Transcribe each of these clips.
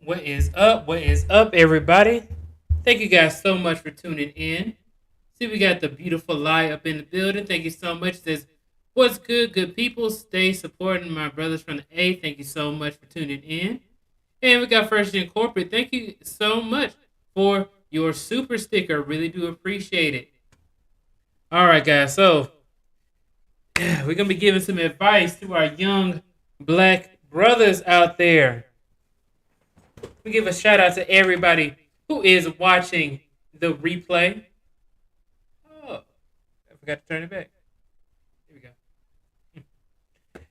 What is up? What is up, everybody? Thank you guys so much for tuning in. See, we got the beautiful Lie up in the building. Thank you so much. Says, what's good, good people? Stay supporting my brothers from the A. Thank you so much for tuning in. And we got First Gen Corporate. Thank you so much for your super sticker. Really do appreciate it. All right, guys. So we're gonna be giving some advice to our young black brothers out there. We give a shout out to everybody who is watching the replay. Oh, I forgot to turn it back. Here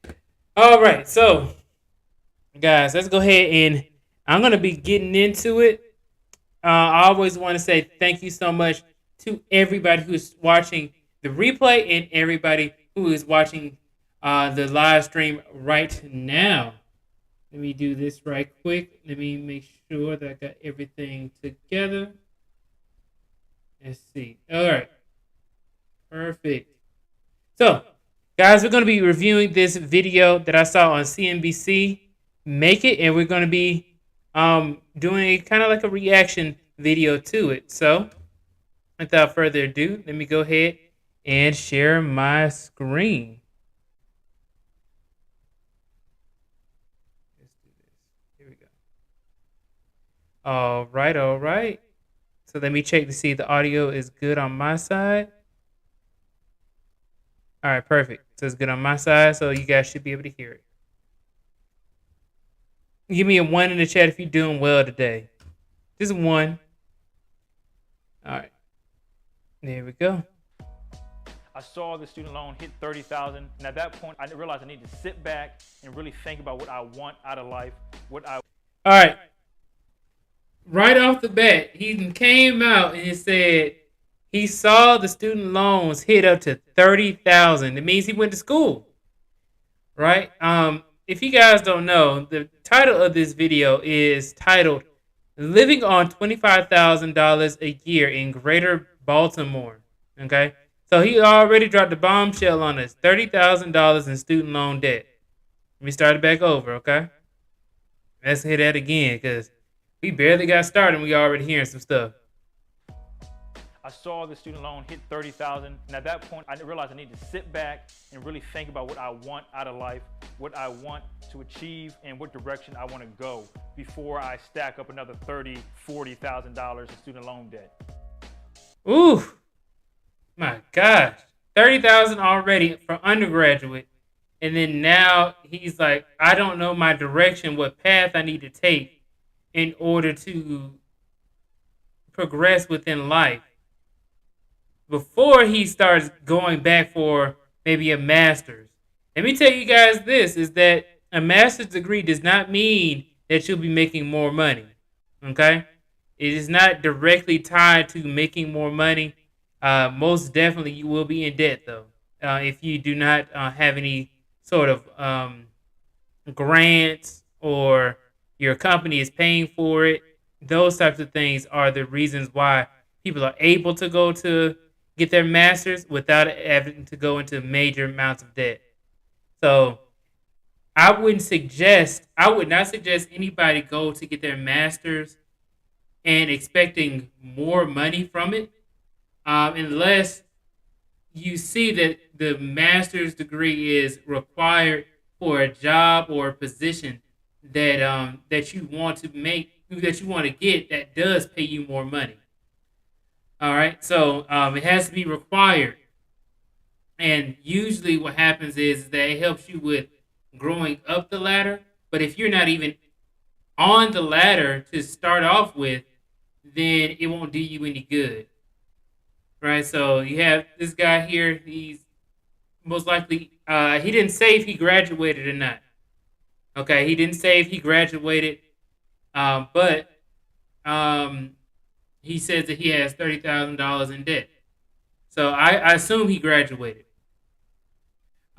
we go. All right, so guys, let's go ahead and I'm gonna be getting into it. I always want to say thank you so much to everybody who's watching the replay and everybody who is watching the live stream right now. Let me do this right quick. Let me make sure that I got everything together. Let's see. All right. Perfect. So, guys, we're going to be reviewing this video that I saw on CNBC, Make It, and we're going to be doing kind of like a reaction video to it. So, without further ado, let me go ahead and share my screen. Let's do this. Here we go. All right, all right. So let me check to see if the audio is good on my side. All right, perfect. So it's good on my side, so you guys should be able to hear it. Give me a 1 in the chat if you're doing well today. Just 1. All right. There we go. I saw the student loan hit 30,000, and at that point, I realized I need to sit back and really think about what I want out of life. All right. Right off the bat, he came out and he said he saw the student loans hit up to 30,000. It means he went to school, right? If you guys don't know, the title of this video is titled "Living on $25,000 a Year in Greater Baltimore." Okay, so he already dropped the bombshell on us: $30,000 in student loan debt. Let me start it back over, okay? Let's hit that again because we barely got started and we already hearing some stuff. I saw the student loan hit 30,000, and at that point, I realized I need to sit back and really think about what I want out of life, what I want to achieve, and what direction I want to go before I stack up another $30,000, $40,000 in student loan debt. Ooh, my gosh, 30,000 already for undergraduate, and then now he's like, I don't know my direction, what path I need to take in order to progress within life. Before he starts going back for maybe a master's. Let me tell you guys this, is that a master's degree does not mean that you'll be making more money. Okay? It is not directly tied to making more money. Most definitely you will be in debt though. If you do not have any sort of grants or your company is paying for it, those types of things are the reasons why people are able to go to get their masters without having to go into major amounts of debt. So I would not suggest anybody go to get their masters and expecting more money from it, unless you see that the master's degree is required for a job or a position that you want to get that does pay you more money. All right, so it has to be required, and usually what happens is that it helps you with growing up the ladder. But if you're not even on the ladder to start off with, then it won't do you any good, right? So you have this guy here. He's most likely he didn't say if he graduated or not. Okay, he didn't say if he graduated, but um, he says that he has $30,000 in debt. So I assume he graduated.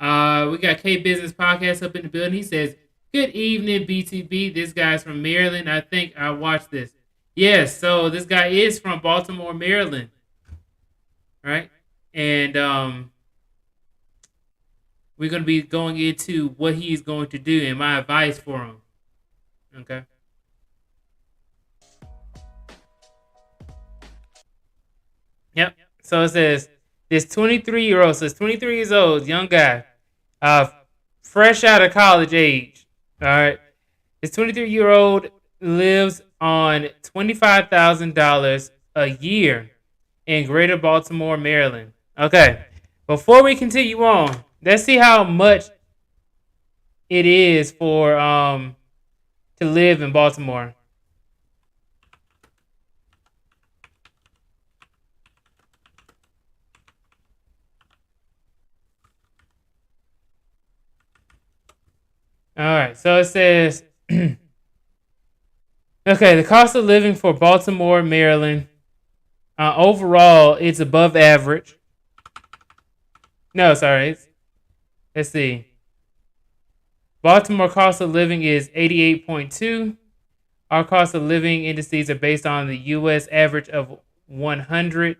We got K Business Podcast up in the building. He says, "Good evening, BTB. This guy's from Maryland. I think I watched this." Yes, so this guy is from Baltimore, Maryland, right? And we're going to be going into what he's going to do and my advice for him. Okay. Yep. So it says this 23-year-old, so it's 23 years old, young guy, uh, fresh out of college age. All right. This 23-year-old lives on $25,000 a year in Greater Baltimore, Maryland. Okay. Before we continue on, let's see how much it is for to live in Baltimore. All right. So it says okay, the cost of living for Baltimore, Maryland, overall, it's above average. No, sorry. Let's see. Baltimore cost of living is 88.2. Our cost of living indices are based on the U.S. average of 100,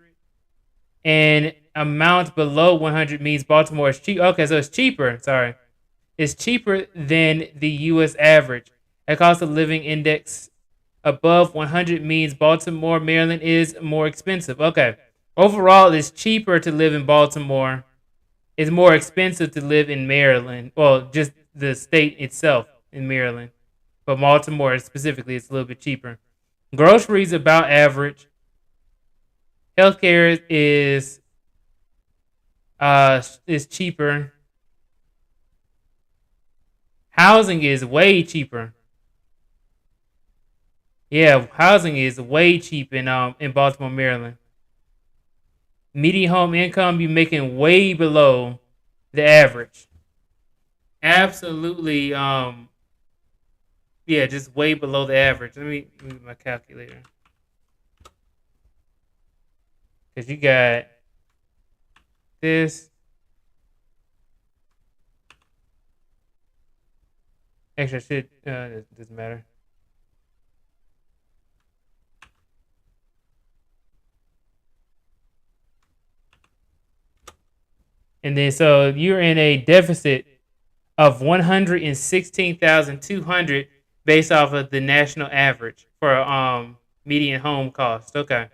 and amount below 100 means Baltimore is cheap. Okay, so it's cheaper. Sorry, it's cheaper than the U.S. average. A cost of living index above 100 means Baltimore, Maryland is more expensive. Okay, overall, it's cheaper to live in Baltimore. It's more expensive to live in Maryland. Well, just the state itself in Maryland. But Baltimore specifically, it's a little bit cheaper. Groceries about average. Healthcare is cheaper. Housing is way cheaper. Yeah, housing is way cheap in Baltimore, Maryland. Median home income, you're making way below the average. Absolutely, yeah, just way below the average. Let me move my calculator. Because you got this. Extra shit, it doesn't matter. And then so you're in a deficit of 116,200 based off of the national average for median home cost. Okay.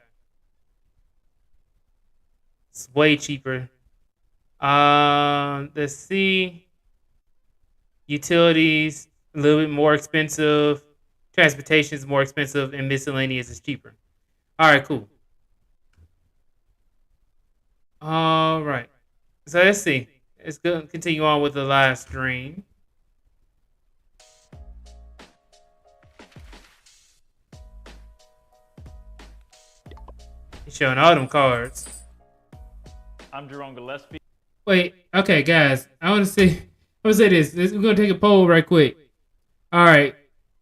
It's way cheaper. Let's see. Utilities a little bit more expensive. Transportation is more expensive, and miscellaneous is cheaper. All right, cool. All right. So let's see. Let's go continue on with the live stream. It's showing all them cards. I'm Jerome Gillespie. Wait, okay, guys. I want to say. I want to say this. We're gonna take a poll right quick. All right.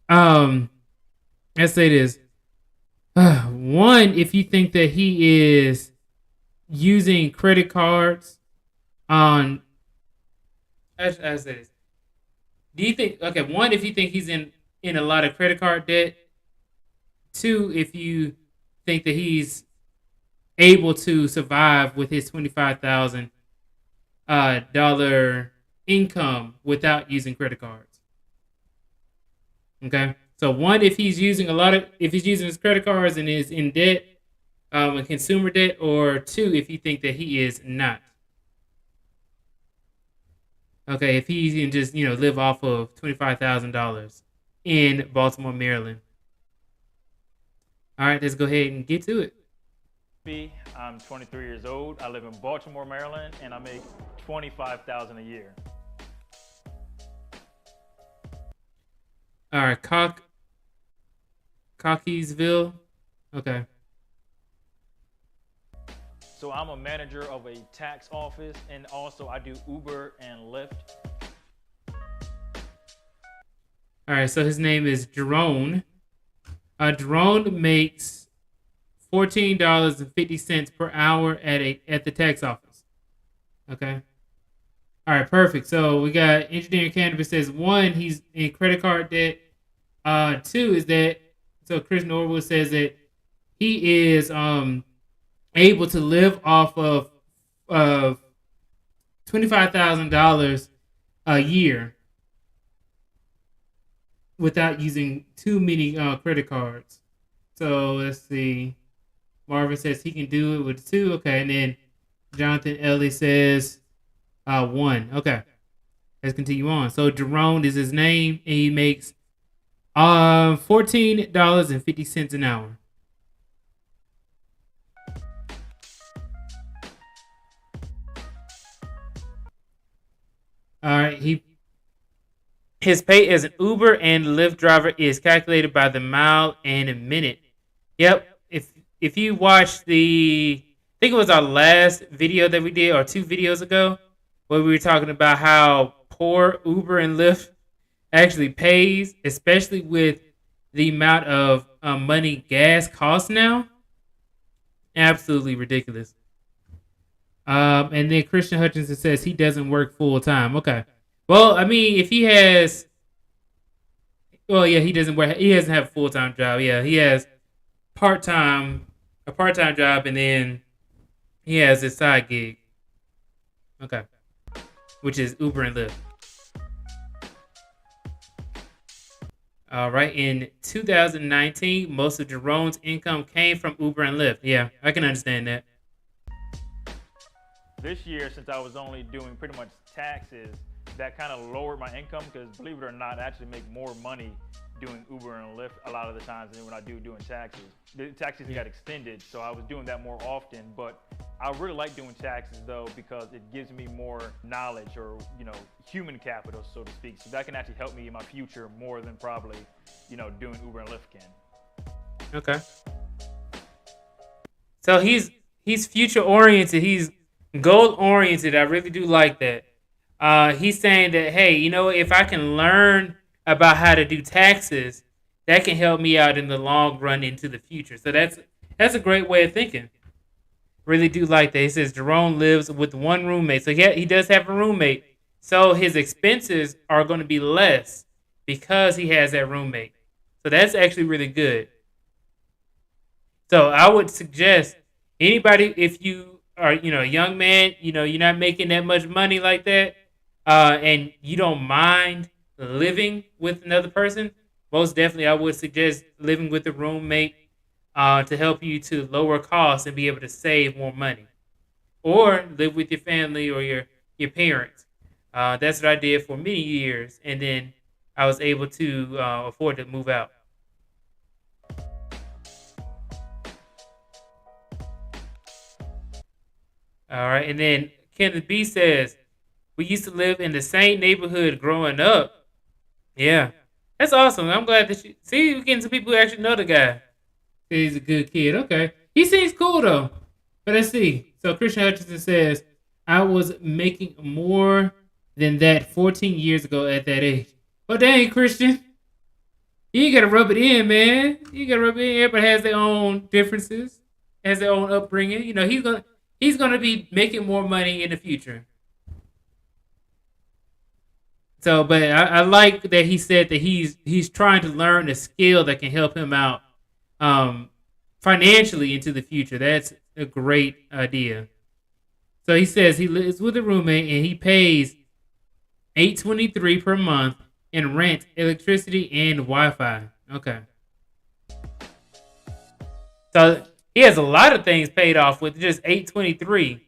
Um, let's say this. One, if you think that he is using credit cards on, I say this. Do you think? Okay, one, if you think he's in a lot of credit card debt. Two, if you think that he's able to survive with his $25,000 income without using credit cards. Okay, so one, if he's using if he's using his credit cards and is in debt, and consumer debt, or two, if you think that he is not. Okay, if he can just live off of $25,000 in Baltimore, Maryland. All right, let's go ahead and get to it. I'm 23 years old. I live in Baltimore, Maryland, and I make $25,000 a year. All right, Cockeysville. Okay. So I'm a manager of a tax office, and also I do Uber and Lyft. All right, so his name is Jerome. Jerome makes $14.50 per hour at the tax office. Okay. All right, perfect. So we got engineering cannabis says one, he's in credit card debt. Two is that Chris Norwood says that he is able to live off of $25,000 a year without using too many credit cards. So let's see. Marvin says he can do it with 2. Okay, and then Jonathan Ellie says 1. Okay, let's continue on. So Jerome is his name, and he makes $14.50 an hour. All right, his pay as an Uber and Lyft driver is calculated by the mile and a minute. Yep. If you watch I think it was our last video that we did, or 2 videos ago, where we were talking about how poor Uber and Lyft actually pays, especially with the amount of money gas costs now. Absolutely ridiculous. And then Christian Hutchinson says he doesn't work full time. Okay. Well, I mean, if he has, well, yeah, he doesn't work. He doesn't have a full time job. Yeah, he has part time, a part time job, and then he has his side gig. Okay, which is Uber and Lyft. All right. In 2019, most of Jerome's income came from Uber and Lyft. Yeah, I can understand that. This year, since I was only doing pretty much taxes, that kind of lowered my income because, believe it or not, I actually make more money doing Uber and Lyft a lot of the times than when I do doing taxis. The taxis got extended, so I was doing that more often, but I really like doing taxes though because it gives me more knowledge or, human capital, so to speak. So that can actually help me in my future more than probably, doing Uber and Lyft can. Okay. So he's future oriented. He's goal oriented. I really do like that. He's saying that, hey, if I can learn about how to do taxes, that can help me out in the long run into the future. So that's a great way of thinking. Really do like that. He says Jerome lives with one roommate. So yeah, he does have a roommate. So his expenses are going to be less because he has that roommate. So that's actually really good. So I would suggest anybody, if you are, a young man, you're not making that much money like that, and you don't mind living with another person, most definitely I would suggest living with a roommate to help you to lower costs and be able to save more money, or live with your family or your parents. That's what I did for many years, and then I was able to afford to move out. All right, and then Kenneth B says we used to live in the same neighborhood growing up. Yeah, that's awesome. I'm glad that you see we're getting some people who actually know the guy. He's a good kid. Okay, he seems cool though. But let's see. So Christian Hutchinson says I was making more than that 14 years ago at that age. Well, dang, Christian, you gotta rub it in, man. You gotta rub it in. Everybody has their own differences, has their own upbringing. He's gonna be making more money in the future. So, but I like that he said that he's trying to learn a skill that can help him out um, financially into the future. That's a great idea. So he says he lives with a roommate and he pays $8.23 per month in rent, electricity, and Wi-Fi. Okay, so he has a lot of things paid off with just $8.23,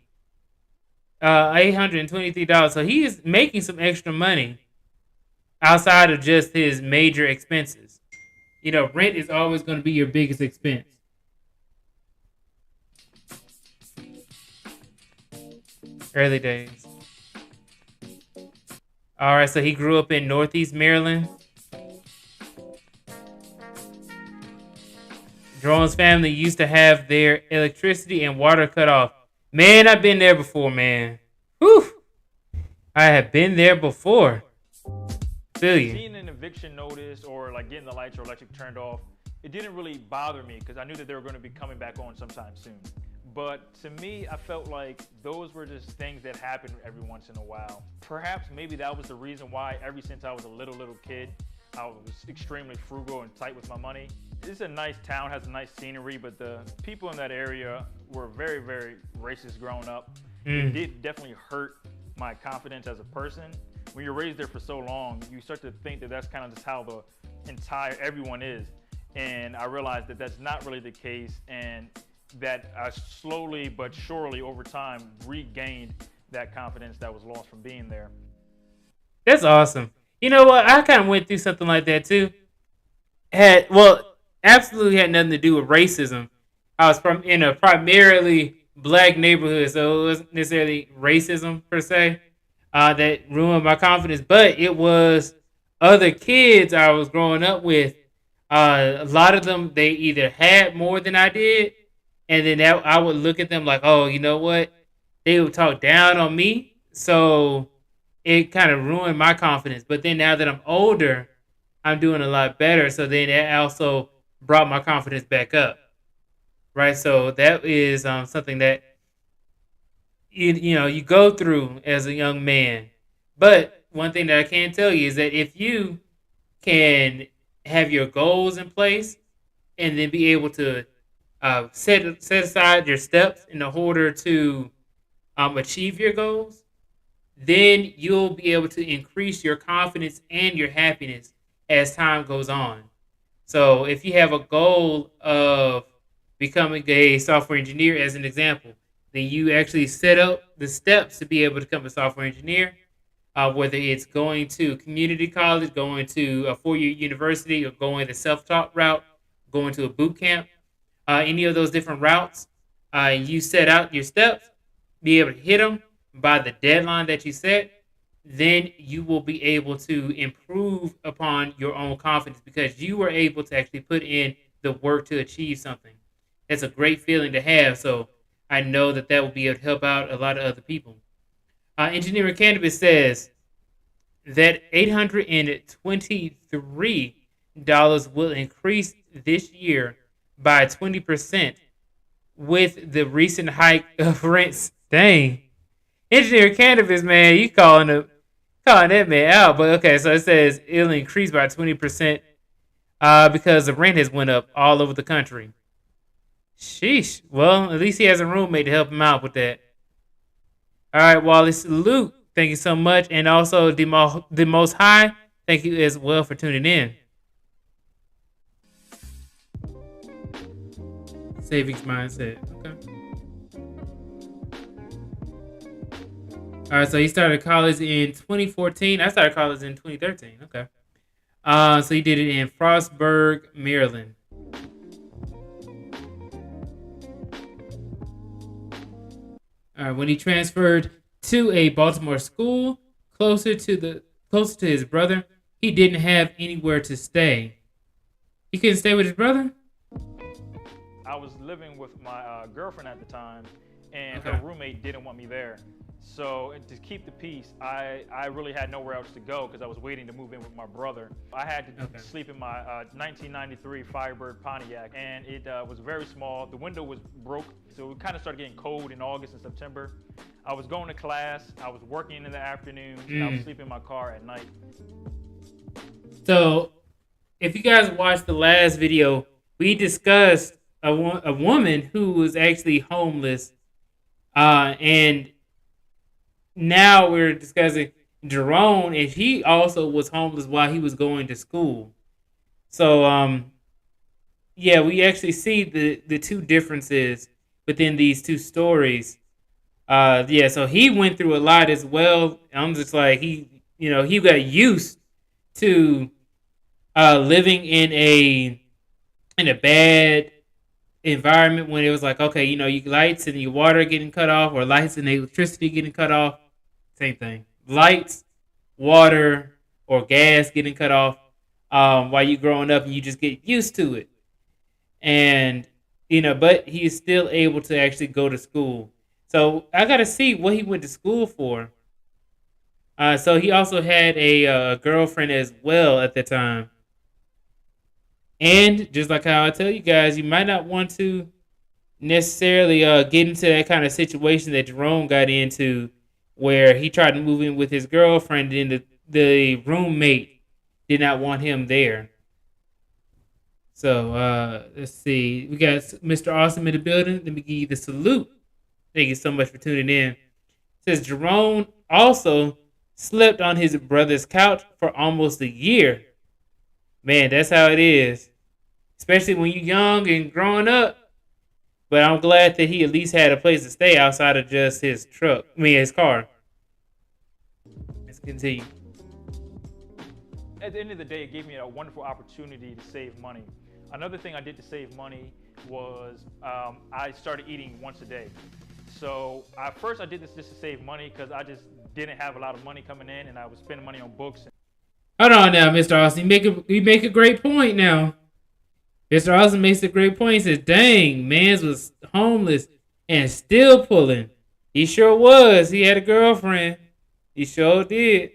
$823. So he is making some extra money outside of just his major expenses. Rent is always going to be your biggest expense. Early days. All right, so he grew up in Northeast Maryland. Jerome's family used to have their electricity and water cut off. Man, I've been there before, man. Whew. I have been there before. Feel you. Seeing an eviction notice or like getting the lights or electric turned off, it didn't really bother me because I knew that they were going to be coming back on sometime soon. But to me, I felt like those were just things that happened every once in a while. Perhaps maybe that was the reason why ever since I was a little kid, I was extremely frugal and tight with my money. It's a nice town, has a nice scenery, but the people in that area were very, very racist growing up. It did definitely hurt my confidence as a person. When you're raised there for so long, you start to think that that's kind of just how the entire everyone is. And I realized that that's not really the case. And that I slowly but surely over time regained that confidence that was lost from being there. That's awesome. You know what? I kind of went through something like that too. Had well, absolutely had nothing to do with racism. I was from in a primarily black neighborhood, so it wasn't necessarily racism per se that ruined my confidence, but it was other kids I was growing up with. A lot of them they either had more than I did, and then I would look at them like, oh, you know what? They would talk down on me, so it kind of ruined my confidence. But then now that I'm older, I'm doing a lot better. So then that also brought my confidence back up, right? So that is something that you go through as a young man. But one thing that I can tell you is that if you can have your goals in place and then be able to set aside your steps in order to achieve your goals, then you'll be able to increase your confidence and your happiness as time goes on. So if you have a goal of becoming a software engineer, as an example, then you actually set up the steps to be able to become a software engineer. Whether it's going to community college, going to a four-year university, or going the self-taught route, going to a boot camp, any of those different routes, you set out your steps, be able to hit them by the deadline that you set, then you will be able to improve upon your own confidence because you were able to actually put in the work to achieve something. That's a great feeling to have. So I know that that will be able to help out a lot of other people. Engineering Cannabis says that $823 will increase this year by 20% with the recent hike of rents. Dang. Engineer Cannabis, man, you calling that man out. But okay, so it says it'll increase by 20% because the rent has went up all over the country. Sheesh. Well, at least he has a roommate to help him out with that. All right, Wally, salute. Thank you so much. And also, the Most High, thank you as well for tuning in. Savings mindset. Okay. All right, so he started college in 2014. I started college in 2013. Okay. So he did it in Frostburg, Maryland. All right, when he transferred to a Baltimore school closer to his brother, he didn't have anywhere to stay. He couldn't stay with his brother? I was living with my girlfriend at the time, and Okay. her roommate didn't want me there. So to keep the peace, I really had nowhere else to go because I was waiting to move in with my brother. I had to sleep in my 1993 Firebird Pontiac, and it was very small. The window was broke, so it kind of started getting cold in August and September. I was going to class, I was working in the afternoons, and I was sleeping in my car at night. So, if you guys watched the last video, we discussed a woman who was actually homeless, and now we're discussing Jerome, and he also was homeless while he was going to school. So, yeah, we actually see the two differences within these two stories. Yeah, so he went through a lot as well. I'm just like he got used to living in a bad environment when it was like, okay, you lights and your water getting cut off, or lights and electricity getting cut off. Same thing. Lights, water, or gas getting cut off while you're growing up, and you just get used to it. And but he's still able to actually go to school. So I got to see what he went to school for. So he also had a girlfriend as well at the time. And just like how I tell you guys, you might not want to necessarily get into that kind of situation that Jerome got into, where he tried to move in with his girlfriend, and the roommate did not want him there. So let's see. We got Mr. Awesome in the building. Let me give you the salute. Thank you so much for tuning in. It says Jerome also slept on his brother's couch for almost a year. Man, that's how it is. Especially when you're young and growing up. But I'm glad that he at least had a place to stay outside of just his truck. I mean, his car. Let's continue. At the end of the day, it gave me a wonderful opportunity to save money. Another thing I did to save money was I started eating once a day. So first I did this just to save money because I just didn't have a lot of money coming in, and I was spending money on books. Hold on now, Mr. Austin. You make a great point now. Mr. Austin makes a great point. He says, dang, mans was homeless and still pulling. He sure was. He had a girlfriend. He sure did.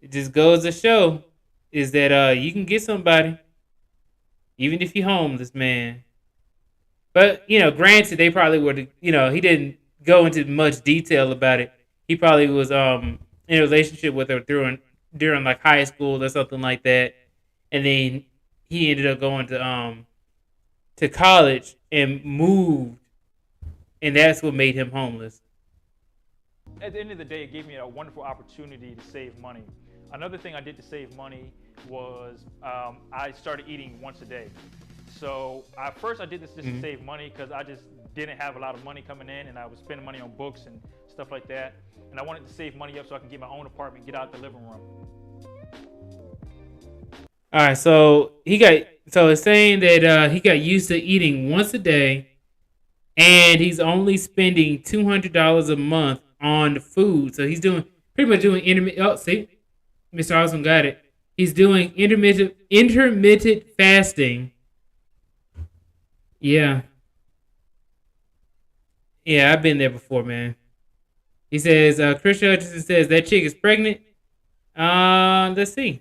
It just goes to show is that you can get somebody, even if you're homeless, man. But, granted, they probably would, he didn't go into much detail about it. He probably was in a relationship with her during like high school or something like that. And then he ended up going to college and moved, and that's what made him homeless. At the end of the day, it gave me a wonderful opportunity to save money. Another thing I did to save money was I started eating once a day. So first I did this just to save money because I just didn't have a lot of money coming in, and I was spending money on books and stuff like that. And I wanted to save money up so I can get my own apartment, get out the living room. All right, so it's saying that he got used to eating once a day, and he's only spending $200 a month on food. So he's pretty much doing intermittent. Oh, see, Mr. Austin got it. He's doing intermittent fasting. Yeah, yeah, I've been there before, man. He says Chris Hutchinson says that chick is pregnant. Let's see.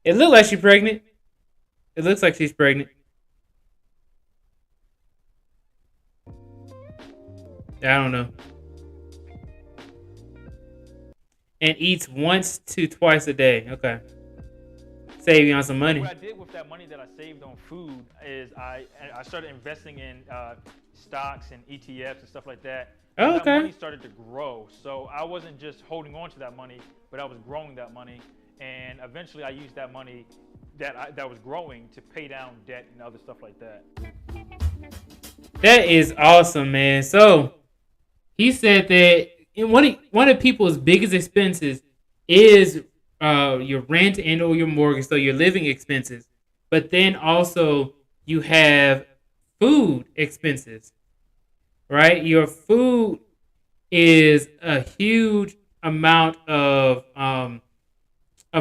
It looks like she's pregnant. It looks like she's pregnant. I don't know. And eats once to twice a day. Okay. Saving on some money. What I did with that money that I saved on food is I started investing in stocks and ETFs and stuff like that. Oh, okay. That money started to grow. So I wasn't just holding on to that money, but I was growing that money. And eventually I used that money that was growing to pay down debt and other stuff like that. That is awesome, man. So he said that one of people's biggest expenses is your rent and or your mortgage, so your living expenses. But then also you have food expenses, right? Your food is a huge amount of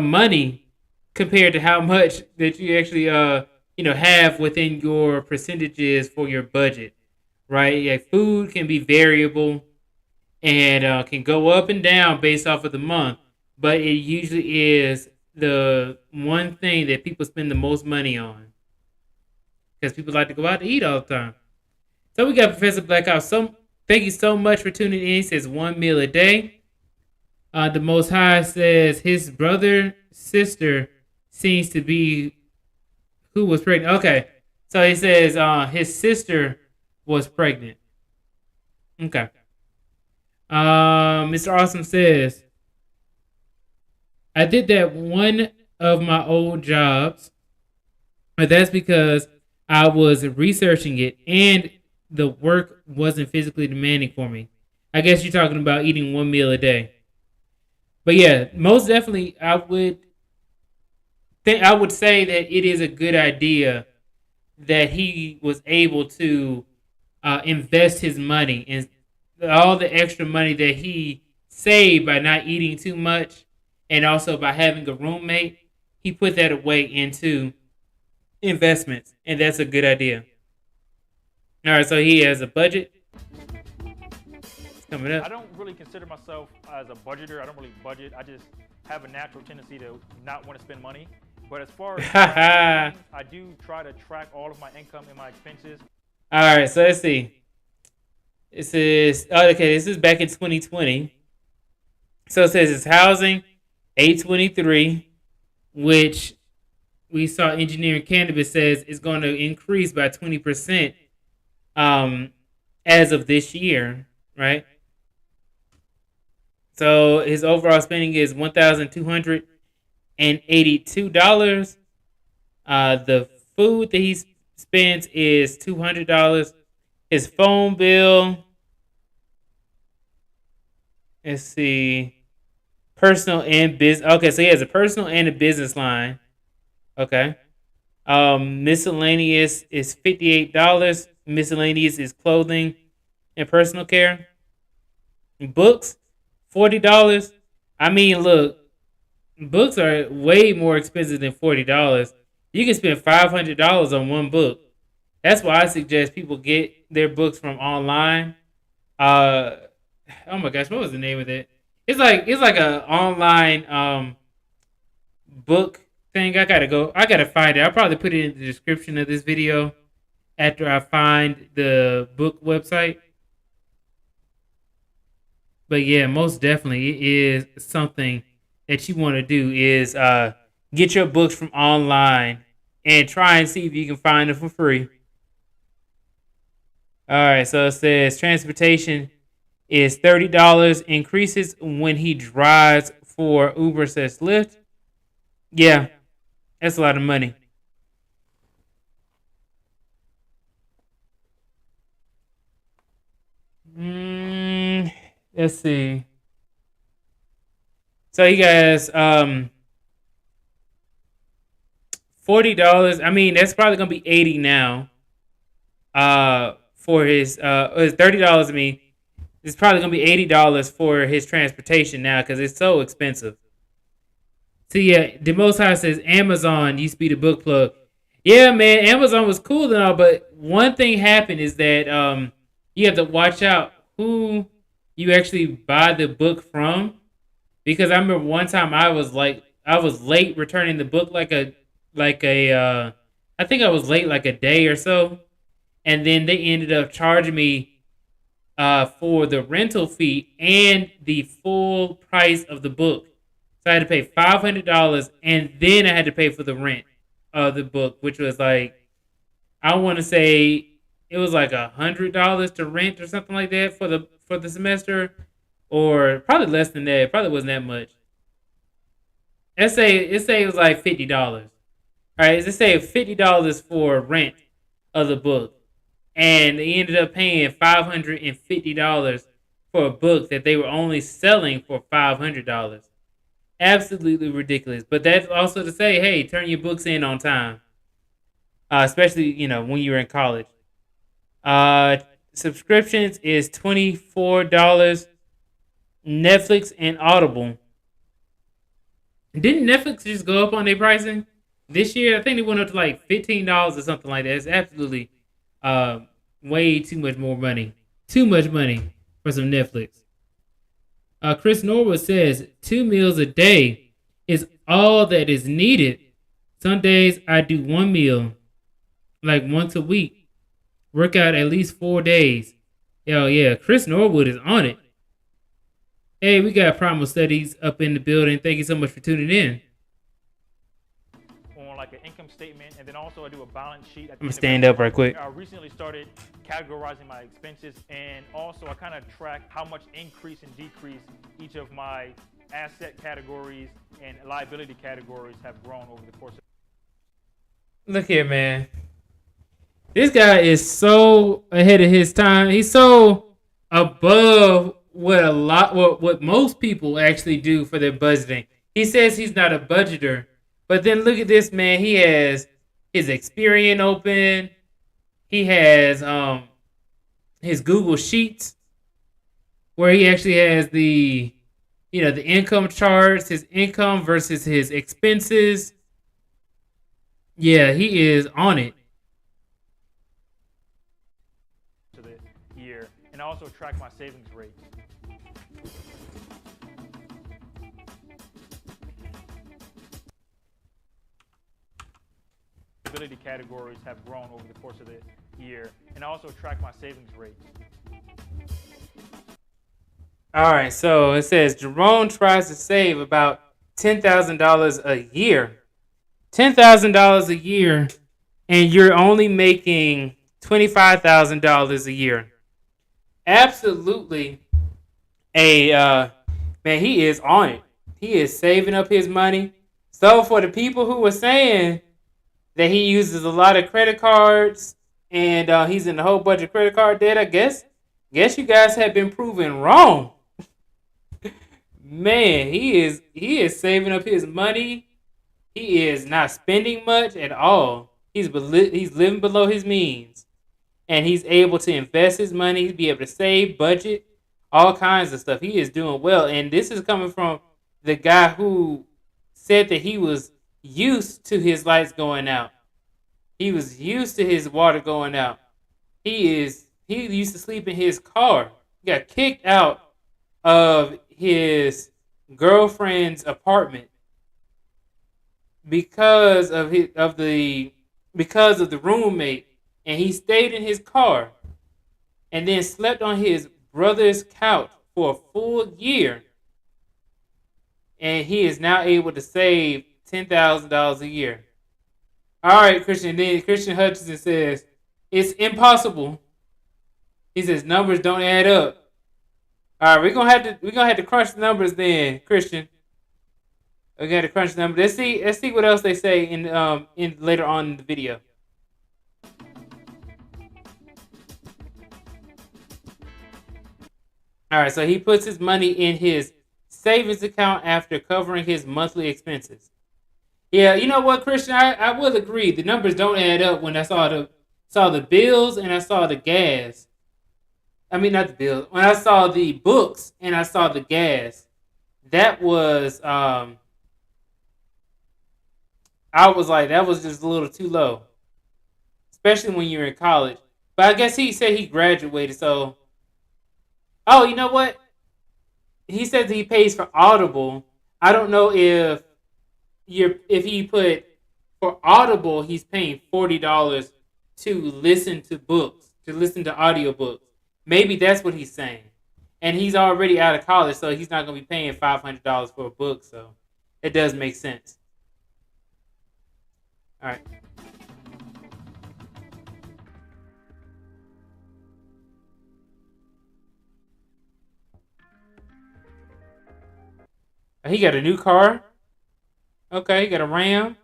money compared to how much that you actually have within your percentages for your budget, right? Yeah, food can be variable and can go up and down based off of the month, but it usually is the one thing that people spend the most money on because people like to go out to eat all the time. So we got Professor Blackhouse. Thank you so much for tuning in. He says 1 meal a day. The Most High says his sister seems to be who was pregnant. Okay, so he says his sister was pregnant. Okay. Mr. Awesome says, I did that one of my old jobs, but that's because I was researching it and the work wasn't physically demanding for me. I guess you're talking about eating 1 meal a day. But yeah, most definitely, I would say that it is a good idea that he was able to invest his money and all the extra money that he saved by not eating too much and also by having a roommate. He put that away into investments, and that's a good idea. All right, so he has a budget. It's coming up. I don't really consider myself as a budgeter. I don't really budget. I just have a natural tendency to not want to spend money. But as far as I do try to track all of my income and my expenses. All right, so let's see. This is back in 2020. So it says it's housing, 823, which we saw engineering cannabis says is going to increase by 20% as of this year, right? So his overall spending is $1,282. The food that spends is $200. His phone bill, let's see, personal and business. Okay, so he has a personal and a business line. Okay. Miscellaneous is $58. Miscellaneous is clothing and personal care. Books, $40. I mean, look, books are way more expensive than $40. You can spend $500 on one book. That's why I suggest people get their books from online. Uh, oh my gosh, what was the name of it? It's like a online book thing. I gotta go. I gotta find it. I'll probably put it in the description of this video after I find the book website. But yeah, most definitely it is something that you want to do is get your books from online and try and see if you can find them for free. All right, so it says transportation is $30, increases when he drives for Uber says Lyft. Yeah, that's a lot of money. Mm, let's see. So you guys, $40. I mean, that's probably gonna be 80 now. For his it's $30. I mean, it's probably gonna be $80 for his transportation now because it's so expensive. So yeah, the Most High says Amazon used to be the book plug. Yeah, man, Amazon was cool and all, but one thing happened is that you have to watch out who you actually buy the book from because I remember one time I was late returning the book like a I think I was late like a day or so, and then they ended up charging me for the rental fee and the full price of the book. So I had to pay $500, and then I had to pay for the rent of the book, which was like I want to say it was like $100 to rent or something like that for the semester, or probably less than that. It probably wasn't that much. Let's say it was like $50. All right, let's say $50 for rent of the book, and they ended up paying $550 for a book that they were only selling for $500. Absolutely ridiculous. But that's also to say, hey, turn your books in on time, especially when you're in college. Uh, Subscriptions is $24. Netflix and Audible. Didn't Netflix just go up on their pricing this year? I think they went up to like $15 or something like that. It's absolutely uh, way too much more money. Too much money for some Netflix. Chris Norwood says 2 meals a day is all that is needed. Some days I do one meal, like once a week. Work out at least 4 days. Hell yeah, Chris Norwood is on it. Hey, we got Primal Studies up in the building. Thank you so much for tuning in. On like an income statement, and then also I do a balance sheet. I'm gonna stand up right quick. I recently started categorizing my expenses, and also I kind of track how much increase and decrease each of my asset categories and liability categories have grown over the course of. Look here, man. This guy is so ahead of his time. He's so above what most people actually do for their budgeting. He says he's not a budgeter, but then look at this, man. He has his Experian open. He has his Google Sheets where he actually has the the income charts, his income versus his expenses. Yeah, he is on it. To the year, and I also track my savings rate. Ability categories have grown over the course of the year, and I also track my savings rate. All right, so it says Jerome tries to save about $10,000 a year. $10,000 a year, and you're only making $25,000 a year. Absolutely, man. He is on it. He is saving up his money. So for the people who were saying that he uses a lot of credit cards, and he's in a whole bunch of credit card debt. I guess you guys have been proven wrong. Man, he is saving up his money. He is not spending much at all. He's living below his means, and he's able to invest his money, be able to save, budget, all kinds of stuff. He is doing well, and this is coming from the guy who said that he was used to his lights going out. He was used to his water going out. He used to sleep in his car. He got kicked out of his girlfriend's apartment because of the roommate, and he stayed in his car and then slept on his brother's couch for a full year, and he is now able to save $10,000 a year. All right, Christian. Then Christian Hutchinson says it's impossible. He says numbers don't add up. All right, we're gonna have to crunch the numbers then, Christian. We're gonna have to crunch the numbers. Let's see what else they say in later on in the video. All right, so he puts his money in his savings account after covering his monthly expenses. Yeah, you know what, Christian? I will agree. The numbers don't add up when I saw the bills and I saw the gas. I mean, not the bills. When I saw the books and I saw the gas, that was I was like, that was just a little too low, especially when you're in college. But I guess he said he graduated, so oh, you know what? He says he pays for Audible. I don't know if he put for Audible, he's paying $40 to listen to books, to listen to audiobooks. Maybe that's what he's saying. And he's already out of college, so he's not going to be paying $500 for a book. So it does make sense. All right. He got a new car. Okay, he got a Ram.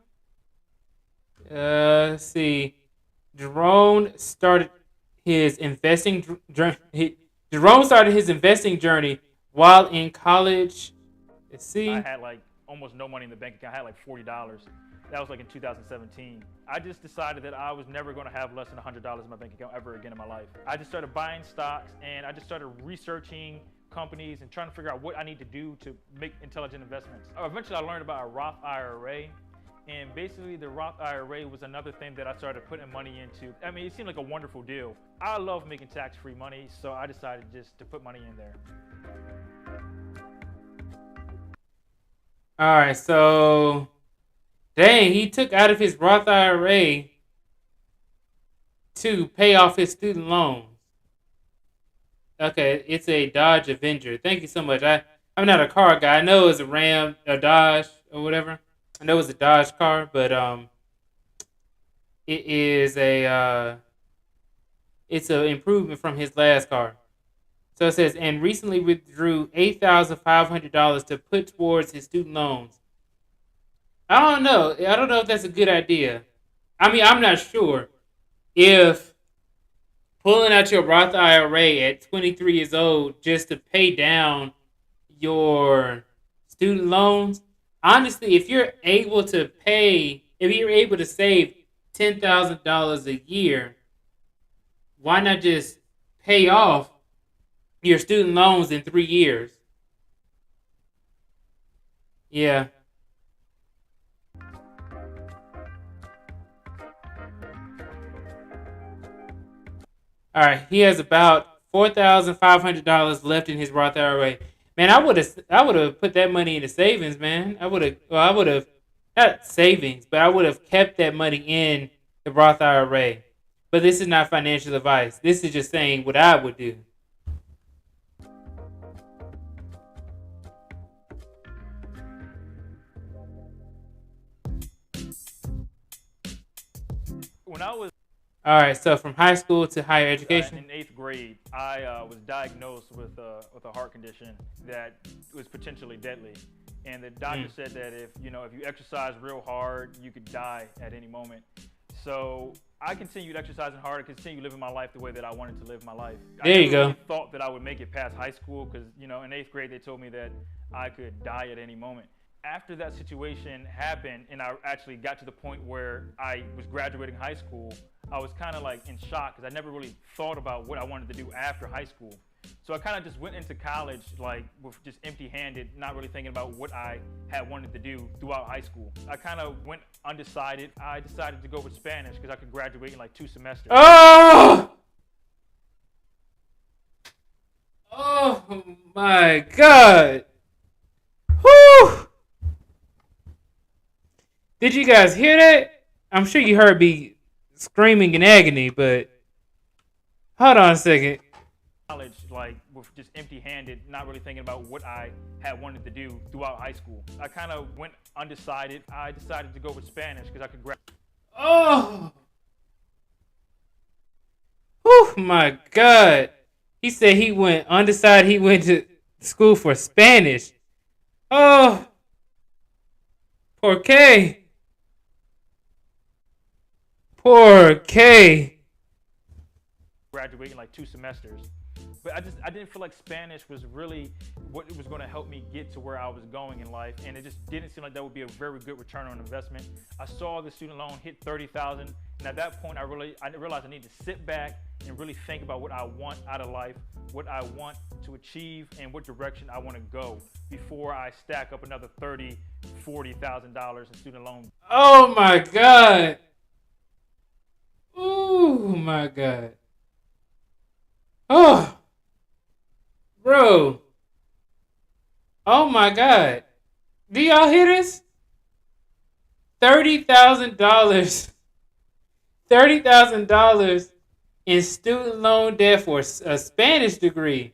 Let's see. Jerome started his investing journey. Jerome started his investing journey while in college. Let's see. I had like almost no money in the bank account. I had like $40. That was like in 2017. I just decided that I was never going to have less than $100 in my bank account ever again in my life. I just started buying stocks, and I just started researching companies and trying to figure out what I need to do to make intelligent investments. Eventually, I learned about a Roth IRA. And basically, the Roth IRA was another thing that I started putting money into. I mean, it seemed like a wonderful deal. I love making tax-free money, so I decided just to put money in there. All right, so dang, he took out of his Roth IRA to pay off his student loans. Okay, it's a Dodge Avenger. Thank you so much. I'm not a car guy. I know it's a Ram, a Dodge, or whatever. I know it's a Dodge car, but it is it's an improvement from his last car. So it says, and recently withdrew $8,500 to put towards his student loans. I don't know. I don't know if that's a good idea. I mean, I'm not sure if pulling out your Roth IRA at 23 years old just to pay down your student loans. Honestly, if you're able to save $10,000 a year, why not just pay off your student loans in 3 years? Yeah. All right. He has about $4,500 left in his Roth IRA. Man, I would have put that money into savings, man. I would have not savings, but I would have kept that money in the Roth IRA. But this is not financial advice. This is just saying what I would do. When I was All right, so from high school to higher education. In eighth grade, I was diagnosed with a heart condition that was potentially deadly, and the doctor Mm. said that if you exercise real hard, you could die at any moment. So I continued exercising hard. I continued living my life the way that I wanted to live my life. I There you never go. really thought that I would make it past high school because in eighth grade they told me that I could die at any moment. After that situation happened and I actually got to the point where I was graduating high school, I was kind of like in shock because I never really thought about what I wanted to do after high school. So I kind of just went into college like with just empty-handed, not really thinking about what I had wanted to do throughout high school. I kind of went undecided. I decided to go with Spanish because I could graduate in like 2 semesters. Oh! Oh my God! Whew! Did you guys hear that? I'm sure you heard me screaming in agony, but hold on a second. College like with just empty-handed, not really thinking about what I had wanted to do throughout high school. I kind of went undecided. I decided to go with Spanish because I could Oh! Oh my God! He said he went undecided. He went to school for Spanish. Oh! Poor K. Poor K. graduate in like 2 semesters. But I didn't feel like Spanish was really what was going to help me get to where I was going in life, and it just didn't seem like that would be a very good return on investment. I saw the student loan hit 30,000, and at that point I realized I need to sit back and really think about what I want out of life, what I want to achieve, and what direction I want to go before I stack up another $40,000 in student loan. Oh my God. Oh my God. Oh, bro. Oh my God. Do y'all hear this? $30,000. $30,000 in student loan debt for a Spanish degree.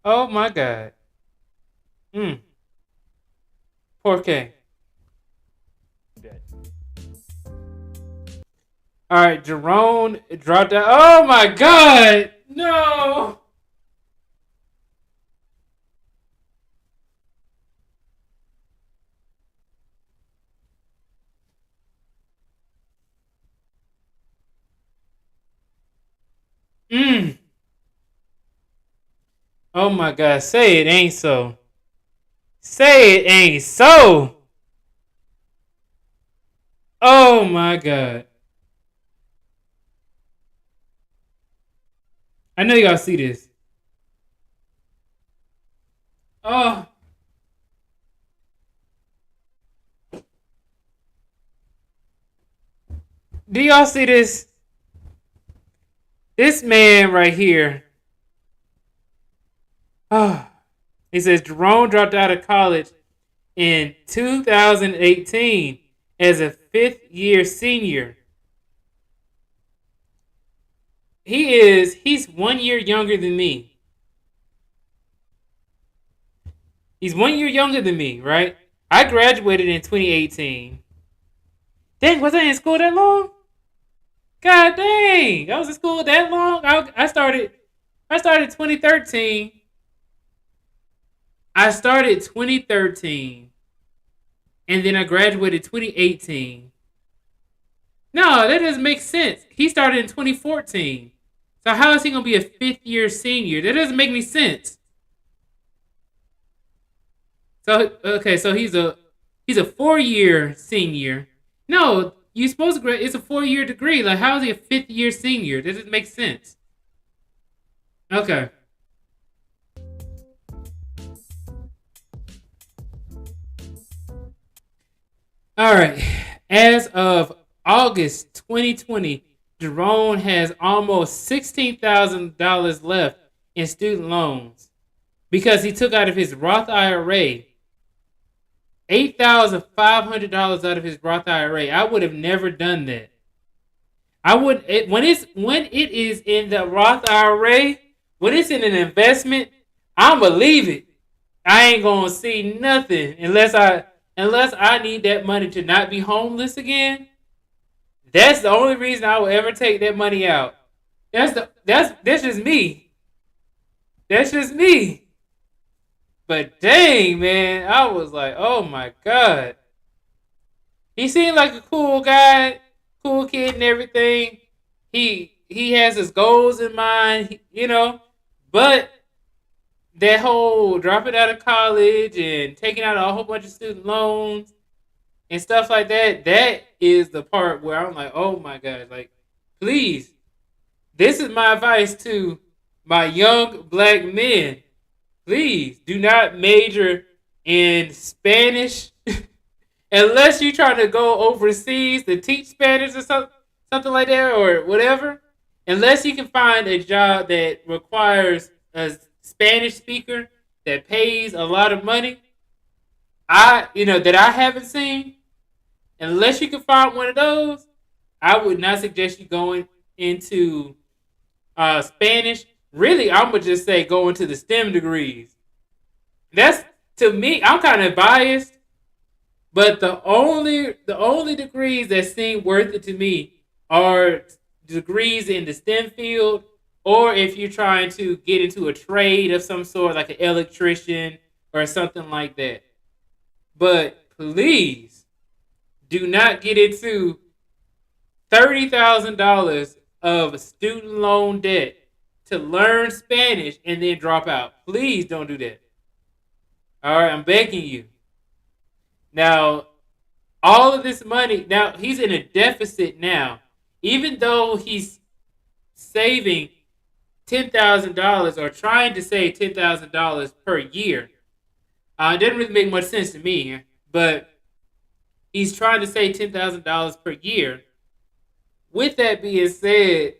Oh my God. Poor K. Debt. All right, Jerome dropped out. Oh my God. No. Oh my God. Say it ain't so. Say it ain't so. Oh my God. I know y'all see this. Oh. Do y'all see this? This man right here. Oh. He says Jerome dropped out of college in 2018 as a fifth-year senior. He's 1 year younger than me. He's 1 year younger than me, right? I graduated in 2018. Dang, was I in school that long? God dang, I was in school that long. I started 2013. I started 2013, and then I graduated 2018. No, that doesn't make sense. He started in 2014. So how is he gonna be a fifth-year senior? That doesn't make any sense. So okay, so he's a 4 year senior. No, you supposed to grad. It's a 4 year degree. Like how is he a fifth-year senior? That doesn't make sense. Okay. All right. As of August 2020, Jerome has almost $16,000 left in student loans because he took out of his Roth IRA $8,500 out of his Roth IRA. I would have never done that. I would when it is in the Roth IRA, when it's in an investment, I'ma leave it. I ain't gonna see nothing unless I need that money to not be homeless again. That's the only reason I will ever take that money out. That's just me. That's just me. But dang, man, I was like, oh my god. He seemed like a cool guy, cool kid and everything. He has his goals in mind, But that whole dropping out of college and taking out a whole bunch of student loans and stuff like that, that is the part where I'm like, oh my god, like, please, this is my advice to my young black men. Please do not major in Spanish unless you're trying to go overseas to teach Spanish or something like that or whatever. Unless you can find a job that requires a Spanish speaker that pays a lot of money, that I haven't seen. Unless you can find one of those, I would not suggest you going into Spanish. Really, I'm gonna just say go into the STEM degrees. That's, to me, I'm kind of biased, but the only degrees that seem worth it to me are degrees in the STEM field, or if you're trying to get into a trade of some sort, like an electrician or something like that. But please do not get into $30,000 of student loan debt to learn Spanish and then drop out. Please don't do that. All right, I'm begging you. Now, all of this money, now he's in a deficit now. Even though he's saving $10,000 or trying to save $10,000 per year, it doesn't really make much sense to me, but he's trying to save $10,000 per year. With that being said,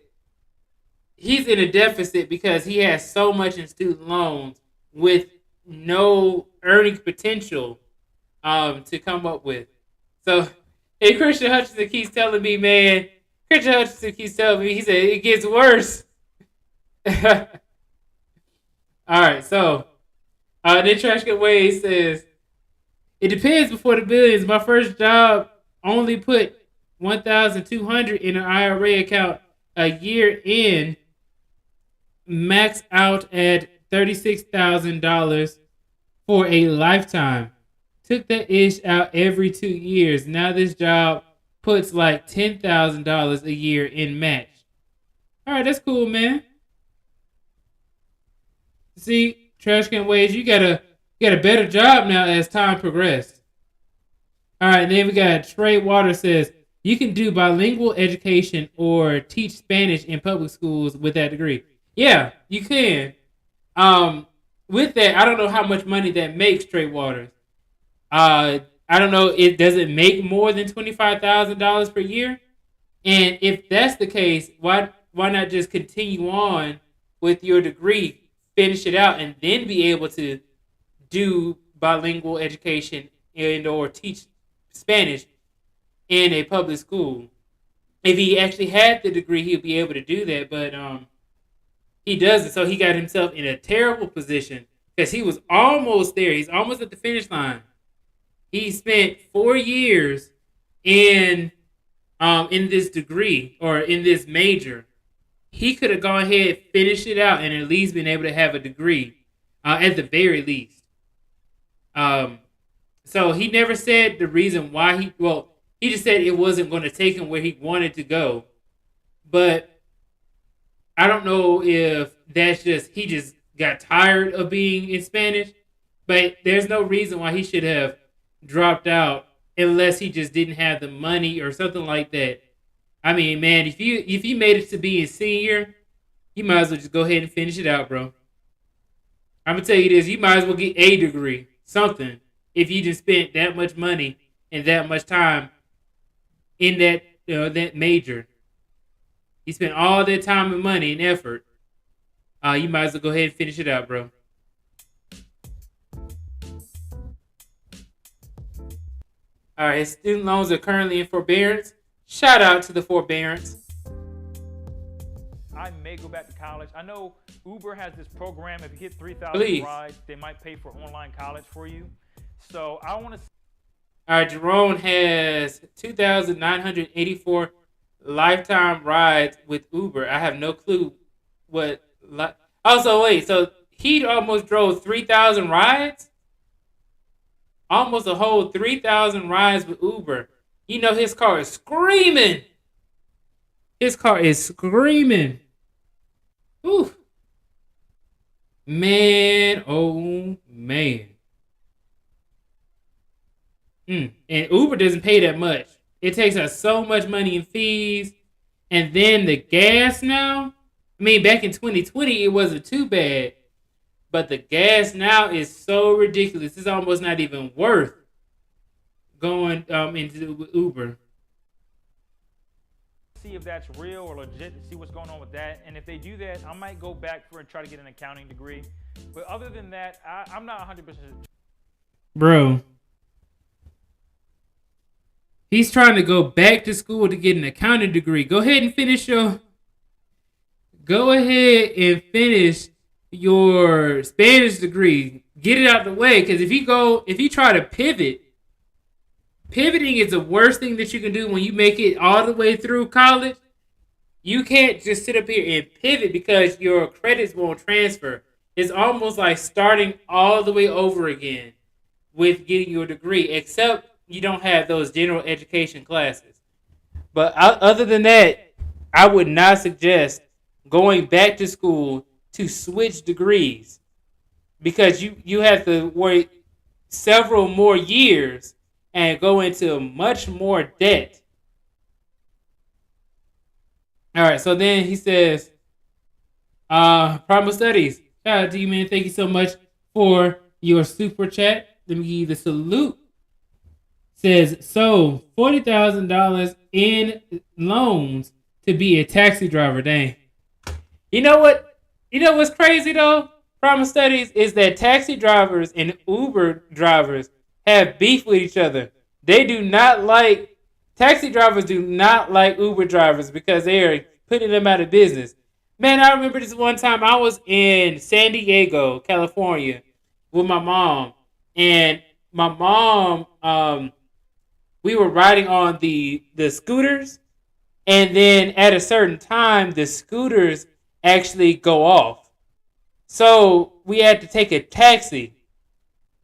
he's in a deficit because he has so much in student loans with no earning potential to come up with. So, hey, Christian Hutchinson keeps telling me, man. Christian Hutchinson keeps telling me, he said it gets worse. All right, so then Trash Get Wade says, it depends. Before the billions, my first job only put 1,200 in an IRA account a year in, max out at $36,000 for a lifetime. Took that ish out every 2 years. Now this job puts like $10,000 a year in match. All right, that's cool, man. See, Trash Can Wage, you got a better job now as time progressed. All right, then we got Trey Water says, you can do bilingual education or teach Spanish in public schools with that degree. Yeah, you can. With that, I don't know how much money that makes, Trey Waters. I don't know. It doesn't make more than $25,000 per year. And if that's the case, why not just continue on with your degree, finish it out, and then be able to do bilingual education and or teach Spanish in a public school? If he actually had the degree, he'd be able to do that. But he doesn't. So he got himself in a terrible position because he was almost there. He's almost at the finish line. He spent 4 years in this degree or in this major. He could have gone ahead, finished it out, and at least been able to have a degree, at the very least. So he never said the reason why he just said it wasn't going to take him where he wanted to go. But I don't know if that's just, he just got tired of being in Spanish. But there's no reason why he should have dropped out unless he just didn't have the money or something like that. I mean, man, if you made it to be a senior, you might as well just go ahead and finish it out, bro. I'm gonna tell you this: you might as well get a degree, something, if you just spent that much money and that much time in that major. You spent all that time and money and effort. You might as well go ahead and finish it out, bro. All right, his student loans are currently in forbearance. Shout out to the forbearance. I may go back to college. I know Uber has this program. If you hit 3,000 rides, they might pay for online college for you. So I want to. All right, Jerome has 2,984 lifetime rides with Uber. I have no clue what. Also, wait. So he almost drove 3,000 rides. Almost a whole 3,000 rides with Uber. You know his car is screaming. His car is screaming. Ooh, man, oh man. And Uber doesn't pay that much. It takes us so much money in fees, and then the gas now. I mean, back in 2020, it wasn't too bad, but the gas now is so ridiculous. It's almost not even worth going into Uber. See if that's real or legit, see what's going on with that. And if they do that, I might go back for and try to get an accounting degree. But other than that, I'm not 100%. Bro, he's trying to go back to school to get an accounting degree. Go ahead and finish your. Go ahead and finish your Spanish degree. Get it out the way, because if you try to pivot, pivoting is the worst thing that you can do when you make it all the way through college. You can't just sit up here and pivot because your credits won't transfer. It's almost like starting all the way over again with getting your degree, except you don't have those general education classes. But other than that, I would not suggest going back to school to switch degrees, because you have to wait several more years and go into much more debt. All right, so then he says, Primal Studies. Shout out to you, man. Thank you so much for your super chat. Let me give you the salute. Says, so $40,000 in loans to be a taxi driver. Dang. You know what? You know what's crazy though? Primal Studies is that taxi drivers and Uber drivers have beef with each other. They do not like Taxi drivers do not like Uber drivers because they are putting them out of business. Man, I remember this one time I was in San Diego, California, with my mom, and my mom, we were riding on the scooters, and then at a certain time, the scooters actually go off. So we had to take a taxi.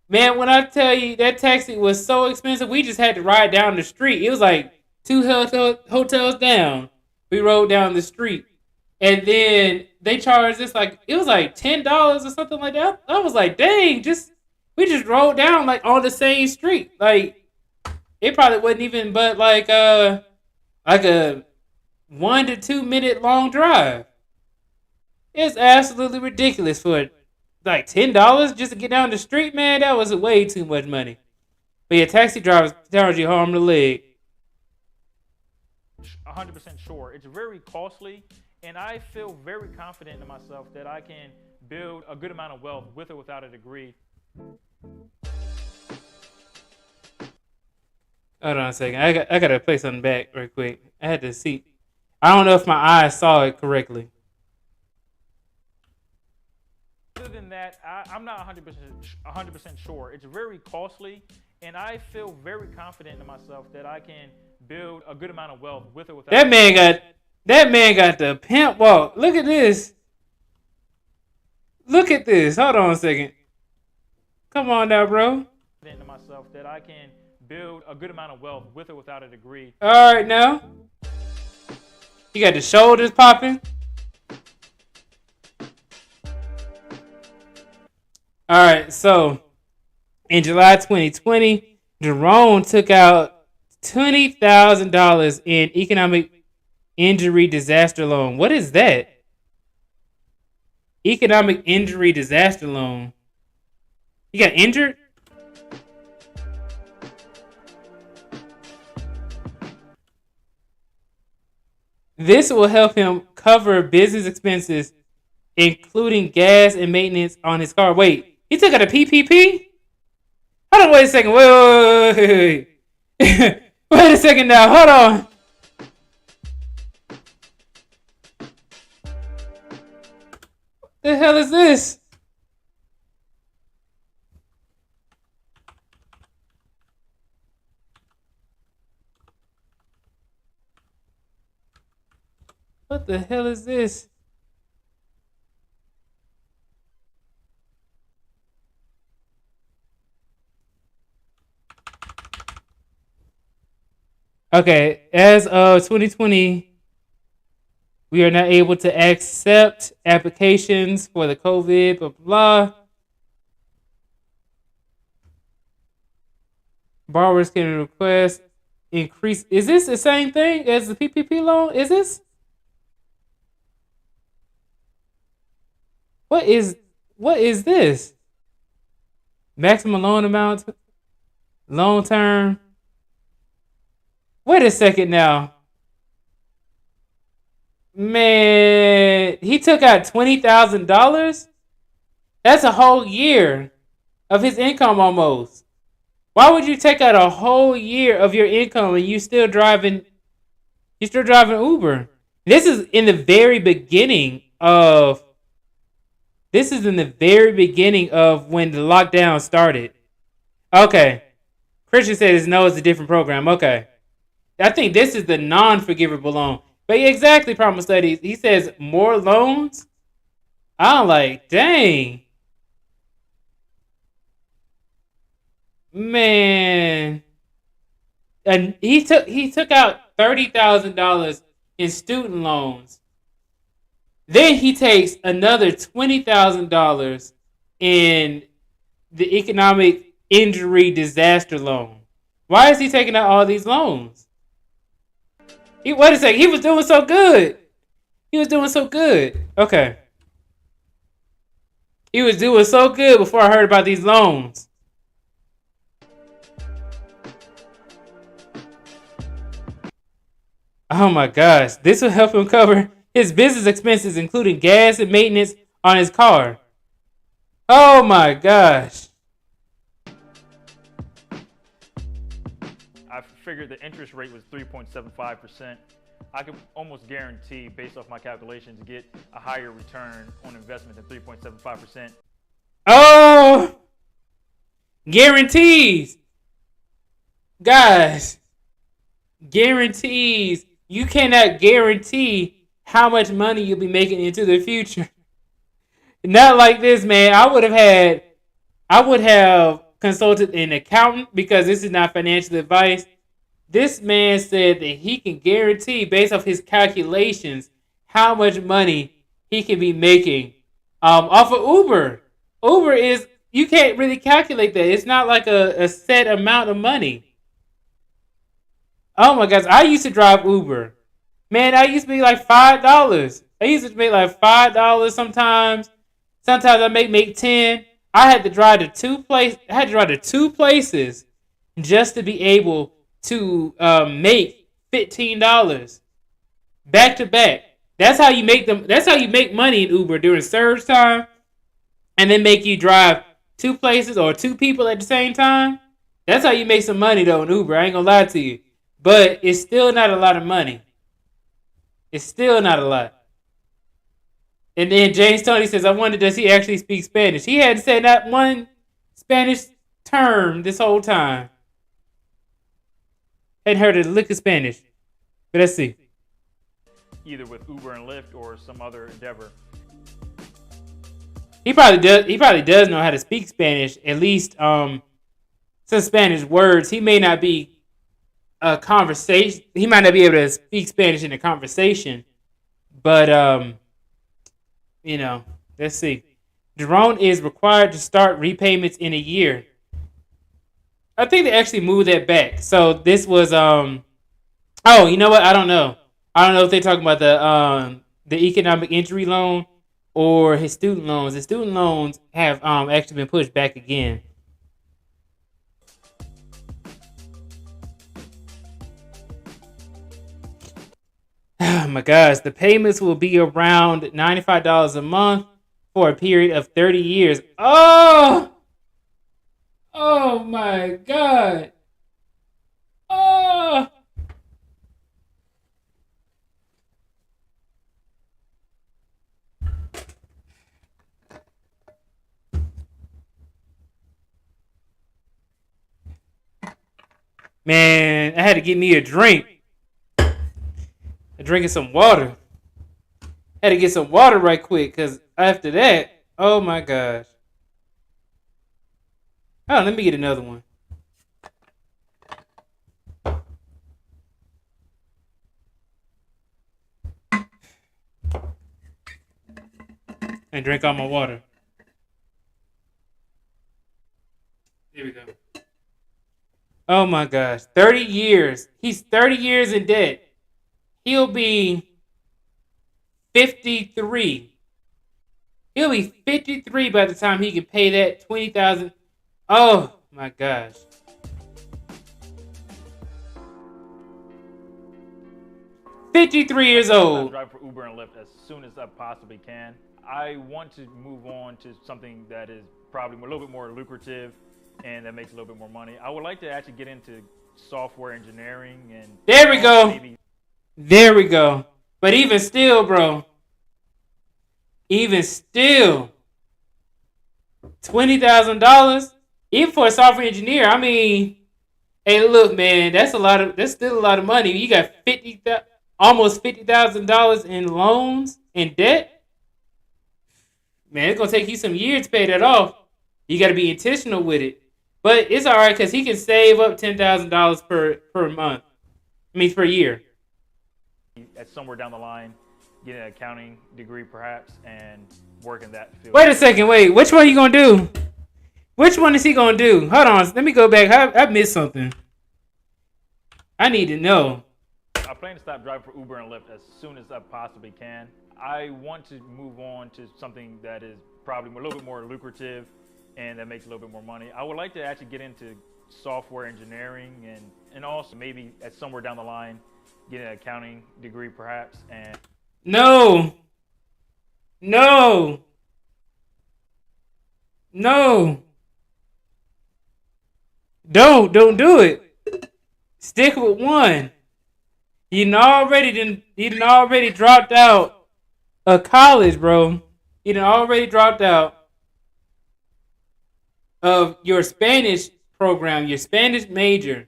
Man, when I tell you that taxi was so expensive, we just had to ride down the street. It was like two hotels down. We rode down the street. And then they charged us like, it was like $10 or something like that. I was like, dang, we just rode down like on the same street. Like, it probably wasn't even but like a 1 to 2 minute long drive. It's absolutely ridiculous for like $10 just to get down the street, man. That was way too much money. But yeah, taxi drivers charge you arm and a leg. 100% sure. It's very costly, and I feel very confident in myself that I can build a good amount of wealth with or without a degree. Hold on a second. I gotta play something back real quick. I had to see. I don't know if my eyes saw it correctly. Other than that, I'm not 100% sure. It's very costly, and I feel very confident in myself that I can build a good amount of wealth with or without. That man got the pimp walk. Look at this. Look at this. Hold on a second. Come on now, bro. To myself that I can build a good amount of wealth with or without a degree. All right, now. You got the shoulders popping. All right, so in July 2020, Jerome took out $20,000 in economic injury disaster loan. What is that? Economic injury disaster loan. You got injured? This will help him cover business expenses, including gas and maintenance on his car. Wait, he took out a PPP? Hold on, wait a second. Wait. Wait a second now. Hold on. What the hell is this? What the hell is this? Okay, as of 2020, we are not able to accept applications for the COVID, blah, blah, blah. Borrowers can request increase. Is this the same thing as the PPP loan? Is this? What is this? Maximum loan amount, loan term. Wait a second now. Man, he took out $20,000? That's a whole year of his income almost. Why would you take out a whole year of your income and you still driving Uber? This is in the very beginning of when the lockdown started. Okay. Christian says no, it's a different program. Okay. I think this is the non-forgivable loan. But exactly, Problem Studies. He says more loans. I'm like, dang. Man. And he took out $30,000 in student loans. Then he takes another $20,000 in the economic injury disaster loan. Why is he taking out all these loans? Wait a second. He was doing so good. Okay. He was doing so good before I heard about these loans. Oh my gosh. This will help him cover his business expenses, including gas and maintenance on his car. Oh my gosh. I figured the interest rate was 3.75%. I could almost guarantee, based off my calculations, to get a higher return on investment than 3.75%. Oh! Guarantees! Guys, guarantees. You cannot guarantee how much money you'll be making into the future. Not like this, man. I would have consulted an accountant because this is not financial advice. This man said that he can guarantee, based off his calculations, how much money he can be making off of Uber. Uber is, you can't really calculate that. It's not like a set amount of money. Oh my gosh, I used to drive Uber. Man, I used to be like $5. I used to make like $5 sometimes. Sometimes I make 10. I had to drive to two places just to be able to make $15 back to back. That's how you make them. That's how you make money in Uber during surge time, and then make you drive two places or two people at the same time. That's how you make some money though in Uber. I ain't gonna lie to you, but it's still not a lot of money. It's still not a lot. And then James Tony says, I wonder, does he actually speak Spanish? He hadn't said not one Spanish term this whole time. Hadn't heard a lick of Spanish. But let's see. Either with Uber and Lyft or some other endeavor. He probably does know how to speak Spanish, at least some Spanish words. He may not be a conversation. He might not be able to speak Spanish in a conversation. But let's see. Jerome is required to start repayments in a year. I think they actually moved that back. So this was oh, you know what? I don't know. I don't know if they're talking about the economic injury loan or his student loans. The student loans have actually been pushed back again. Oh my gosh, the payments will be around $95 a month for a period of 30 years. Oh my God. Oh. Man, I had to get me a drink. I'm drinking some water. Had to get some water right quick because after that, oh my gosh. Oh, let me get another one. And drink all my water. There we go. Oh my gosh. 30 years. He's 30 years in debt. He'll be 53. He'll be 53 by the time he can pay that 20,000. Oh my gosh. 53 years old. I drive for Uber and Lyft as soon as I possibly can. I want to move on to something that is probably a little bit more lucrative and that makes a little bit more money. I would like to actually get into software engineering and there we go. There we go. But even still, bro. Even still, $20,000, even for a software engineer. I mean, hey, look, man, that's still a lot of money. You got almost $50,000 in loans and debt. Man, it's gonna take you some years to pay that off. You got to be intentional with it. But it's all right because he can save up $10,000 per month. I mean, per year. At somewhere down the line, get an accounting degree perhaps and work in that field. Wait a second, which one are you gonna do? Which one is he gonna do? Hold on, let me go back. I missed something. I need to know. I plan to stop driving for Uber and Lyft as soon as I possibly can. I want to move on to something that is probably a little bit more lucrative and that makes a little bit more money. I would like to actually get into software engineering and also maybe at somewhere down the line get an accounting degree perhaps and No. Don't do it. Stick with one. You done already dropped out of college, bro. You done already dropped out of your Spanish program, your Spanish major.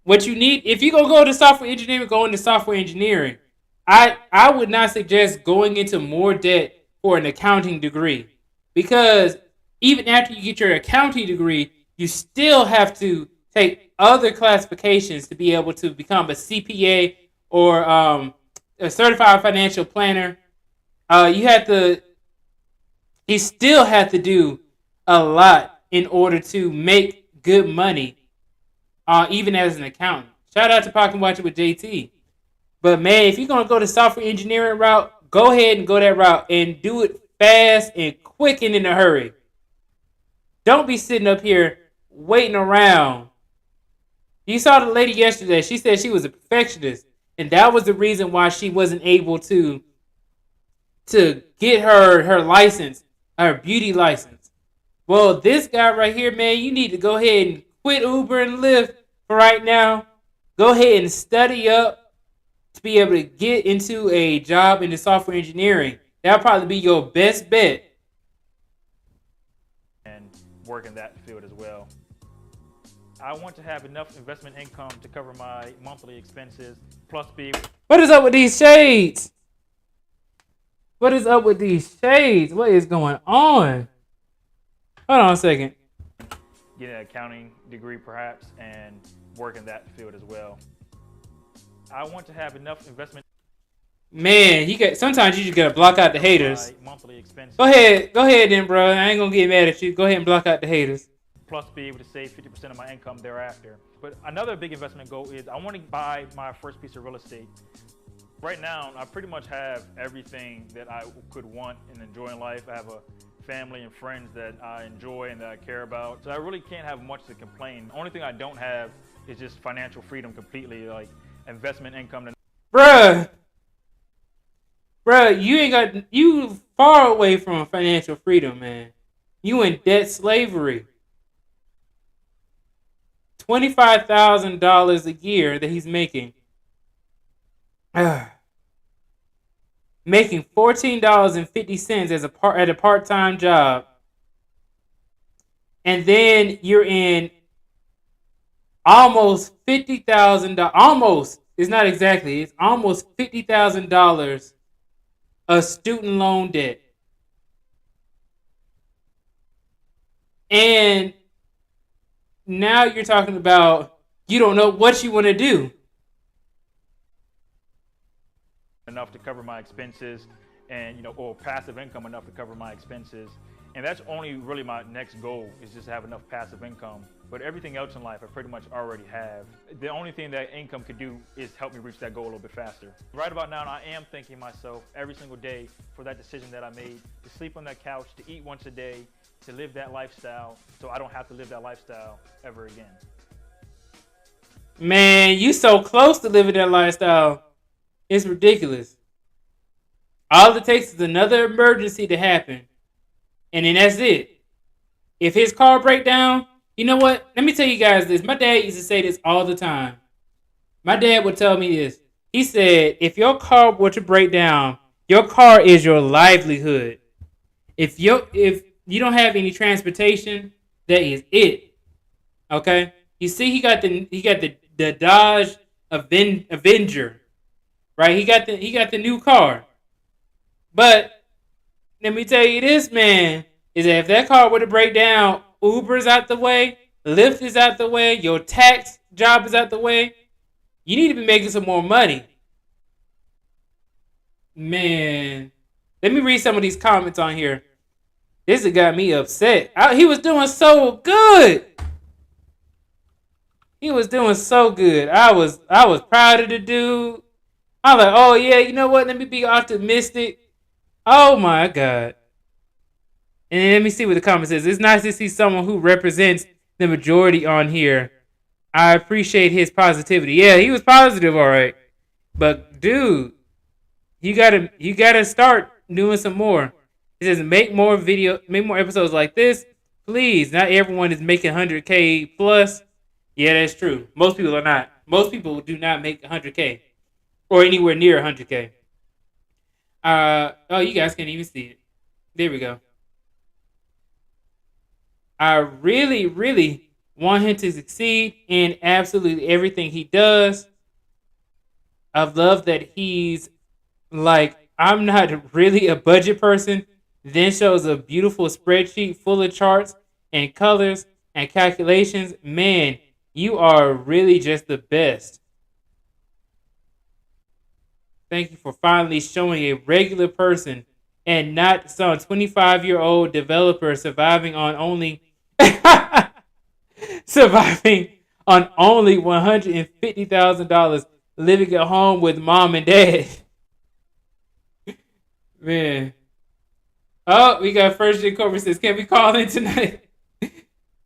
What you need, if you're gonna go to software engineering, go into software engineering. I would not suggest going into more debt for an accounting degree because even after you get your accounting degree, you still have to take other classifications to be able to become a CPA or a certified financial planner. You still have to do a lot in order to make good money, even as an accountant. Shout out to Pocket Watcher with JT. But man, if you're gonna go the software engineering route, go ahead and go that route and do it fast and quick and in a hurry. Don't be sitting up here waiting around. You saw the lady yesterday. She said she was a perfectionist, and that was the reason why she wasn't able to get her license, her beauty license. Well, this guy right here, man, you need to go ahead and quit Uber and Lyft for right now. Go ahead and study up to be able to get into a job in the software engineering. That'll probably be your best bet. And work in that field as well. I want to have enough investment income to cover my monthly expenses, plus be... What is up with these shades? What is up with these shades? What is going on? Hold on a second. Get an accounting degree perhaps and work in that field as well. I want to have enough investment. Man, sometimes you just gotta block out the haters. Monthly expenses. Go ahead then, bro. I ain't gonna get mad at you. Go ahead and block out the haters. Plus be able to save 50% of my income thereafter. But another big investment goal is I want to buy my first piece of real estate. Right now, I pretty much have everything that I could want and enjoy in life. I have a family and friends that I enjoy and that I care about. So I really can't have much to complain. The only thing I don't have is just financial freedom completely, like investment income. Bruh, you far away from financial freedom, man. You in debt slavery. $25,000 a year that he's making. Making $14.50 at a part-time job. And then you're in almost $50,000. Almost. It's not exactly. It's almost $50,000 of student loan debt. And now you're talking about you don't know what you want to do. Enough to cover my expenses, and or passive income enough to cover my expenses. And that's only really my next goal, is just to have enough passive income. But everything else in life I pretty much already have. The only thing that income could do is help me reach that goal a little bit faster. Right about now, I am thanking myself every single day for that decision that I made, to sleep on that couch, to eat once a day, to live that lifestyle, so I don't have to live that lifestyle ever again. Man, you so close to living that lifestyle. It's ridiculous. All it takes is another emergency to happen, and then that's it. If his car break down, you know what? Let me tell you guys this. My dad used to say this all the time. My dad would tell me this. He said, if your car were to break down, your car is your livelihood. If you don't have any transportation, that is it. Okay? You see, he got the Dodge Avenger, right? He got the new car. But let me tell you this, man, is that if that car were to break down, Uber's out the way, Lyft is out the way, your tax job is out the way, you need to be making some more money. Man, let me read some of these comments on here. This has got me upset. He was doing so good. He was doing so good. I was proud of the dude. I was like, oh yeah, you know what? Let me be optimistic. Oh my god. And let me see what the comment says. It's nice to see someone who represents the majority on here. I appreciate his positivity. Yeah, he was positive, all right. But dude, you gotta start doing some more. It says make more episodes like this, please. Not everyone is making 100K plus. Yeah, that's true. Most people are not. Most people do not make 100K or anywhere near 100K. Oh, you guys can't even see it. There we go. I really, really want him to succeed in absolutely everything he does. I love that he's like, I'm not really a budget person. Then shows a beautiful spreadsheet full of charts and colors and calculations. Man, you are really just the best. Thank you for finally showing a regular person and not some 25-year-old developer surviving on only $150,000 living at home with mom and dad. Man. Oh, we got first gen Cobra says, can we call in tonight?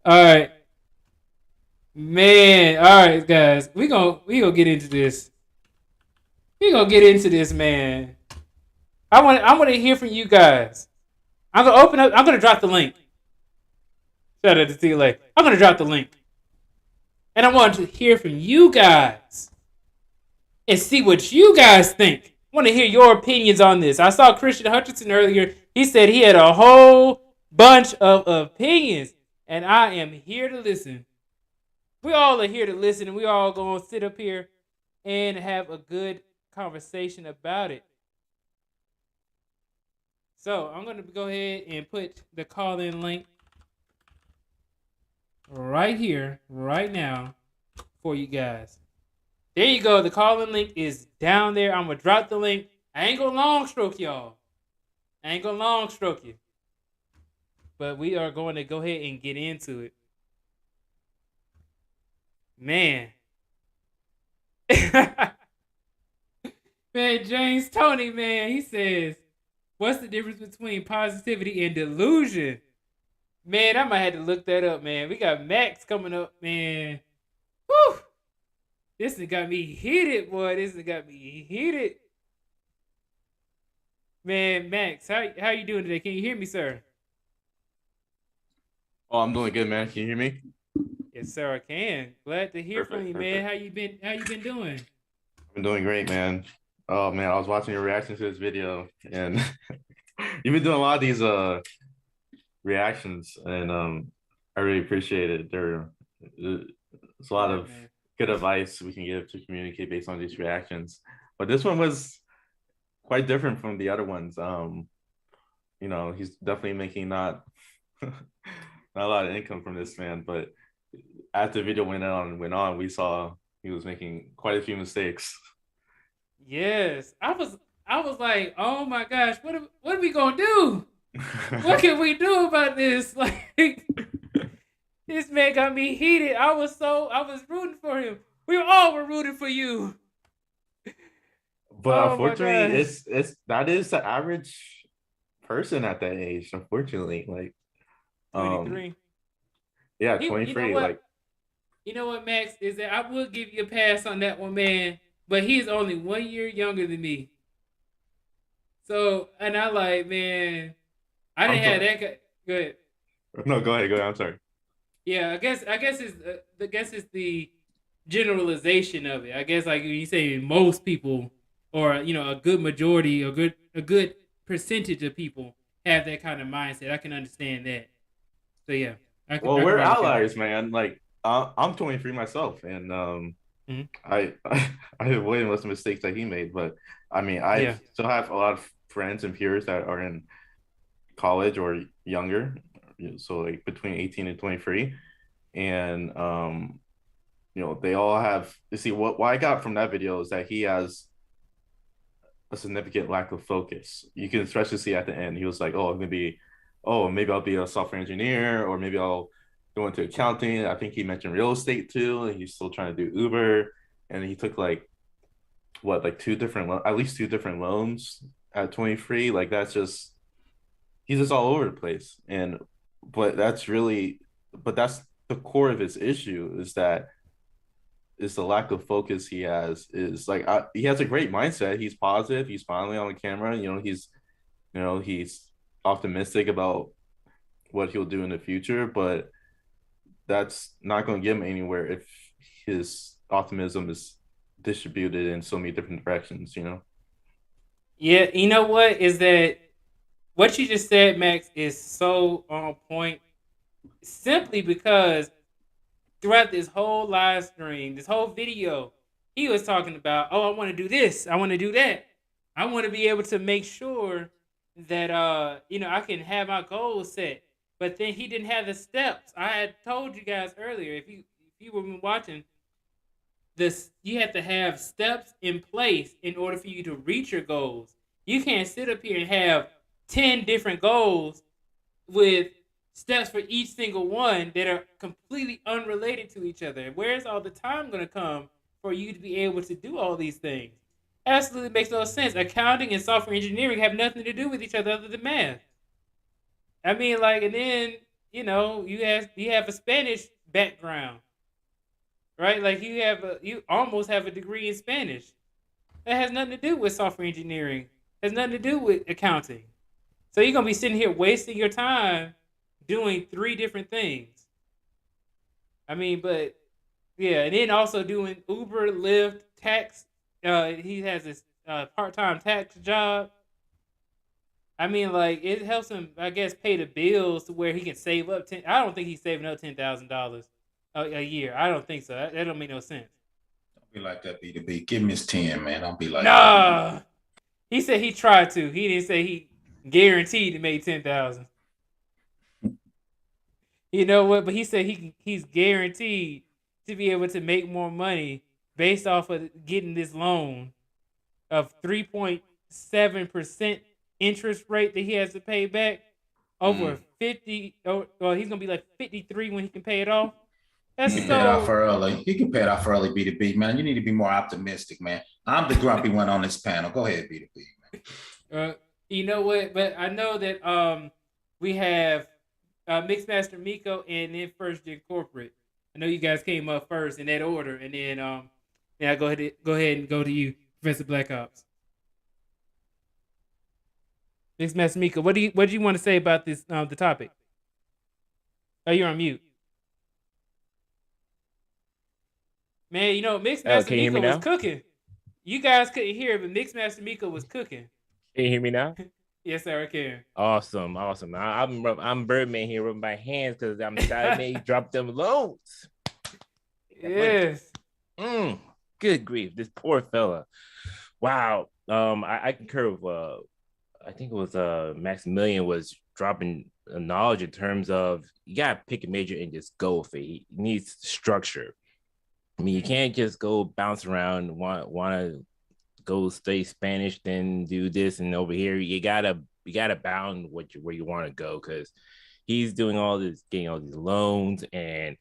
All right. Man, all right, guys. We gonna get into this. We gonna get into this, man. I want to hear from you guys. I'm gonna open up. I'm gonna drop the link. Shout out to TLA. I'm gonna drop the link, and I want to hear from you guys and see what you guys think. I want to hear your opinions on this. I saw Christian Hutchinson earlier. He said he had a whole bunch of opinions, and I am here to listen. We all are here to listen, and we all gonna sit up here and have a good conversation about it. So I'm gonna go ahead and put the call-in link right here, right now, for you guys. There you go. The call-in link is down there. I'm gonna drop the link. I ain't gonna long stroke y'all. I ain't gonna long stroke you. But we are going to go ahead and get into it. Man. Man, James Tony, man, he says, what's the difference between positivity and delusion? Man, I might have to look that up, man. We got Max coming up, man. Whew. This has got me heated, boy. This has got me heated. Man, Max, how you doing today? Can you hear me, sir? Oh, I'm doing good, man. Can you hear me? Yes, sir, I can. Glad to hear from you, man. How you been doing? I've been doing great, man. Oh man, I was watching your reaction to this video, and you've been doing a lot of these reactions, and I really appreciate it. There's a lot of good advice we can give to communicate based on these reactions. But this one was quite different from the other ones. He's definitely making not not a lot of income from this man, but as the video went on, we saw he was making quite a few mistakes. Yes, I was like, oh my gosh, what are we gonna do? What can we do about this? Like, this man got me heated. I was rooting for him. We all were rooting for you. But Oh my unfortunately, gosh. it's that is the average person at that age. Unfortunately, like, um, 23. yeah, You know 23. what? Like, You know what, Max? Is that I will give you a pass on that one, man. But he's only 1 year younger than me. So, and I like, man, I I'm didn't have sorry. that. Good. No, go ahead. Go ahead. I'm sorry. Yeah, I guess it's the generalization of it. I guess like you say, most people, or a good majority, a good percentage of people have that kind of mindset. I can understand that. So yeah, Well, I can we're rock with you on allies, man. Like, I'm 23 myself, and that. I have way less mistakes that he made. But I mean, I Yeah. still have a lot of friends and peers that are in college or younger, so like between 18 and 23, and they all have. You see, what I got from that video is that he has a significant lack of focus. You can especially see at the end, he was like, "Oh, maybe I'll be a software engineer, or maybe I'll go into accounting." I think he mentioned real estate too, and he's still trying to do Uber. And he took like at least two different loans at 23. Like that's just he's just all over the place. But that's the core of his issue is the lack of focus he has. Is like he has a great mindset. He's positive. He's smiling on the camera. He's optimistic about what he'll do in the future, but that's not going to get him anywhere if his optimism is distributed in so many different directions. Yeah, you know what is that? What you just said, Max, is so on point. Simply because throughout this whole live stream, this whole video, he was talking about, oh, I want to do this, I want to do that, I want to be able to make sure that I can have my goals set. But then he didn't have the steps. I had told you guys earlier, if you were watching this, you have to have steps in place in order for you to reach your goals. You can't sit up here and have 10 different goals with steps for each single one that are completely unrelated to each other. Where's all the time going to come for you to be able to do all these things? Absolutely makes no sense. Accounting and software engineering have nothing to do with each other than math. I mean, like, and then you have a Spanish background, right? Like you almost have a degree in Spanish. That has nothing to do with software engineering. Has nothing to do with accounting. So you're gonna be sitting here wasting your time doing three different things. I mean, but yeah, and then also doing Uber, Lyft, tax. He has this part-time tax job. I mean, like it helps him, I guess, pay the bills to where he can save up ten. I don't think he's saving up $10,000 a year. I don't think so. That don't make no sense. Don't be like that, B2B. Give me his 10, man. Don't be like that. Nah, he said he tried to. He didn't say he guaranteed to make 10,000. You know what? But he said he's guaranteed to be able to make more money based off of getting this loan of 3.7% interest rate that he has to pay back over 50. Well, he's gonna be like 53 when he can pay it off. That's He can pay it off early. He can pay it off early, B2B, man. You need to be more optimistic, man. I'm the grumpy one on this panel. Go ahead, B2B, man. You know what? But I know that we have Mixmaster Miko and then First Gen Corporate. I know you guys came up first in that order, and then yeah, go ahead and go to you, Professor Black Ops. Mixmaster Miko, what do you want to say about this the topic? Oh, you're on mute. Man, Mixmaster Miko was cooking. You guys couldn't hear it, but Mixmaster Miko was cooking. Can you hear me now? Yes, sir, I can. Awesome. I'm Birdman here rubbing my hands because I'm tired of me drop them loads. Yes. Good grief, this poor fella. Wow. I concur with I think it was Maximilian was dropping knowledge in terms of you gotta pick a major and just go with it. He needs structure. I mean, you can't just go bounce around, want to go study Spanish, then do this and over here. You gotta bound where you want to go, because he's doing all this, getting all these loans and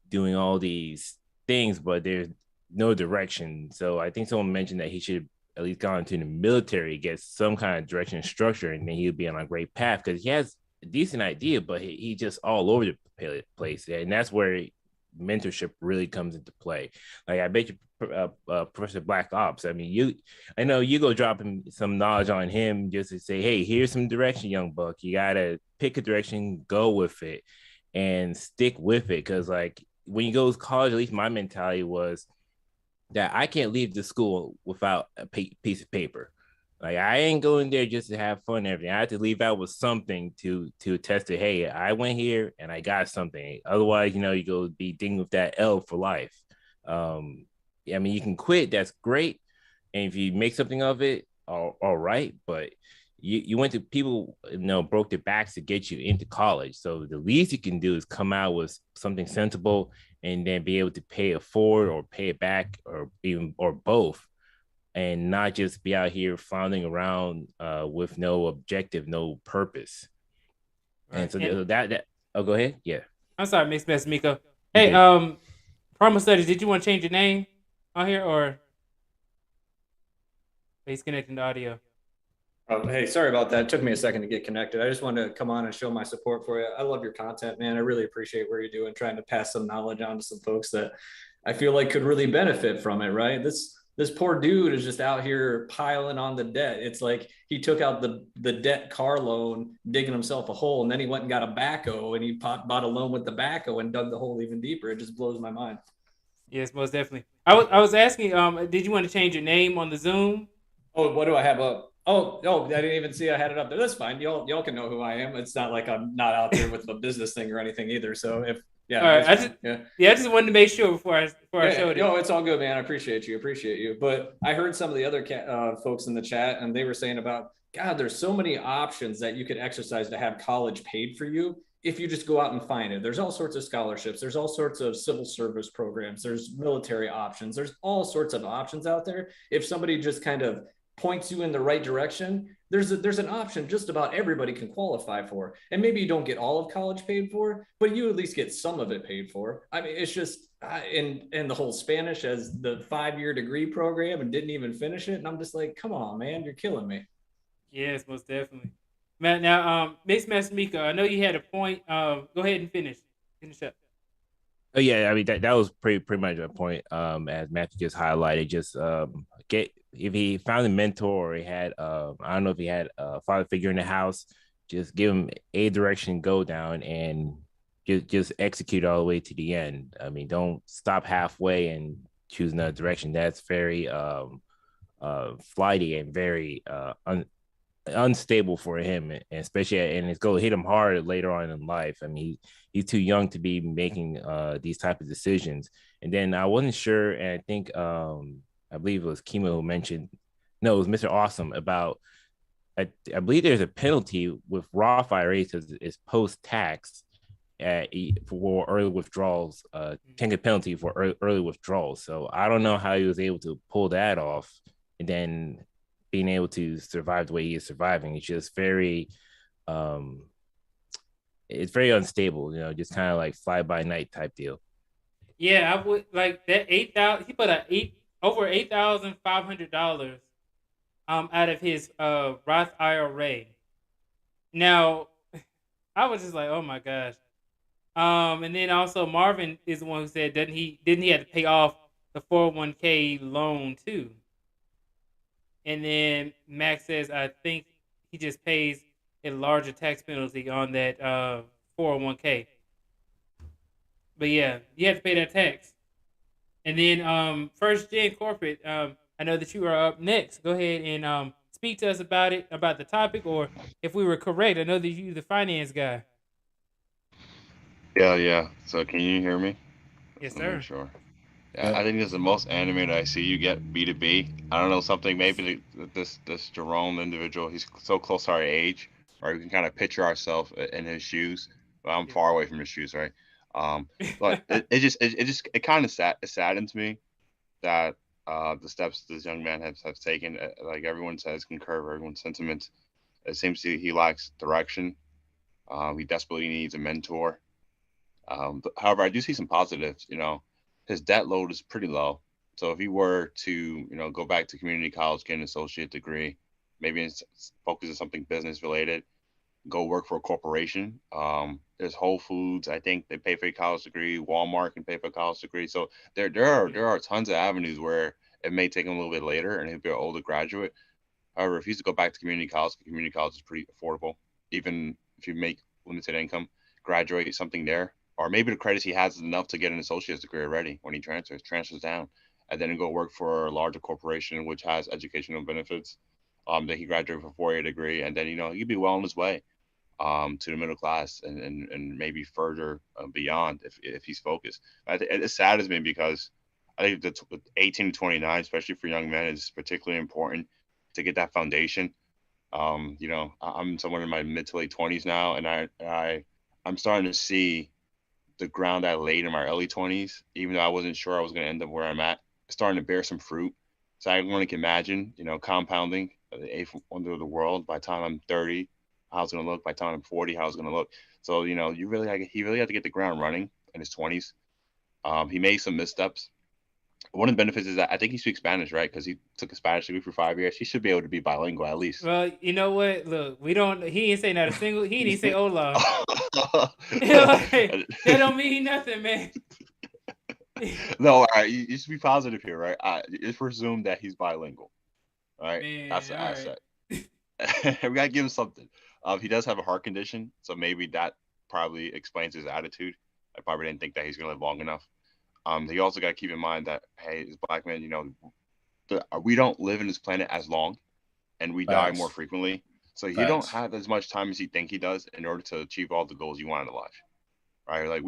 doing all these things, but there's no direction. So I think someone mentioned that he should at least gone into the military, get some kind of direction and structure, and then he'll be on a great path, because he has a decent idea, but he just all over the place, and that's where mentorship really comes into play. Like I bet you, Professor Black Ops. I mean, I know you go drop him some knowledge on him just to say, hey, here's some direction, young buck. You gotta pick a direction, go with it, and stick with it. Because like when you go to college, at least my mentality was that I can't leave the school without a piece of paper. Like I ain't going there just to have fun and everything. I have to leave out with something to attest to, hey, I went here and I got something. Otherwise, you go be dinged with that L for life. I mean, you can quit, that's great. And if you make something of it, all right. But you went to people, broke their backs to get you into college. So the least you can do is come out with something sensible and then be able to pay it forward or pay it back, or even or both, and not just be out here floundering around with no objective, no purpose. Right. And so that oh, go ahead. Yeah. I'm sorry, Mixed Mess Miko. Hey, Promo Studies, did you want to change your name on here, or he's connecting the audio? Oh, hey, sorry about that. It took me a second to get connected. I just wanted to come on and show my support for you. I love your content, man. I really appreciate what you're doing, trying to pass some knowledge on to some folks that I feel like could really benefit from it, right? This poor dude is just out here piling on the debt. It's like he took out the debt car loan, digging himself a hole, and then he went and got a backhoe, and he bought a loan with the backhoe and dug the hole even deeper. It just blows my mind. Yes, most definitely. I was asking, did you want to change your name on the Zoom? Oh, what do I have up? Oh, I didn't even see I had it up there. That's fine. Y'all can know who I am. It's not like I'm not out there with a business thing or anything either. So all right, I just wanted to make sure before I showed it. No, it's all good, man. I appreciate you. But I heard some of the other folks in the chat, and they were saying about, God, there's so many options that you could exercise to have college paid for you if you just go out and find it. There's all sorts of scholarships. There's all sorts of civil service programs. There's military options. There's all sorts of options out there. If somebody just kind of points you in the right direction, there's an option just about everybody can qualify for. And maybe you don't get all of college paid for, but you at least get some of it paid for. I mean, it's just, and the whole Spanish as the 5-year degree program and didn't even finish it. And I'm just like, come on, man, you're killing me. Yes, most definitely. Man, now, Mixed Master Miko, I know you had a point. Go ahead and finish up. Oh yeah, I mean that was pretty much a point. As Matthew just highlighted, just if he found a mentor, or he had I don't know if he had a father figure in the house, just give him a direction, go down, and just execute all the way to the end. I mean, don't stop halfway and choose another direction. That's very flighty and very unstable for him, and especially, and it's going to hit him hard later on in life. I mean, he's too young to be making these type of decisions. And then I wasn't sure, and I think I believe it was Kimo who mentioned, no, it was Mr. Awesome, about I believe there's a penalty with Roth IRA, because it's post-tax for early withdrawals, take a penalty for early withdrawals. So I don't know how he was able to pull that off and then being able to survive the way he is surviving. It's just very it's very unstable, just kind of like fly by night type deal. Yeah, I would like that 8,000. He put over $8,500 out of his Roth IRA. Now, I was just like, oh my gosh. And then also Marvin is the one who said, didn't he have to pay off the 401k loan too? And then Max says, I think he just pays a larger tax penalty on that 401k. But yeah, you have to pay that tax. And then First Gen Corporate, I know that you are up next. Go ahead and speak to us about the topic, or if we were correct. I know that you're the finance guy. Yeah. So can you hear me? Yes, sir. Sure. Yeah, I think this is the most animated I see you get B2B. I don't know, something maybe this Jerome individual, he's so close to our age, or we can kind of picture ourselves in his shoes. Well, I'm far away from his shoes, right? Um, but it kind of it saddens me that the steps this young man has taken, like everyone says, concur with everyone's sentiments. It seems he lacks direction. He desperately needs a mentor. However, I do see some positives. His debt load is pretty low. So if he were to, go back to community college, get an associate degree, maybe focus on something business related, go work for a corporation. There's Whole Foods. I think they pay for a college degree. Walmart can pay for a college degree. So there are tons of avenues where it may take him a little bit later, and he'll be an older graduate. However, if he's to go back to community college is pretty affordable. Even if you make limited income, graduate something there, or maybe the credits he has is enough to get an associate's degree already when he transfers down, and then go work for a larger corporation which has educational benefits. Then he graduated with a 4-year degree, and then he'd be well on his way to the middle class and maybe further beyond if he's focused. It saddens me because I think the 18 to 29, especially for young men, is particularly important to get that foundation. I'm someone in my mid to late 20s now, and I'm starting to see the ground I laid in my early 20s, even though I wasn't sure I was going to end up where I'm at, starting to bear some fruit. So I want to imagine, compounding the eighth wonder of the world. By the time I'm 30, how it's going to look. By the time I'm 40, how it's going to look. So he really had to get the ground running in his 20s. He made some missteps. One of the benefits is that I think he speaks Spanish, right? Because he took a Spanish degree for 5 years. He should be able to be bilingual at least. Well, you know what? Look, we don't. He ain't say not a single. He didn't say hola. Like, that don't mean nothing, man. No, all right. You should be positive here, right? Just presume that he's bilingual. All right, Man, that's an all right. asset. We gotta give him something. He does have a heart condition, so maybe that probably explains his attitude. I probably didn't think that he's gonna live long enough. You also got to keep in mind that, hey, as black men, we don't live in this planet as long, and we die more frequently. So you don't have as much time as you think he does in order to achieve all the goals you want in life, right? Like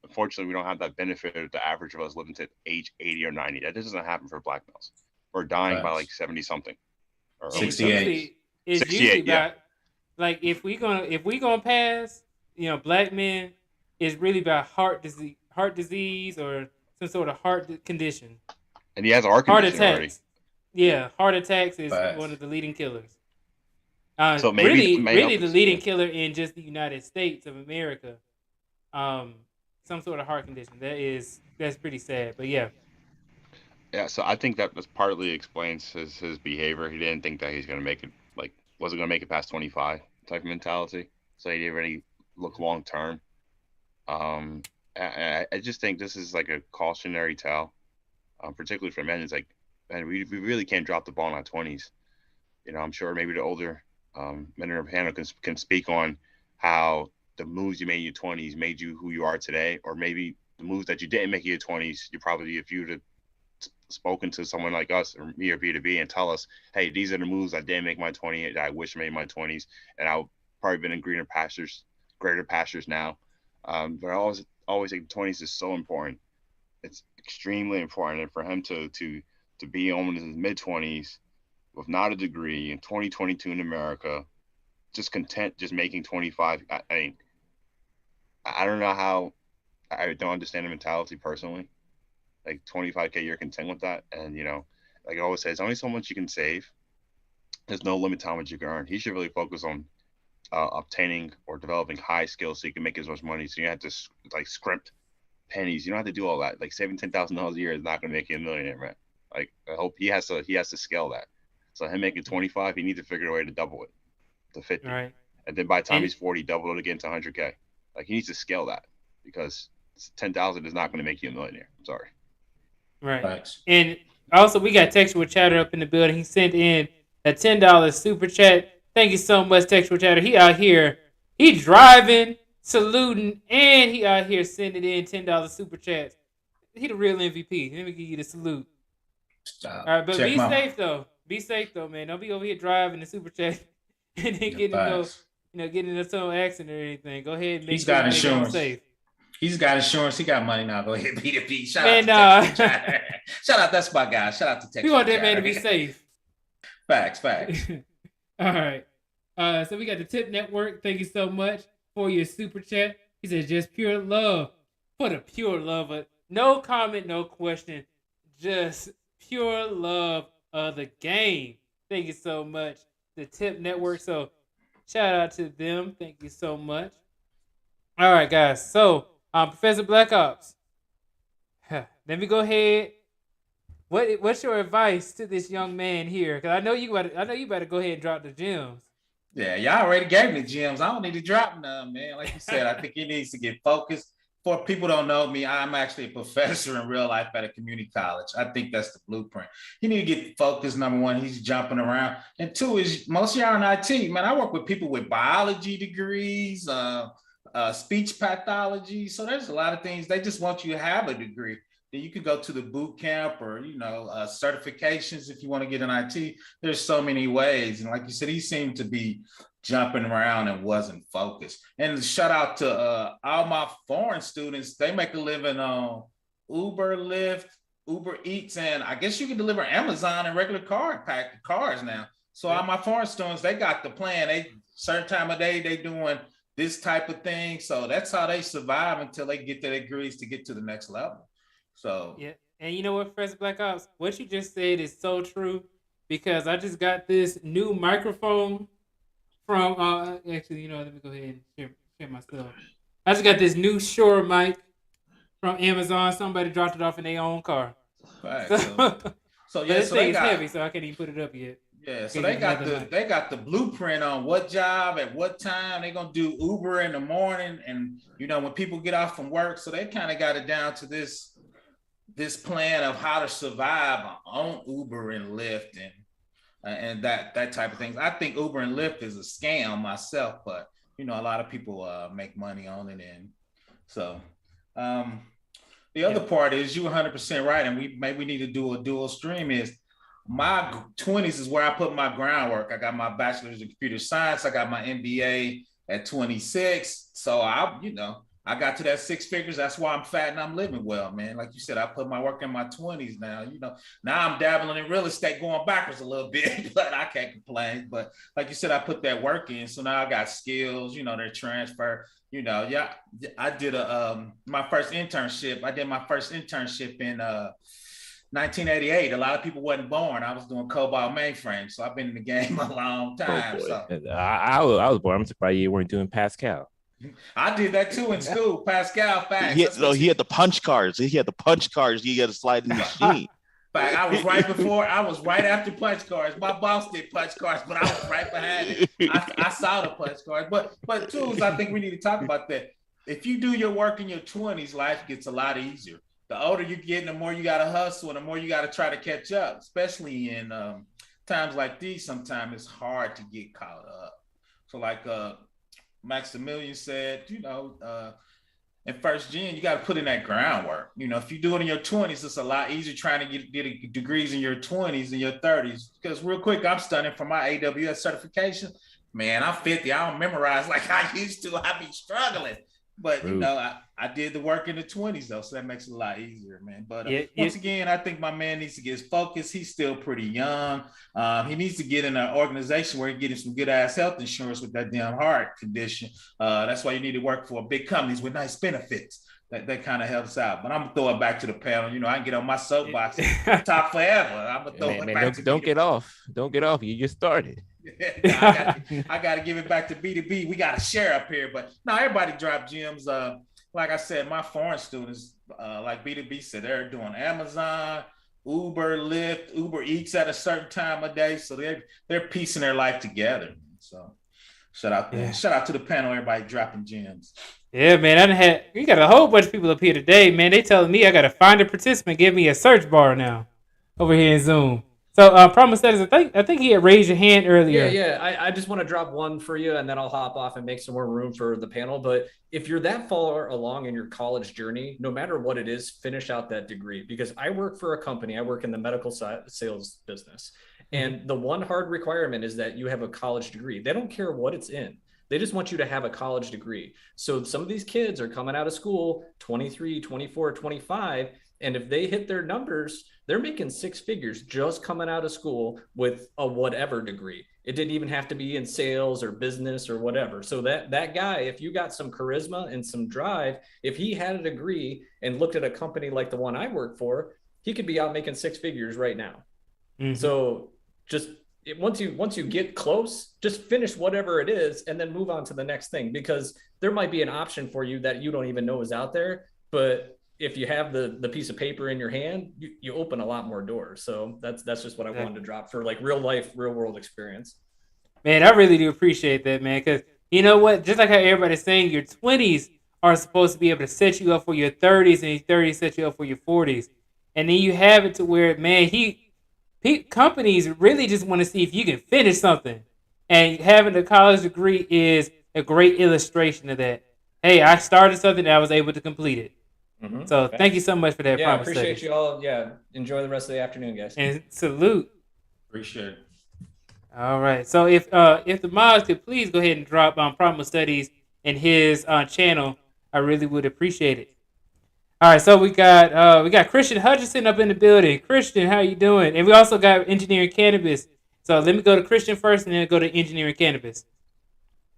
unfortunately, we don't have that benefit of the average of us living to age 80 or 90. That doesn't happen for black males. We're dying by like 70 something or 68. It's usually about like if we gonna pass, black men is really about heart disease or some sort of heart condition. And he has a heart condition already. Yeah, heart attacks is one of the leading killers. So maybe really the leading killer in just the United States of America. Some sort of heart condition. That's pretty sad. But yeah. Yeah, so I think that partly explains his behavior. He didn't think that he's gonna make it, wasn't gonna make it past 25 type of mentality. So he didn't really look long term. I just think this is like a cautionary tale, particularly for men. It's like, man, we really can't drop the ball in our 20s. I'm sure maybe the older men in our panel can speak on how the moves you made in your 20s made you who you are today, or maybe the moves that you didn't make in your 20s, if you'd have spoken to someone like us or me or B2B and tell us, hey, these are the moves I didn't make my 20s that I wish I made my 20s, and I've probably been in greater pastures now. But I always think the 20s is so important. It's extremely important, and for him to be on in his mid 20s with not a degree in 2022 in America, just content, just making 25. I don't know how. I don't understand the mentality personally. Like 25K, you're content with that, and like I always say, it's only so much you can save. There's no limit to how much you can earn. He should really focus on obtaining or developing high skills so you can make as much money. So you have to scrimp pennies. You don't have to do all that. Like saving $10,000 a year is not going to make you a millionaire, man. Like I hope he has to scale that. So him making 25, he needs to figure a way to double it to 50. Right. And then by the time he's 40, double it again to 100K. Like he needs to scale that because 10,000 is not going to make you a millionaire. I'm sorry. Right. Thanks. And also we got Textual Chatter up in the building. He sent in a $10 super chat. Thank you so much, Textual Chatter. He out here, he driving, saluting, and he out here sending in $10 super chats. He the real MVP. Let me give you the salute. All right, but be safe though. Be safe though, man. Don't be over here driving the super chat and then getting into some accident or anything. Go ahead and make He's got insurance. Safe. He's got insurance. He got money now. Go ahead, B2B. Shout Man, out to Texas Chatter. Shout out. That's my guy. Shout out to Texas. we want that man Chatter. to be safe. Facts. All right. So we got the Tip Network. Thank you so much for your super chat. He said, just pure love. For the pure love of no comment, no question. Just pure love of the game. Thank you so much. The Tip Network. So shout out to them. Thank you so much. All right, guys. So Professor Black Ops. Let me go ahead. What's your advice to this young man here? Because I know you better go ahead and drop the gems. Yeah, y'all already gave me the gems. I don't need to drop none, man. Like you said, I think he needs to get focused. For people who don't know me, I'm actually a professor in real life at a community college. I think that's the blueprint. You need to get focused. Number one, he's jumping around. And two is most of y'all in IT. Man, I work with people with biology degrees, speech pathology. So there's a lot of things. They just want you to have a degree. Then you could go to the boot camp or, certifications if you want to get in IT. There's so many ways. And like you said, he seemed to be jumping around and wasn't focused. And shout out to all my foreign students. They make a living on Uber, Lyft, Uber Eats, and I guess you can deliver Amazon and regular cars now. So all my foreign students, they got the plan. They certain time of day, they doing this type of thing. So that's how they survive until they get their degrees to get to the next level. So yeah, and you know what, Professor Black Ops, what you just said is so true because I just got this new microphone from actually, let me go ahead and share myself. I just got this new Shure mic from Amazon. Somebody dropped it off in their own car. Right. So this thing is heavy, so I can't even put it up yet. Yeah, so they got the blueprint on what job at what time they're gonna do Uber in the morning, and when people get off from work, so they kind of got it down to this plan of how to survive on Uber and Lyft and that type of things. I think Uber and Lyft is a scam myself, but a lot of people make money on it, and so the other part is you 100% right, and we need to do a dual stream. Is my 20s is where I put my groundwork. I got my bachelor's in computer science. I got my MBA at 26. So I got to that six figures. That's why I'm fat and I'm living well, man. Like you said, I put my work in my 20s now. Now I'm dabbling in real estate, going backwards a little bit, but I can't complain. But like you said, I put that work in. So now I got skills, they're transfer. I did my first internship. I did my first internship in 1988. A lot of people wasn't born. I was doing COBOL mainframe, so I've been in the game a long time. So I was born. I'm surprised you weren't doing Pascal. I did that too in school. Pascal, facts. He had the punch cards. He had the punch cards. You got to slide in the machine. Fact, I was right after punch cards. My boss did punch cards, but I was right behind it. I saw the punch cards. But tools, I think we need to talk about that. If you do your work in your 20s, life gets a lot easier. The older you get, the more you got to hustle and the more you got to try to catch up, especially in times like these. Sometimes it's hard to get caught up. So like Maximilian said, in first gen, you got to put in that groundwork. If you do it in your 20s, it's a lot easier trying to get degrees in your 20s and your 30s. Because real quick, I'm studying for my AWS certification. Man, I'm 50. I don't memorize like I used to. I be struggling. But I did the work in the 20s though, so that makes it a lot easier, man. But once again, I think my man needs to get his focus. He's still pretty young. He needs to get in an organization where he's getting some good ass health insurance with that damn heart condition. That's why you need to work for big companies with nice benefits. That kind of helps out. But I'm gonna throw it back to the panel. I can get on my soapbox and talk forever. I'm gonna throw it back to don't get off. Don't get off. You just started. I got to give it back to B2B. We got to share up here, but no, everybody drop gems. Like I said, my foreign students, like B2B said, they're doing Amazon, Uber, Lyft, Uber Eats at a certain time of day. So they're piecing their life together. So shout out to the panel, everybody dropping gems. Yeah, man, we got a whole bunch of people up here today, man. They telling me I got to find a participant, give me a search bar now over here in Zoom. So, Promise says, I think he had raised your hand earlier. Yeah. I just want to drop one for you, and then I'll hop off and make some more room for the panel. But if you're that far along in your college journey, no matter what it is, finish out that degree. Because I work for a company. I work in the medical sales business. And the one hard requirement is that you have a college degree. They don't care what it's in. They just want you to have a college degree. So some of these kids are coming out of school 23, 24, 25. And if they hit their numbers, they're making six figures just coming out of school with a whatever degree. It didn't even have to be in sales or business or whatever. So that guy, if you got some charisma and some drive, if he had a degree and looked at a company like the one I work for, he could be out making six figures right now. Mm-hmm. So just once you get close, just finish whatever it is and then move on to the next thing, because there might be an option for you that you don't even know is out there. But if you have the piece of paper in your hand, you open a lot more doors. So that's just what I wanted to drop for like real life, real world experience. Man, I really do appreciate that, man. Because you know what? Just like how everybody's saying, your 20s are supposed to be able to set you up for your 30s, and your 30s set you up for your 40s. And then you have it to where, man, companies really just want to see if you can finish something. And having a college degree is a great illustration of that. Hey, I started something and I was able to complete it. Mm-hmm. So thank you so much for that. Yeah, appreciate you all. Yeah, enjoy the rest of the afternoon, guys. And salute. Appreciate it. All right. So if the mods could please go ahead and drop Problem Studies in his channel, I really would appreciate it. All right. So we got Christian Hutchinson up in the building. Christian, how you doing? And we also got Engineering Cannabis. So let me go to Christian first, and then go to Engineering Cannabis.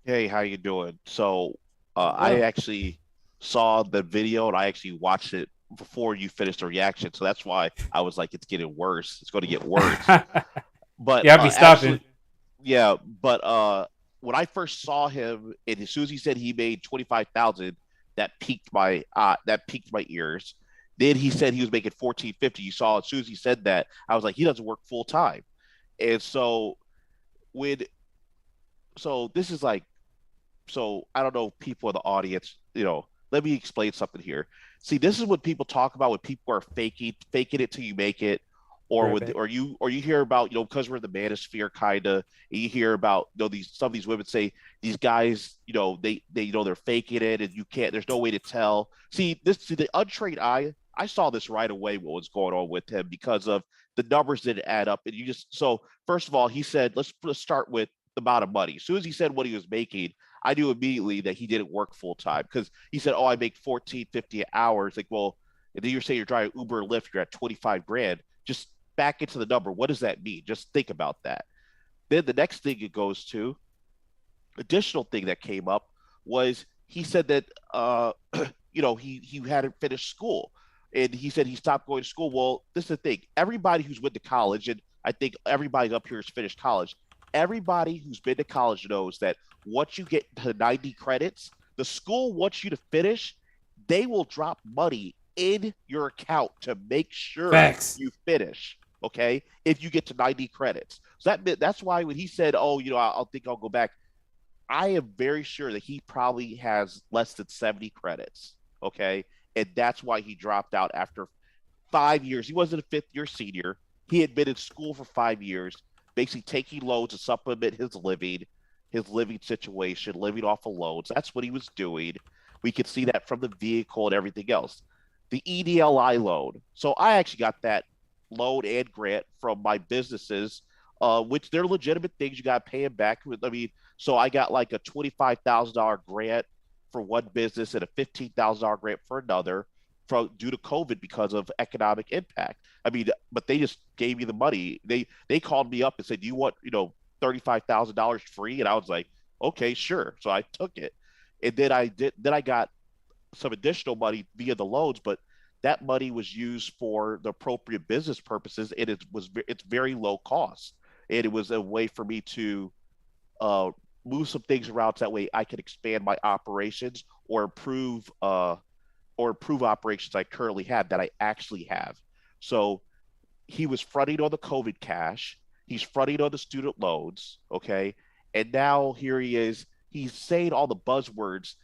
Hey, how you doing? So I actually saw the video and I actually watched it before you finished the reaction, so that's why I was like, it's getting worse. It's going to get worse. But yeah, I'll be stopping. But when I first saw him, and as soon as he said he made 25,000, that piqued my ears. Then he said he was making 1450. You saw as soon as he said that, I was like, he doesn't work full time. And so this is like, so I don't know, people in the audience, let me explain something here. See, this is what people talk about when people are faking it till you make it, or you hear about, because we're in the manosphere kind of, you hear about, some of these women say these guys, they they're faking it and you can't, there's no way to tell. See the untrained eye, I saw this right away what was going on with him because of the numbers didn't add up. And so first of all, he said, let's start with the amount of money. As soon as he said what he was making, I knew immediately that he didn't work full time, because he said, I make $14.50 an hour. It's like, well, and then you're saying you're driving Uber or Lyft, you're at 25 grand. Just back into the number. What does that mean? Just think about that. Then the next thing it goes to, additional thing that came up was he said that he hadn't finished school, and he said he stopped going to school. Well, this is the thing. Everybody who's went to college, and I think everybody up here has finished college. Everybody who's been to college knows that once you get to 90 credits, the school wants you to finish. They will drop money in your account to make sure you finish. Okay, if you get to 90 credits. So that's why when he said, I'll think I'll go back, I am very sure that he probably has less than 70 credits. Okay, and that's why he dropped out after 5 years. He wasn't a fifth year senior. He had been in school for 5 years, basically taking loans to supplement his living situation, living off of loans. That's what he was doing. We could see that from the vehicle and everything else. The EDLI loan. So I actually got that loan and grant from my businesses, which they're legitimate things. You got to pay them back. I mean, so I got like a $25,000 grant for one business and a $15,000 grant for another due to COVID because of economic impact. I mean, but they just gave me the money. They called me up and said, do you want, $35,000 free? And I was like, okay, sure. So I took it. And then I got some additional money via the loans, but that money was used for the appropriate business purposes, and it's very low cost. And it was a way for me to move some things around so that way I could expand my operations or improve operations I currently have that I actually have. So he was fronting on the COVID cash. He's fronting on the student loans. Okay. And now here he is. He's saying all the buzzwords.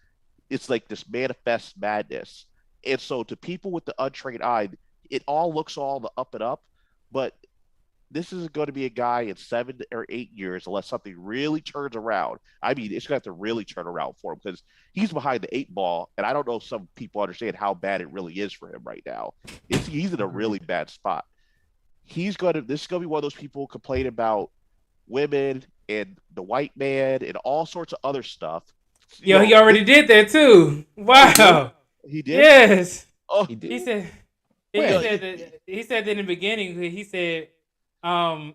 It's like this manifest madness. And so to people with the untrained eye, it all looks all the up and up, but this is going to be a guy in 7 or 8 years, unless something really turns around. I mean, it's going to have to really turn around for him because he's behind the 8 ball. And I don't know if some people understand how bad it really is for him right now. He's in a really bad spot. This is going to be one of those people complaining about women and the white man and all sorts of other stuff. Yo, he already did that too. Wow. He did? Yes. Oh, He did. He said. He said that in the beginning. He said,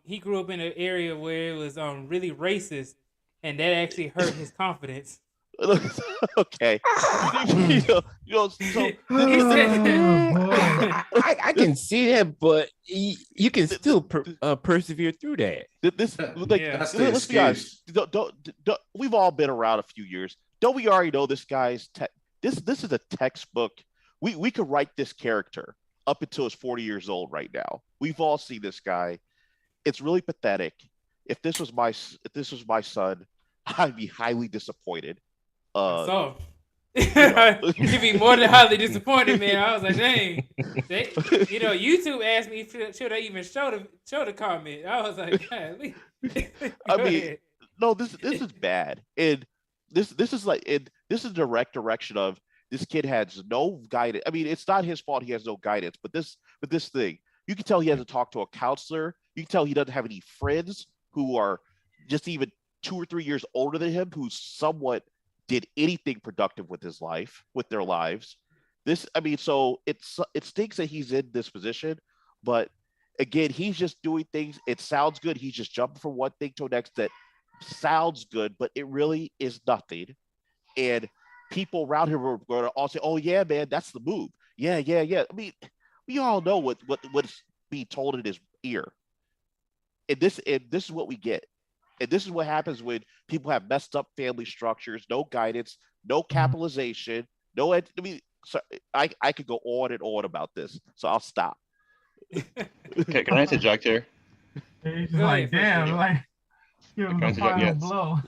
he grew up in an area where it was really racist, and that actually hurt his confidence. Okay. So I can see that, but you can still persevere through that. Let's be honest. We've all been around a few years. Don't we already know this guy's this is a textbook. We could write this character up until he's 40 years old right now. We've all seen this guy. It's really pathetic. If this was my son, I'd be highly disappointed. You'd be more than highly disappointed, man. I was like, dang. YouTube asked me should I even show the comment. I was like, God, no, this is bad, and this is direct direction of this kid has no guidance. I mean, it's not his fault he has no guidance, but this thing, you can tell he hasn't talked to a counselor. You can tell he doesn't have any friends who are just even 2 or 3 years older than him who somewhat did anything productive with their lives. So it stinks that he's in this position, but again, he's just doing things. It sounds good. He's just jumping from one thing to the next that sounds good, but it really is nothing. And people around him are going to all say, "Oh yeah, man, that's the move." Yeah. I mean, we all know what's being told in his ear, and this is what we get. And this is what happens when people have messed up family structures, no guidance, no capitalization, no. I mean, so I could go on and on about this, so I'll stop. Okay, can I interject here? He's like, damn, like give him the final blow.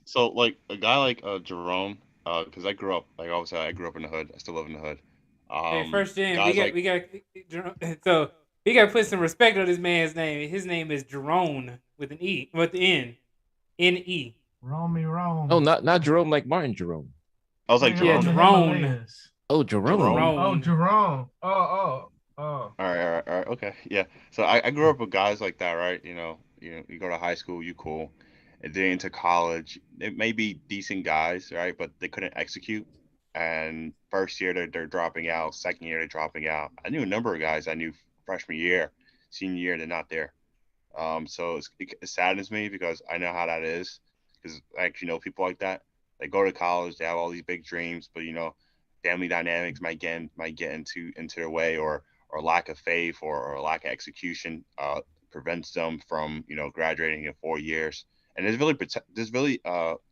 So, like a guy like Jerome, because I grew up, like obviously I grew up in the hood. I still live in the hood. Hey, first gen, we got so we got to put some respect on this man's name. His name is Jerome with an E, with the N, N-E. Rome. Oh, not Jerome like Martin Jerome. I was like Jerome. Yeah, Jerome. Oh, Jerome. Oh, Jerome. Oh. All right. Okay. Yeah. So I grew up with guys like that, right? You go to high school, you cool, and then into college, it may be decent guys, right? But they couldn't execute. And first year they're dropping out. Second year they're dropping out. I knew a number of guys I knew freshman year, senior year, they're not there. So it saddens me because I know how that is. Because I actually know people like that. They go to college, they have all these big dreams, but family dynamics might get into their way, or lack of faith, or lack of execution prevents them from graduating in 4 years. And this really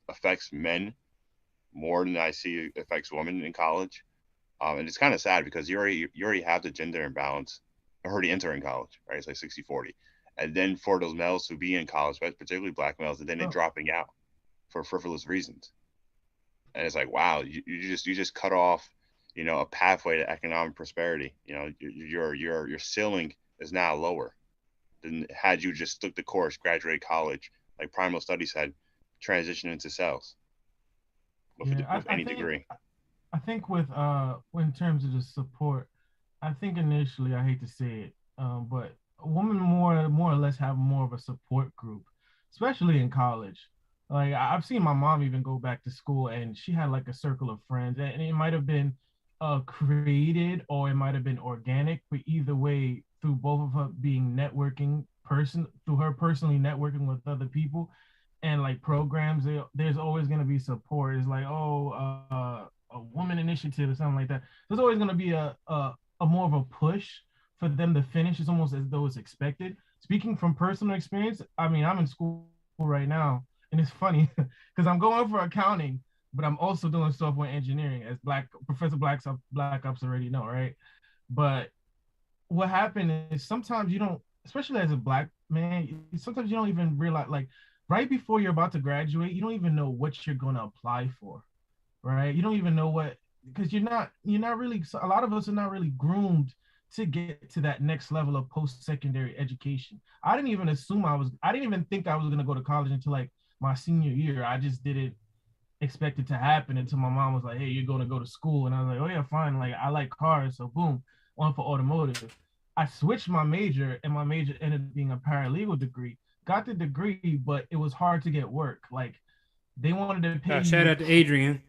affects men more than I see it affects women in college. And it's kind of sad because you already have the gender imbalance already entering college, right? It's like 60-40. And then for those males who be in college, particularly black males, and then they're dropping out for frivolous reasons. And it's like, wow, you just cut off, a pathway to economic prosperity. Your ceiling is now lower than had you just took the course, graduated college, like Primal Studies had, transition into sales with any degree. I think in terms of the support, I think initially, I hate to say it, but women more or less have more of a support group, especially in college. Like I've seen my mom even go back to school, and she had like a circle of friends, and it might have been created or it might have been organic, but either way, through both of her being through her personally networking with other people, and like programs, there's always going to be support. It's like a woman initiative or something like that. There's always going to be a more of a push for them to finish. It's almost as though it's expected. Speaking from personal experience, I mean, I'm in school right now. And it's funny because I'm going for accounting, but I'm also doing software engineering, as Professor Black Ops already know, right? But what happened is sometimes you don't, especially as a black man, sometimes you don't even realize, like right before you're about to graduate, you don't even know what you're going to apply for, right? You don't even know because you're not really, a lot of us are not really groomed to get to that next level of post-secondary education. I didn't even think I was going to go to college until like my senior year. I just didn't expect it to happen until my mom was like, hey, you're going to go to school. And I was like, oh yeah, fine. Like I like cars. So boom, went for automotive. I switched my major, and my major ended up being a paralegal degree. got the degree, but it was hard to get work. Like they wanted to pay Shout you. out to Adrian.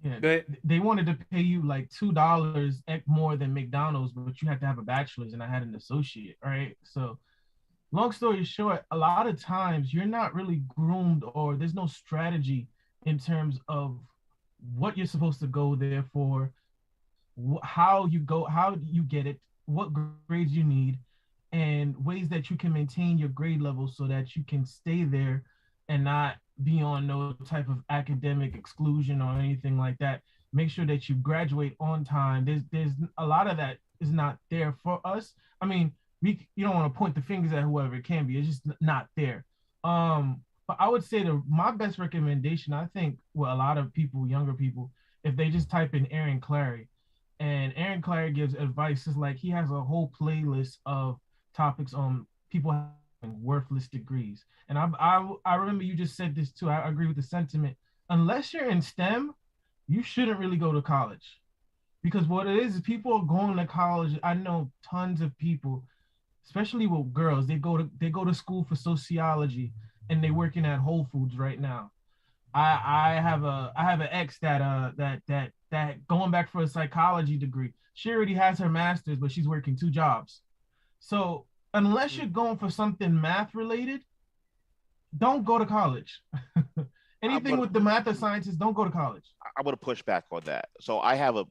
Yeah, Go ahead. they wanted to pay you like $2 more than McDonald's, but you had to have a bachelor's, and I had an associate, right? So, long story short, a lot of times you're not really groomed, or there's no strategy in terms of what you're supposed to go there for, how you go, how you get it, what grades you need, and ways that you can maintain your grade level so that you can stay there and not be on no type of academic exclusion or anything like that. Make sure that you graduate on time. There's a lot of that is not there for us. I mean, you don't want to point the fingers at whoever it can be. It's just not there. But I would say my best recommendation, I think, well, a lot of people, younger people, if they just type in Aaron Clary, and Aaron Clary gives advice, is like he has a whole playlist of topics on people having worthless degrees. And I remember you just said this too. I agree with the sentiment. Unless you're in STEM, you shouldn't really go to college, because what it is people are going to college. I know tons of people, especially with girls. They go to school for sociology, and they're working at Whole Foods right now. I have an ex that going back for a psychology degree. She already has her master's, but she's working 2 jobs. So unless you're going for something math related, don't go to college. Anything with the math or sciences, don't go to college. I'm going to push back on that. So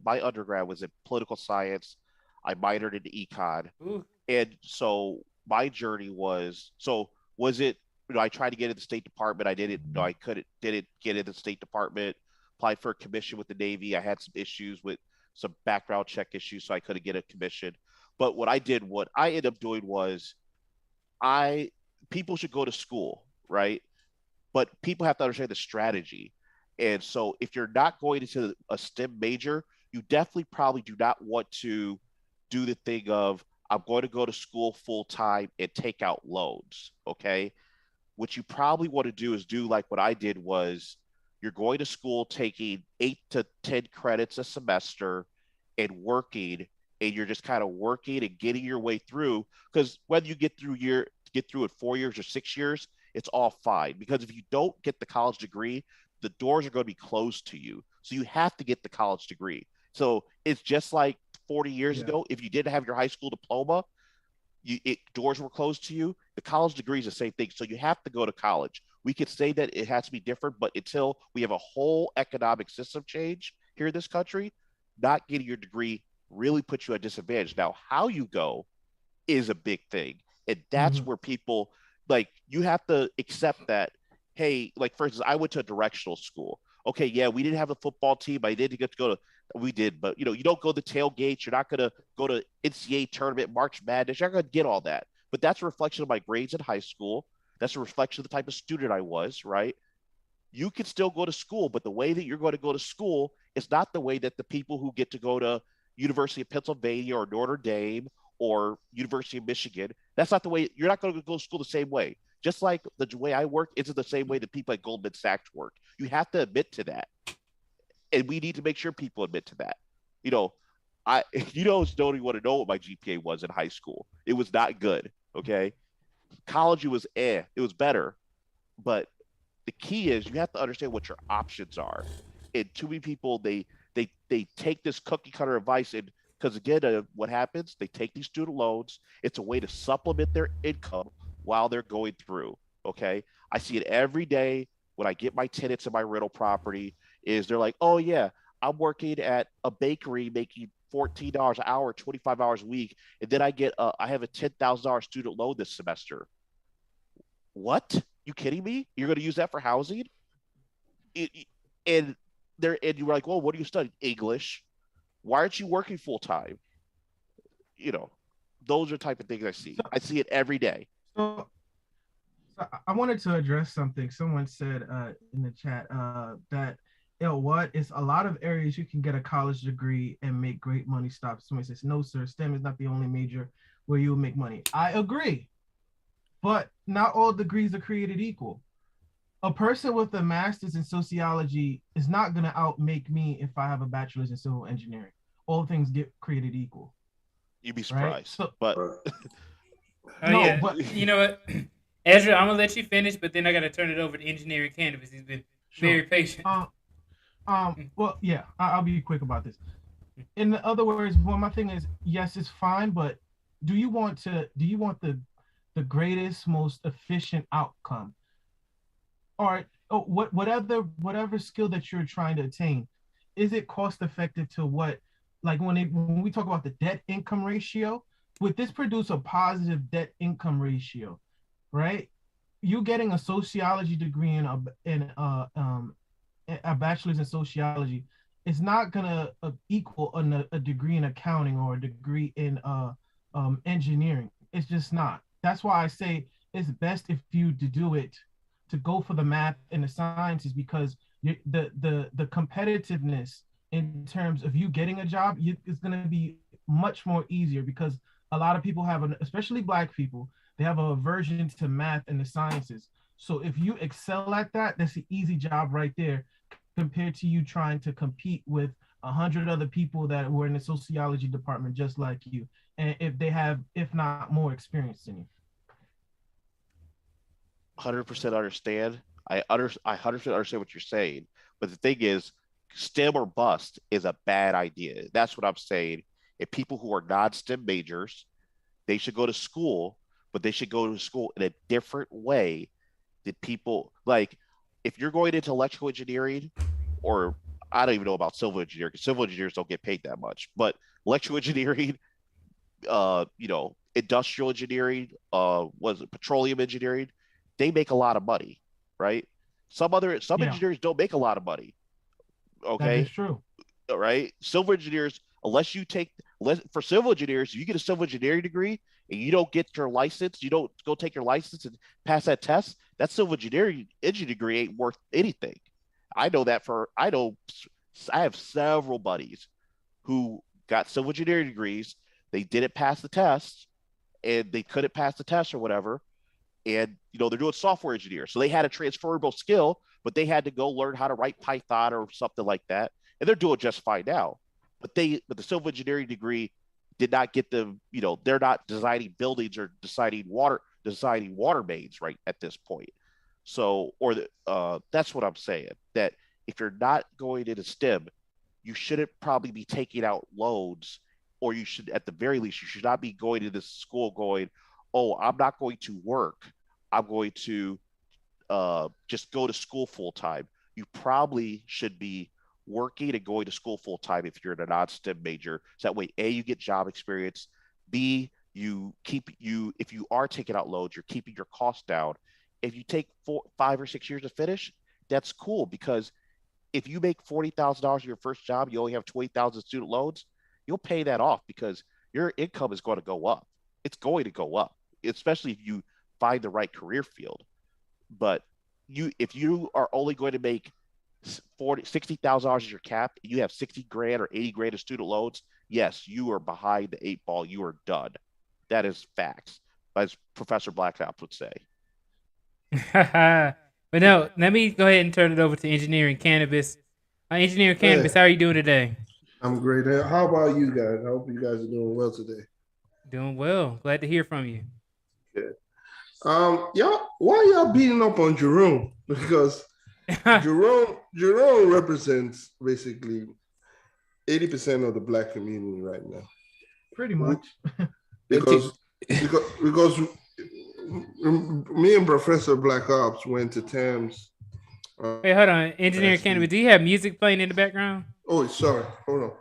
my undergrad was in political science. I minored in econ. Ooh. And so my journey was it, I tried to get in the State Department. I didn't get in the State Department, applied for a commission with the Navy. I had some issues with some background check issues, so I couldn't get a commission. But what I ended up doing was people should go to school, right? But people have to understand the strategy. And so if you're not going into a STEM major, you definitely probably do not want to do the thing of, I'm going to go to school full time and take out loans. Okay. What you probably want to do is do like what I did was, you're going to school taking 8 to 10 credits a semester and working, and you're just kind of working and getting your way through. Because whether you get through it 4 years or 6 years, it's all fine. Because if you don't get the college degree, the doors are going to be closed to you. So you have to get the college degree. So it's just like 40 years ago, if you didn't have your high school diploma, doors were closed to you. The college degree is the same thing. So you have to go to college. We could say that it has to be different, but until we have a whole economic system change here in this country, not getting your degree really puts you at disadvantage. Now, how you go is a big thing. And that's where people, like, you have to accept that, hey, like, for instance, I went to a directional school. Okay, yeah, we didn't have a football team. I didn't get to go to, we did, but, you don't go to tailgates. You're not going to go to NCAA tournament, March Madness. You're not going to get all that. But that's a reflection of my grades in high school. That's a reflection of the type of student I was, right? You can still go to school, but the way that you're going to go to school is not the way that the people who get to go to University of Pennsylvania or Notre Dame or University of Michigan, that's not the way. You're not going to go to school the same way. Just like the way I work isn't the same way that people at Goldman Sachs work. You have to admit to that. And we need to make sure people admit to that. Don't even want to know what my GPA was in high school. It was not good. Okay. College, it was it was better. But the key is you have to understand what your options are. And too many people, they take this cookie cutter advice, and because again, what happens? They take these student loans. It's a way to supplement their income while they're going through. Okay. I see it every day when I get my tenants in my rental property. Is they're like, oh yeah, I'm working at a bakery making $14 an hour, 25 hours a week, and then I have a $10,000 student loan this semester. What? You kidding me? You're going to use that for housing? And you're like, well, what are you studying? English. Why aren't you working full time? Those are the type of things I see. I see it every day. So I wanted to address something. Someone said in the chat that it's a lot of areas you can get a college degree and make great money. Someone says, no, sir, STEM is not the only major where you will make money. I agree, but not all degrees are created equal. A person with a master's in sociology is not going to outmake me if I have a bachelor's in civil engineering. All things get created equal. You'd be surprised, right? but Oh No, yeah. but You know what, Ezra, I'm gonna let you finish, but then I gotta turn it over to Engineering Cannabis. He's been very sure. patient. Well, yeah, I'll be quick about this. In other words, one my thing is, yes, it's fine, but do you want the greatest, most efficient outcome? Or whatever skill that you're trying to attain, is it cost effective to what, like when we talk about the debt income ratio, would this produce a positive debt income ratio, right? You getting a sociology degree a bachelor's in sociology is not gonna equal a degree in accounting or a degree in engineering. It's just not. That's why I say it's best if you to do it to go for the math and the sciences, because the competitiveness in terms of you getting a job is going to be much more easier, because a lot of people have especially black people, they have a aversion to math and the sciences. So if you excel at that, that's an easy job right there, compared to you trying to compete with 100 other people that were in the sociology department just like you, and if they have, if not more experience than you. 100% understand. I 100% understand what you're saying, but the thing is, STEM or bust is a bad idea. That's what I'm saying. If people who are non-STEM majors, they should go to school, but they should go to school in a different way than people like. If you're going into electrical engineering, or I don't even know about civil engineering, because civil engineers don't get paid that much, but electrical engineering, industrial engineering, was it petroleum engineering? They make a lot of money, right? Some Yeah, engineers don't make a lot of money. that is Okay, true. right? Civil engineers, unless you take for civil engineers, you get a civil engineering degree and you don't get your license, you don't go take your license and pass that test. That civil engineering degree ain't worth anything. I know that for I have several buddies who got civil engineering degrees. They didn't pass the test, and they couldn't pass the test or whatever. And they're doing software engineer, so they had a transferable skill, but they had to go learn how to write Python or something like that, and they're doing just fine now. But the civil engineering degree did not get them. They're not designing buildings or designing water mains right at this point. So, that's what I'm saying. That if you're not going into STEM, you shouldn't probably be taking out loans, or you should, at the very least, you should not be going to this school going, oh, I'm not going to work. I'm going to just go to school full time. You probably should be working and going to school full time if you're in a non-STEM major. So that way, A, you get job experience. B, if you are taking out loans, you're keeping your costs down. If you take 5 or 6 years to finish, that's cool, because if you make $40,000 in your first job, you only have 20,000 student loans, you'll pay that off because your income is going to go up. It's going to go up, especially if you find the right career field. But if you are only going to make $60,000 as your cap, and you have 60 grand or 80 grand of student loans, yes, you are behind the 8 ball. You are done. That is facts, as Professor Blackout would say. But no, let me go ahead and turn it over to Engineering Cannabis. Engineering Cannabis, how are you doing today? I'm great. How about you guys? I hope you guys are doing well today. Doing well. Glad to hear from you. Good. Y'all, why y'all beating up on Jerome? Because Jerome represents basically 80% of the black community right now. Pretty much. Because me and Professor Black Ops went to Thames. Hey, hold on. Engineering Cannabis, do you have music playing in the background? Oh, sorry. Hold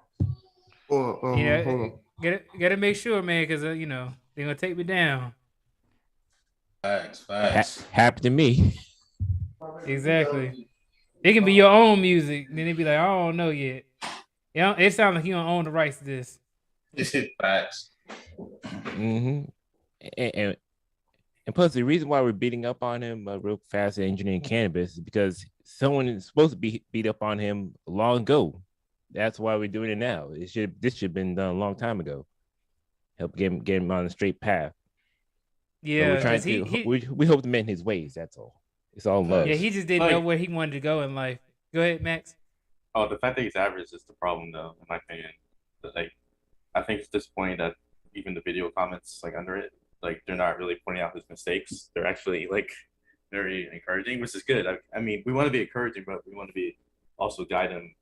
on. Gotta make sure, man, because they're gonna take me down. Facts. Happened to me. Exactly. It can be your own music. Then it'd be like, I don't know yet. It sounds like you don't own the rights to this. Facts. Mm-hmm. And plus, the reason why we're beating up on him real fast at Engineering Cannabis is because someone is supposed to be beat up on him long ago. That's why we're doing it now. This should have been done a long time ago. Help get him on the straight path. Yeah, we're trying to. We hope to mend his ways. That's all. It's all love. Yeah, he just didn't know where he wanted to go in life. Go ahead, Max. Oh, the fact that he's average is the problem, though, in my opinion. But, I think at this point that even the video comments under it, like they're not really pointing out his mistakes. They're actually like very encouraging, which is good. I mean, we want to be encouraging, but we want to be also guide them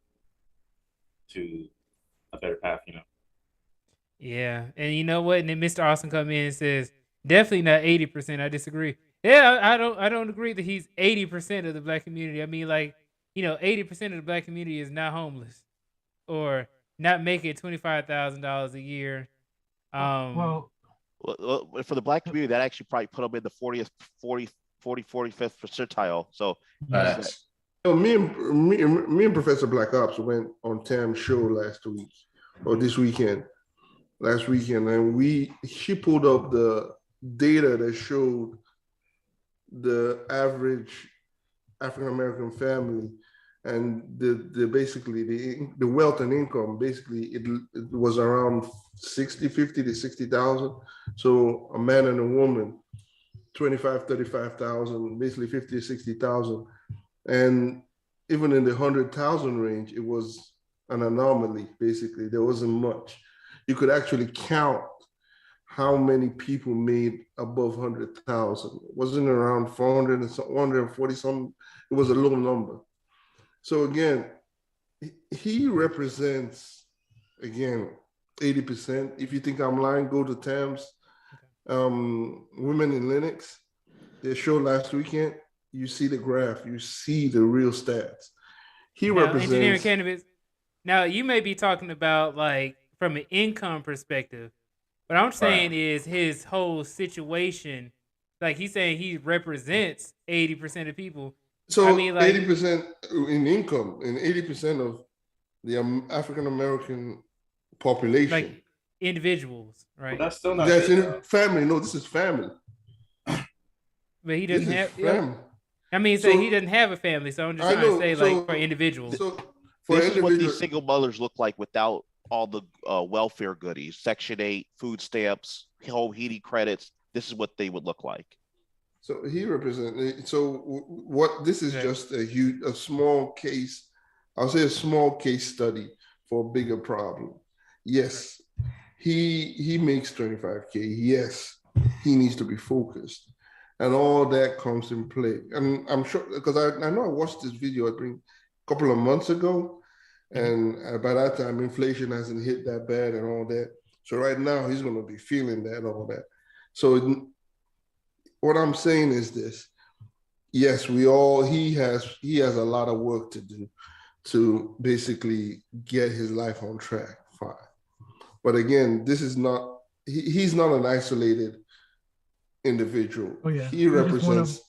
to a better path, you know. Yeah, and you know what? And then Mr. Austin come in and says, definitely not 80%. I disagree. Yeah, I don't agree that he's 80% of the black community. I mean, like, 80% of the black community is not homeless or not making $25,000 a year. Well, for the black community, that actually probably put them in the 45th percentile. So me and Professor Black Ops went on Tam's show last weekend, and she pulled up the data that showed the average African American family and the wealth and income. Basically, it was around 50 to 60,000. So a man and a woman, 35,000, basically 50 to 60,000. And even in the 100,000 range, it was an anomaly. Basically, there wasn't much. You could actually count how many people made above 100,000. It wasn't around 400 and 140 something. It was a low number. So again, he represents, again, 80%. If you think I'm lying, go to Tam's Women in Linux, their show last weekend. You see the graph, you see the real stats. He represents engineering cannabis. Now you may be talking about like from an income perspective. What I'm saying is his whole situation, like he's saying he represents 80% of people. So I mean, like 80% in income and 80% of the African American population, like individuals, right? Well, that's still not. That's in family. No, this is family. But he doesn't have family. I mean, so he doesn't have a family. So I'm just trying to say, like, for individuals. So this is what these single mothers look like without all the welfare goodies, Section 8, food stamps, home heating credits. This is what they would look like. So he represents. So what? This is just a small case. I'll say a small case study for a bigger problem. Yes, he makes 25K. Yes, he needs to be focused, and all that comes in play. And I'm sure because I know I watched this video I think a couple of months ago, and by that time inflation hasn't hit that bad and all that. So right now he's going to be feeling that and all that. So what I'm saying is this: yes, he has a lot of work to do to basically get his life on track. Fine, but again, this is not. He's not an isolated individual. Oh, yeah. He represents.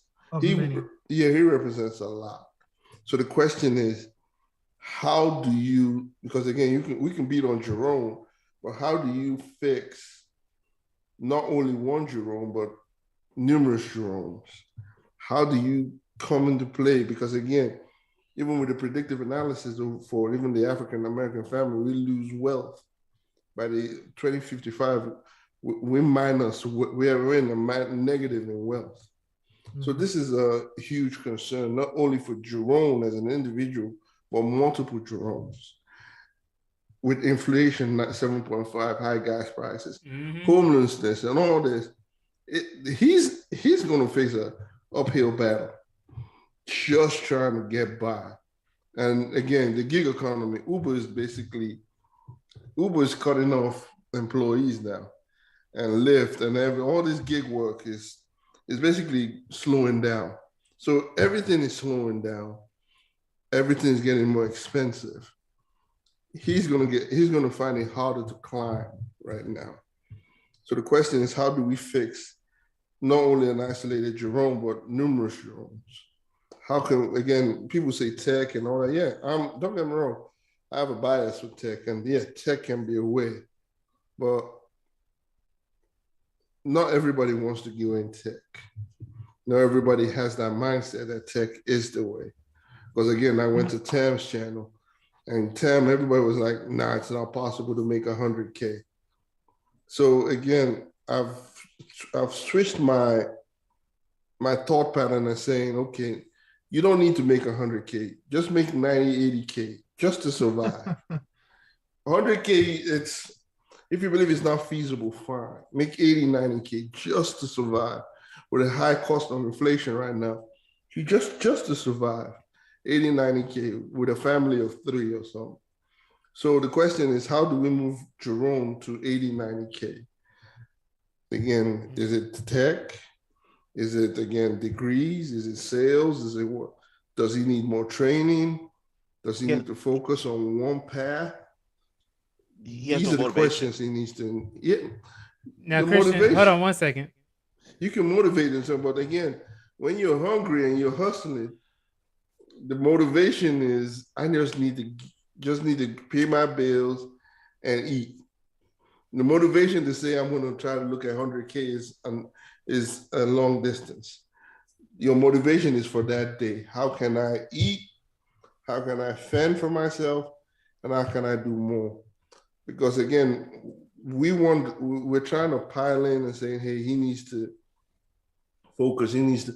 He represents a lot. So the question is, how do you? Because again, we can beat on Jerome, but how do you fix not only one Jerome but numerous Jeromes? How do you come into play? Because again, even with the predictive analysis for even the African American family, we lose wealth. By the 2055, we're in a negative in wealth. Mm-hmm. So this is a huge concern, not only for Jerome as an individual, but multiple Jeromes. With inflation at 7.5, high gas prices, homelessness, and all this, he's going to face an uphill battle, just trying to get by. And again, the gig economy, Uber is cutting off employees now, and Lyft and all this gig work is basically slowing down. So everything is slowing down. Everything's getting more expensive. He's gonna find it harder to climb right now. So the question is, how do we fix not only an isolated Jerome, but numerous Jeromes? How can, again, people say tech and all that. Yeah, don't get me wrong. I have a bias with tech, and yeah, tech can be a way, but not everybody wants to go in tech. Not everybody has that mindset that tech is the way. Because again, I went to Tam's channel, and Tam, everybody was like, nah, it's not possible to make 100K. So again, I've switched my thought pattern and saying, okay, you don't need to make 100K. Just make 90, 80K just to survive. 100K, If you believe it's not feasible, fine. Make 80, 90K just to survive with a high cost of inflation right now. You just to survive 80, 90K with a family of 3 or something. So the question is, how do we move Jerome to 80, 90K? Again, is it tech? Is it, again, degrees? Is it sales? Is it what? Does he need more training? Does he need to focus on one path? These are the questions he needs to. Yeah. Now, Christian, hold on one second. You can motivate himself, but again, when you're hungry and you're hustling, the motivation is I just need to pay my bills and eat. The motivation to say I'm going to try to look at 100K is a long distance. Your motivation is for that day. How can I eat? How can I fend for myself? And how can I do more? Because again, we're trying to pile in and say, hey, he needs to focus. He needs to,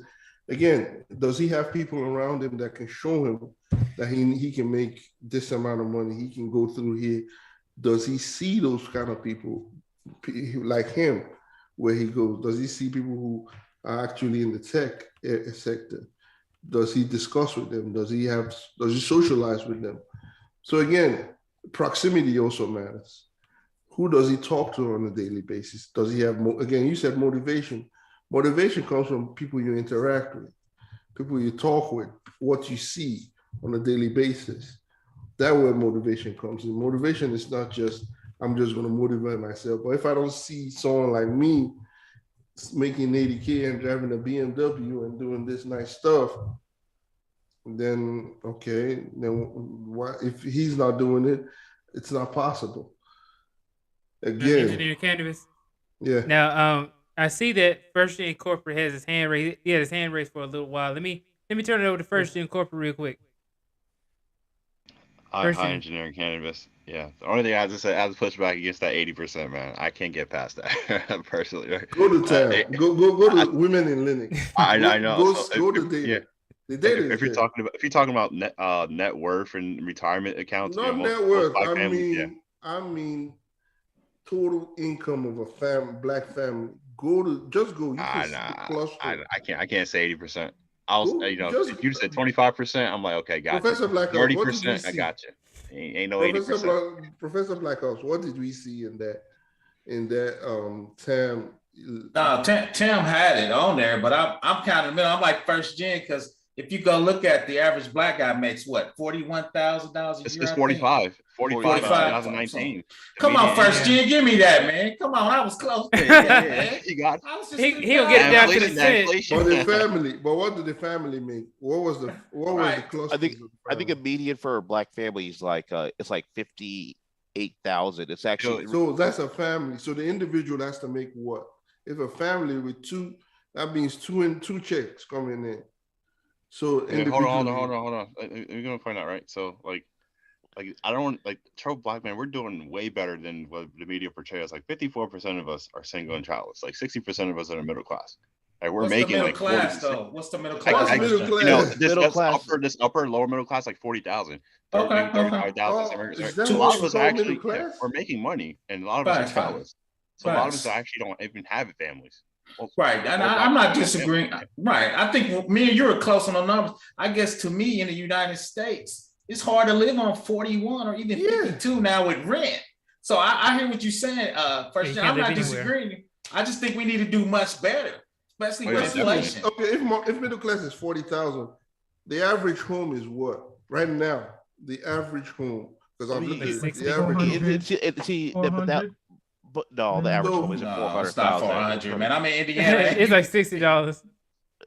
again, does he have people around him that can show him that he can make this amount of money? He can go through here. Does he see those kind of people like him where he goes? Does he see people who are actually in the tech sector? Does he discuss with them? Does he socialize with them? So again, proximity also matters. Who does he talk to on a daily basis? Does he have, again, you said motivation. Motivation comes from people you interact with, people you talk with, what you see on a daily basis. That's where motivation comes in. Motivation is not just, I'm just going to motivate myself. But if I don't see someone like me making 80K and driving a BMW and doing this nice stuff, then okay, then why, if he's not doing it, it's not possible. Again, engineering cannabis. Yeah. Now, I see that First Gen Corporate has his hand raised. He had his hand raised for a little while. Let me turn it over to First Gen Corporate real quick. High engineering cannabis. Yeah. The only thing I have to say, I have to push back against that 80%, man. I can't get past that personally. Go to town. Go to women in Linux. I know. Go to data. Yeah. The data if you're talking about net worth and retirement accounts, not net worth. I mean total income of a black family. You I can't say 80%. If you said 25%, I'm like, okay, got Professor you. Blackhouse, 30%, I got you. Ain't no 80%. Professor Blackhouse, what did we see in that Tam? No, Tam had it on there, but I'm kind of in the middle. I'm like First Gen because if you go look at the average black guy makes what, $41,000 a year? It's 45 in 2019. Come on, First Gen, give me that, man. Come on, I was close there. Yeah, you got he'll get it down to the cent. But what did the family make? What was the cluster? I think a median for a black family is like it's like 58,000. It's actually so that's a family. So the individual has to make what? If a family with two, that means two checks coming in. So hold on. We're gonna find out, right? So like I don't True Black Man. We're doing way better than what the media portrays. Like 54% of us are single and childless. Like 60% of us are middle class. Like we're making the middle like class 40, though. What's the middle class? Middle class. This upper lower middle class like 40,000. 35,000. A lot of us actually we're making money, and a lot of us are childless. So a lot of us actually don't even have families. Right, and I'm not disagreeing. Right, I think me and you are close on the numbers. I guess to me in the United States, it's hard to live on 41 or even 52 now with rent. So I hear what you're saying. First, I'm not disagreeing. I just think we need to do much better, especially with inflation. Okay, if middle class is 40,000, the average home is what right now? The average home, because I'm looking at the average. But no, the average home isn't 400,000. It's not 400, man. I'm in Indiana. It's like $60.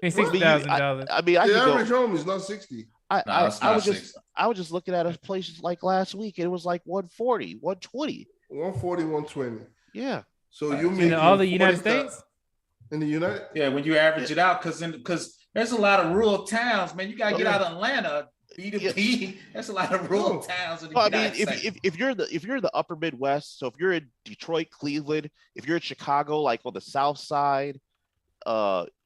$60,000. I mean, the average home is not 60. I was just looking at a place like last week, and it was like 140, 120. 140, 120. Yeah. So you mean in all the United States? In the United? Yeah, when you average it out, because there's a lot of rural towns, man. You gotta get out of Atlanta. B2B, that's a lot of rural towns. I mean, if you're in the upper Midwest, so if you're in Detroit, Cleveland, if you're in Chicago, like on the South Side,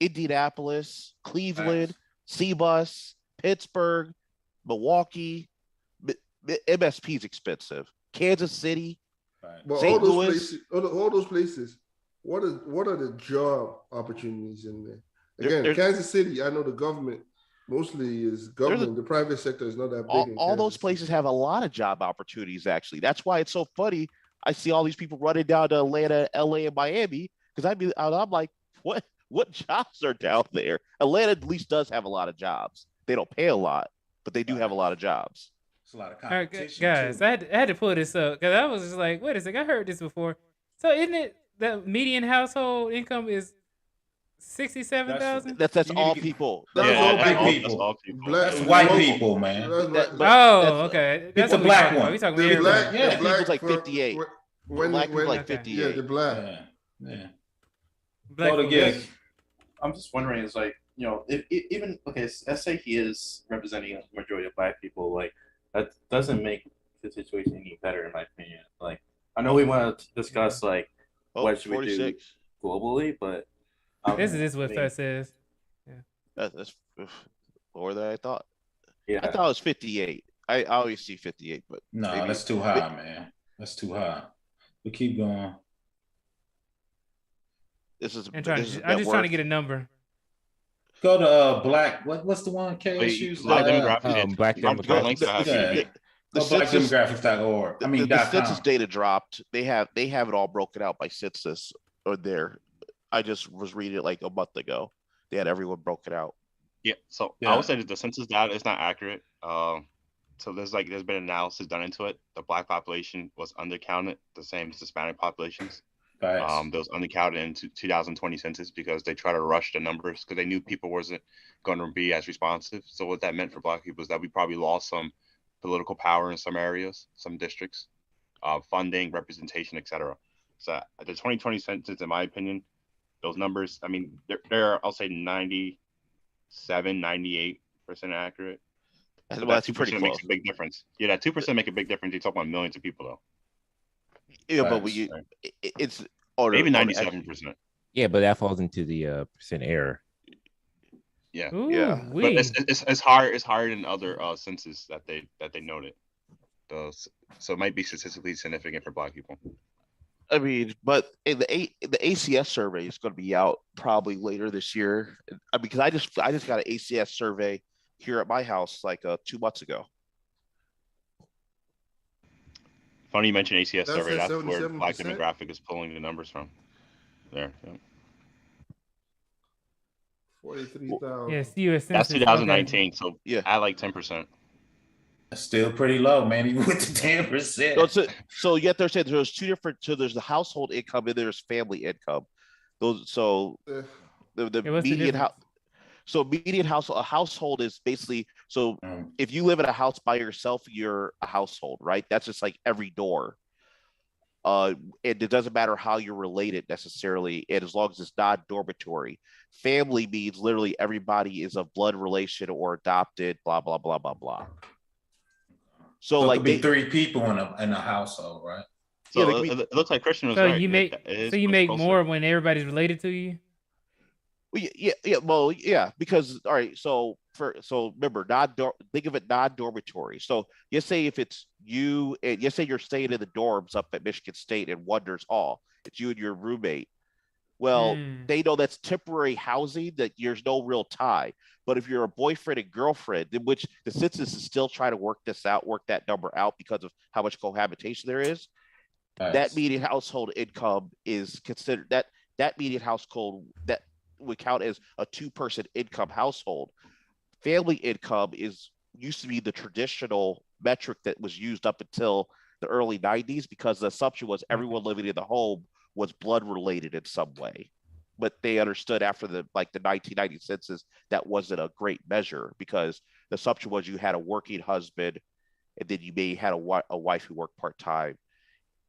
Indianapolis, Cleveland, Cbus, Pittsburgh, Milwaukee, MSP is expensive. Kansas City, But St. all those Louis, places, all those places, what are the job opportunities in there? Again, Kansas City, I know the government mostly is government. The private sector is not that big. All those places have a lot of job opportunities, actually. That's why it's so funny. I see all these people running down to Atlanta, LA, and Miami because I'm like, what jobs are down there? Atlanta at least does have a lot of jobs. They don't pay a lot, but they do have a lot of jobs. It's a lot of competition. All right, guys, I had to pull this up because I was just like, wait a second, I heard this before. So isn't it the median household income is 67,000? That's all people. That's all people. That's white people, man. Okay. That's the black one. We talking the about black people's like 58. Black people like 58. Yeah, the black. Yeah. Black I'm just wondering, is like, if even let's say he is representing a majority of black people, like that doesn't make the situation any better, in my opinion. Like, I know we want to discuss like what should 46. We do globally, but this is what that says. Yeah, that's lower than I thought. Yeah, I thought it was 58. I always see 58, but no, that's too high, man. That's too high. We keep going. I'm just trying to get a number. Go to black. What's the one? KSU's black demographics. Black demographics. Blackdemographics.org. I mean, the census data dropped. They have it all broken out by census or there. I just was reading it like a month ago. They had everyone broken out. Yeah. So I would say that the census data is not accurate. So there's been analysis done into it. The black population was undercounted, the same as Hispanic populations. There was undercounted in 2020 census because they tried to rush the numbers because they knew people wasn't going to be as responsive. So what that meant for black people is that we probably lost some political power in some areas, some districts, funding, representation, etc. So the 2020 census, in my opinion, those numbers, I mean, they're I'll say 97, 98% accurate. Well, that's 2% makes a big difference. Yeah, that 2% make a big difference. You talk about millions of people, though. Yeah, but it's maybe 97%. Yeah, but that falls into the percent error. Yeah, yeah. But it's hard. It's higher than other census that they noted. So it might be statistically significant for black people. I mean, but in the ACS survey is going to be out probably later this year. Because I just got an ACS survey here at my house like 2 months ago. Funny you mentioned ACS survey. That's where 77%? black demographic is pulling the numbers from. There. Yeah. 43,000. Yes, U.S. That's 2019. Okay. So yeah, I like 10%. That's still pretty low, man. Even with the 10%. So yet they're saying there's two different. So there's the household income and there's family income. The median house. So median household, a household is basically, if you live in a house by yourself, you're a household, right? That's just like every door. And it doesn't matter how you're related necessarily, and as long as it's not dormitory. Family means literally everybody is of blood relation or adopted, blah, blah, blah, blah, blah. So like it could be 3 people in a household, right? So it looks like Christian was right. You make more when everybody's related to you? Well, because all right, so remember, think of it non-dormitory. So you say if it's you and you say you're staying in the dorms up at Michigan State in Wonders Hall, it's you and your roommate. Well, they know that's temporary housing, that there's no real tie. But if you're a boyfriend and girlfriend, in which the census is still trying to work that number out because of how much cohabitation there is, that median household income is considered that median household that would count as a 2-person income household. Family income used to be the traditional metric that was used up until the early 90s because the assumption was everyone living in the home was blood related in some way. But they understood after the 1990 census that wasn't a great measure because the assumption was you had a working husband and then you may had a wife who worked part-time.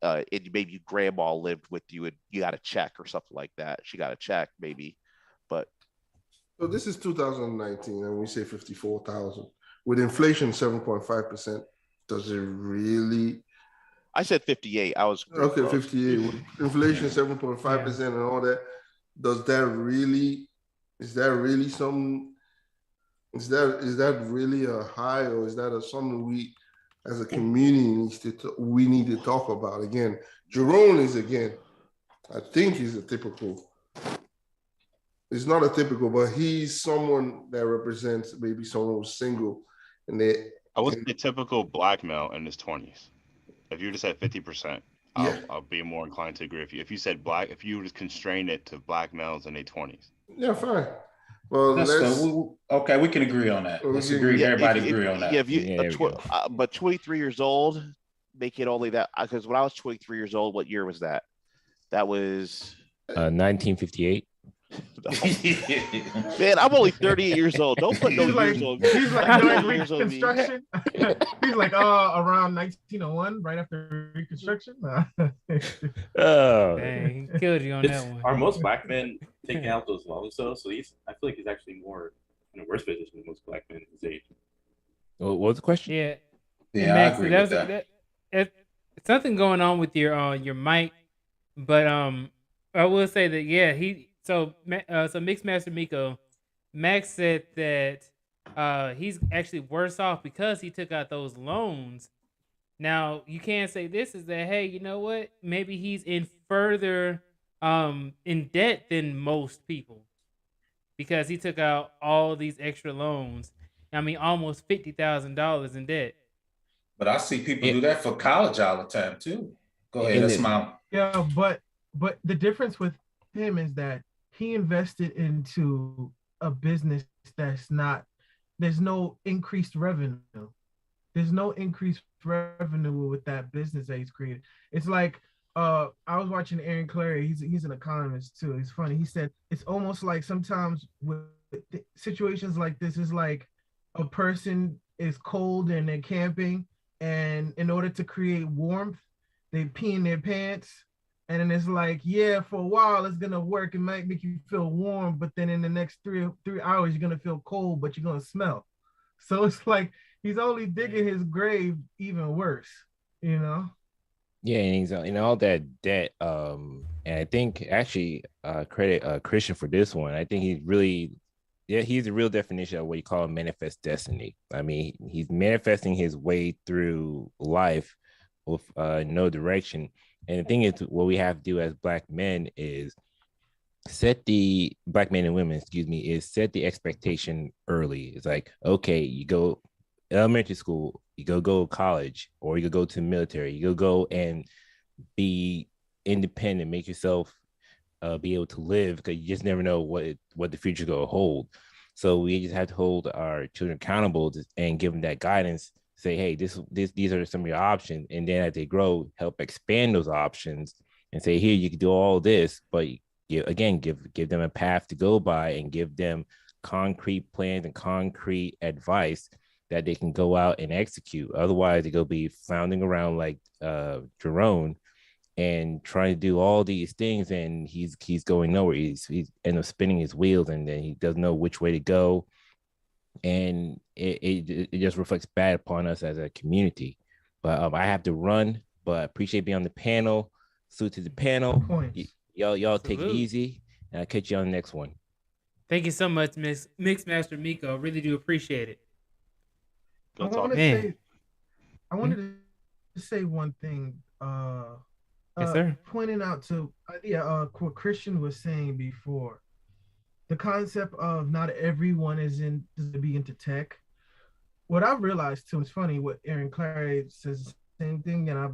And maybe your grandma lived with you and you got a check or something like that. She got a check maybe. But so this is 2019, and we say 54,000 with inflation 7.5%. Does it really? I said 58. I was okay. 58 with inflation 7.5% and all that. Does that really? Is that really some? Is that really a high, or is that something we as a community we need to talk about. Again, Jerome is, again, I think he's a typical. It's not a typical, but he's someone that represents maybe someone who's single, and they. I would say typical black male in his 20s. If you just said 50%, I'll be more inclined to agree with you. If you said black, if you just constrain it to black males in their 20s. Yeah, fine. Well, okay, we can agree on that. Let's agree. Everybody agree on that. Yeah, but 23 years old, make it only that, because when I was 23 years old, what year was that? That was 1958. Man, I'm only 38 years old. Don't put no years on me. He's like during Reconstruction. He's like around 1901, right after Reconstruction. Oh, dang, he killed you on that one. Are most black men taking out those loans though? So I feel like he's actually more in a worse position than most black men his age. What was the question? Yeah, Max, I agree with that. Something going on with your mic, but I will say that So Mixmaster Miko, Max said that he's actually worse off because he took out those loans. Now you can't say this is that, hey, you know what? Maybe he's in further in debt than most people because he took out all these extra loans. I mean, almost $50,000 in debt. But I see people do that for college all the time too. Go ahead, that's my. Yeah, but the difference with him is that he invested into a business there's no increased revenue. There's no increased revenue with that business that he's created. It's like I was watching Aaron Clary. He's an economist too. He's funny. He said it's almost like sometimes with situations like this is like a person is cold and they're camping, and in order to create warmth, they pee in their pants. And then it's like, yeah, for a while it's gonna work. It might make you feel warm, but then in the next three hours you're gonna feel cold, but you're gonna smell. So it's like he's only digging his grave even worse, you know? Yeah, and he's in all that debt. And I think actually credit Christian for this one. I think he's really, he's a real definition of what you call manifest destiny. I mean, he's manifesting his way through life with no direction. And the thing is, what we have to do as black men is black men and women, is set the expectation early. It's like, okay, you go elementary school, you go to college, or you go to the military, you go and be independent, make yourself be able to live, because you just never know what the future is going to hold. So we just have to hold our children accountable and give them that guidance. Say, hey, these are some of your options, and then as they grow, help expand those options and say, here, you can do all this, but give them a path to go by and give them concrete plans and concrete advice that they can go out and execute. Otherwise, they're gonna be floundering around like Jerome and trying to do all these things, and he's going nowhere. He's end up spinning his wheels, and then he doesn't know which way to go. And it just reflects bad upon us as a community. But I have to run, but appreciate being on the panel. Salute to the panel. Y'all take it easy, and I'll catch you on the next one. Thank you so much, Mixmaster Miko. Really do appreciate it. I wanted to say one thing. Yes, sir. Pointing out to what Christian was saying before. The concept of not everyone is to be into tech. What I've realized too, it's funny what Aaron Clary says the same thing, and I've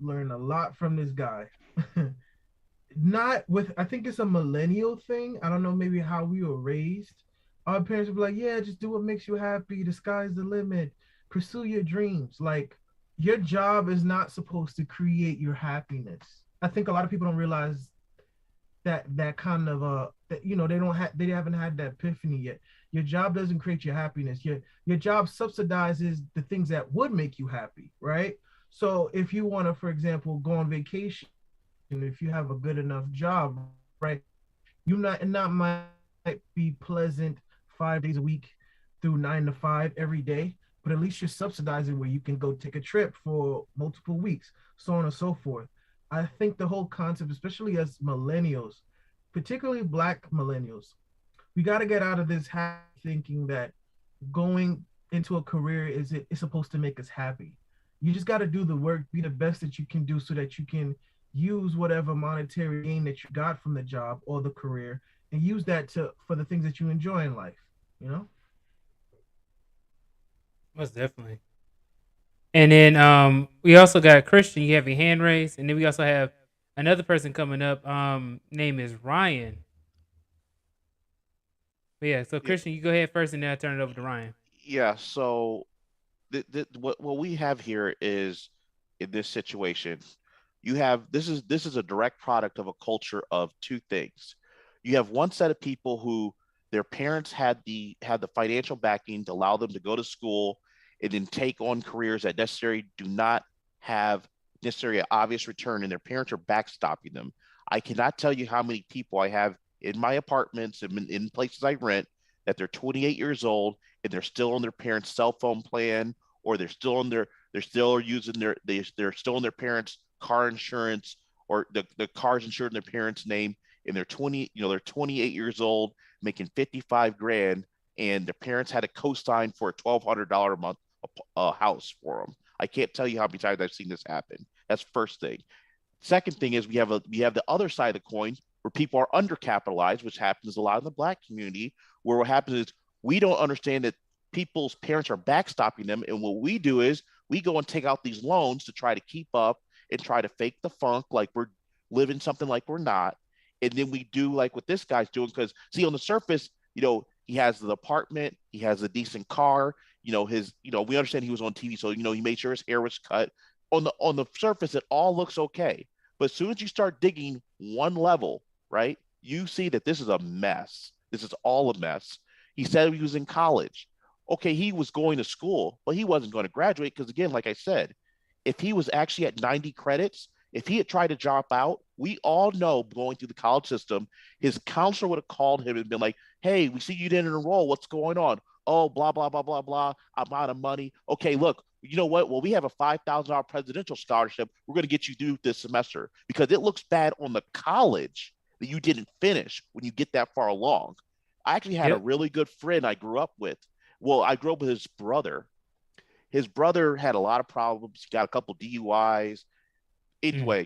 learned a lot from this guy. I think it's a millennial thing. I don't know, maybe how we were raised. Our parents would be like, yeah, just do what makes you happy. The sky's the limit. Pursue your dreams. Like, your job is not supposed to create your happiness. I think a lot of people don't realize that kind of they haven't had that epiphany yet. Your job doesn't create your happiness. Your job subsidizes the things that would make you happy, right? So if you want to, for example, go on vacation, and if you have a good enough job, right, not might be pleasant 5 days a week through 9 to 5 every day, but at least you're subsidizing where you can go take a trip for multiple weeks, so on and so forth. I think the whole concept, especially as millennials, particularly Black millennials, we got to get out of this thinking that going into a career is supposed to make us happy. You just got to do the work, be the best that you can do so that you can use whatever monetary gain that you got from the job or the career and use that for the things that you enjoy in life, you know? Most definitely. And then we also got Christian. You have your hand raised, and then we also have another person coming up. Name is Ryan. But yeah, so Christian, you go ahead first, and then I turn it over to Ryan. Yeah. So what we have here is, in this situation, you have this is a direct product of a culture of two things. You have one set of people who their parents had the financial backing to allow them to go to school and then take on careers that necessarily do not have necessarily an obvious return, and their parents are backstopping them. I cannot tell you how many people I have in my apartments and in places I rent that they're 28 years old and they're still on their parents' cell phone plan, or they're still using they're still on their parents' car insurance, or the car's insured in their parents' name, and they're 28 years old making 55 grand, and their parents had a co-sign for a $1,200 a month house for them. I can't tell you how many times I've seen this happen. That's first thing. Second thing is we have the other side of the coin where people are undercapitalized, which happens a lot in the Black community, where what happens is we don't understand that people's parents are backstopping them, and what we do is we go and take out these loans to try to keep up and try to fake the funk like we're living something like we're not. And then we do like what this guy's doing, because see, on the surface, he has the apartment, he has a decent car, we understand he was on TV, so he made sure his hair was cut. On the surface, it all looks okay. But as soon as you start digging one level, right, you see that this is a mess. This is all a mess. He said he was in college. Okay, he was going to school, but he wasn't going to graduate because, again, like I said, if he was actually at 90 credits, if he had tried to drop out, we all know going through the college system, his counselor would have called him and been like, hey, we see you didn't enroll. What's going on? Oh, blah, blah, blah, blah, blah. I'm out of money. Okay, look, you know what? Well, we have a $5,000 presidential scholarship. We're going to get you through this semester, because it looks bad on the college that you didn't finish when you get that far along. I actually had a really good friend I grew up with. Well, I grew up with his brother. His brother had a lot of problems. He got a couple DUIs. Anyway,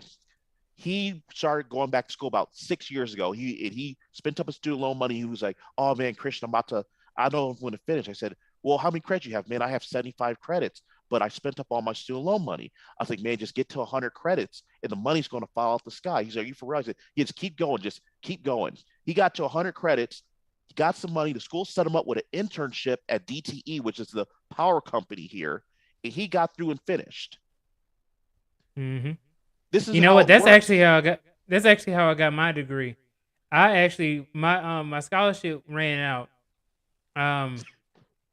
he started going back to school about 6 years ago. He spent up his student loan money. He was like, oh man, Christian, I know I'm going to finish. I said, well, how many credits you have? Man, I have 75 credits, but I spent up all my student loan money. I was like, man, just get to 100 credits and the money's going to fall off the sky. He's like, are you for real? I said, yeah, just keep going. Just keep going. He got to 100 credits. He got some money. The school set him up with an internship at DTE, which is the power company here. And he got through and finished. Mm-hmm. This is what? That's actually how I got my degree. My scholarship ran out.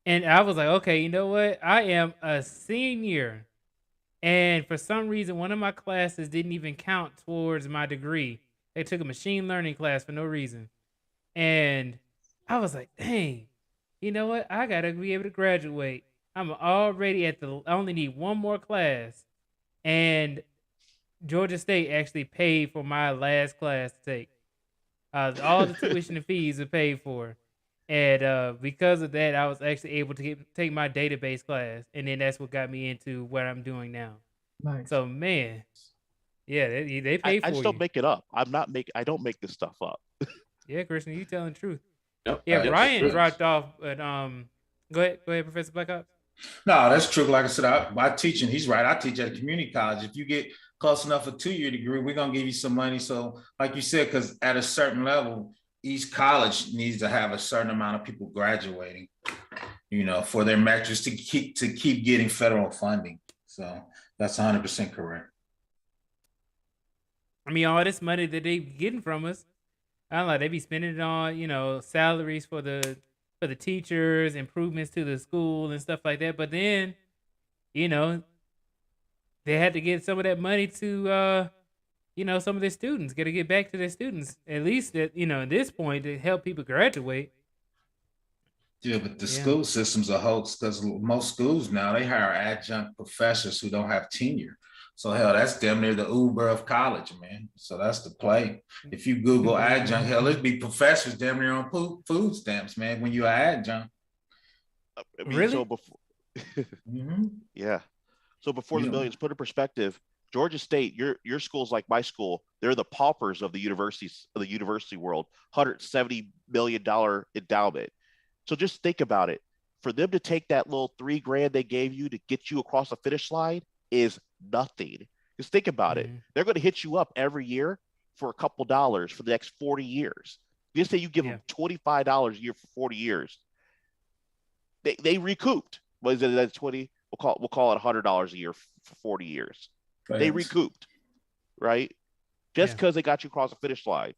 And I was like, okay, you know what? I am a senior. And for some reason, one of my classes didn't even count towards my degree. They took a machine learning class for no reason. And I was like, dang, you know what? I got to be able to graduate. I'm already I only need one more class. And Georgia State actually paid for my last class to take. All the tuition and fees are paid for. And because of that, I was actually able to take my database class. And then that's what got me into what I'm doing now. Nice. So, man, yeah, they pay for I you. just don't make it up. I don't make this stuff up. Yeah, Christian, you telling the truth. Yep. Yeah, Ryan dropped off, but go ahead, Professor Black Ops. No, that's true. Like I said, my teaching, he's right. I teach at a community college. If you get close enough for a 2-year degree, we're going to give you some money. So like you said, because at a certain level, each college needs to have a certain amount of people graduating, for their metrics to keep getting federal funding. So that's 100% correct. I mean, all this money that they getting from us, I don't know, they be spending it on, salaries for the teachers, improvements to the school and stuff like that. But then, they had to get some of that money to, some of their students. Got to get back to their students, at least at this point, to help people graduate. Yeah, but the school system's a hoax, because most schools now, they hire adjunct professors who don't have tenure. So hell, that's damn near the Uber of college, man. So that's the play. If you Google adjunct, hell, it'd be professors damn near on food stamps, man, when you're adjunct. I mean, really? So before, yeah. So before the billions, put in perspective, Georgia State, your school's like my school. They're the paupers of the university world. $170 million endowment. So just think about it. For them to take that little $3,000 they gave you to get you across the finish line is nothing. Just think about it. They're going to hit you up every year for a couple dollars for the next 40 years. Just say you give them $25 a year for 40 years. They recouped. What is it? That's 20. We'll call it $100 a year for 40 years. Thanks. They recouped, right? Just because they got you across the finish line.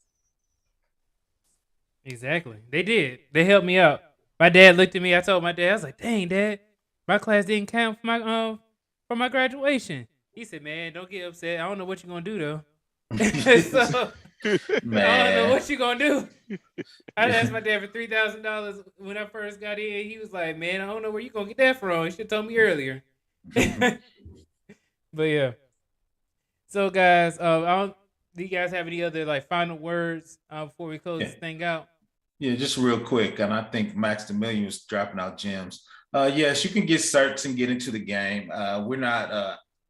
Exactly. They did. They helped me out. My dad looked at me. I told my dad, I was like, "Dang, Dad, my class didn't count for my graduation." He said, "Man, don't get upset. I don't know what you're gonna do though." So, man. I don't know what you're gonna do. I asked my dad for $3,000 when I first got in. He was like, "Man, I don't know where you gonna get that from. You should have told me earlier." But yeah. So guys, do you guys have any other like final words before we close this thing out? Yeah, just real quick, and I think Max the Million was dropping out gems. Yes, you can get certs and get into the game. I'm not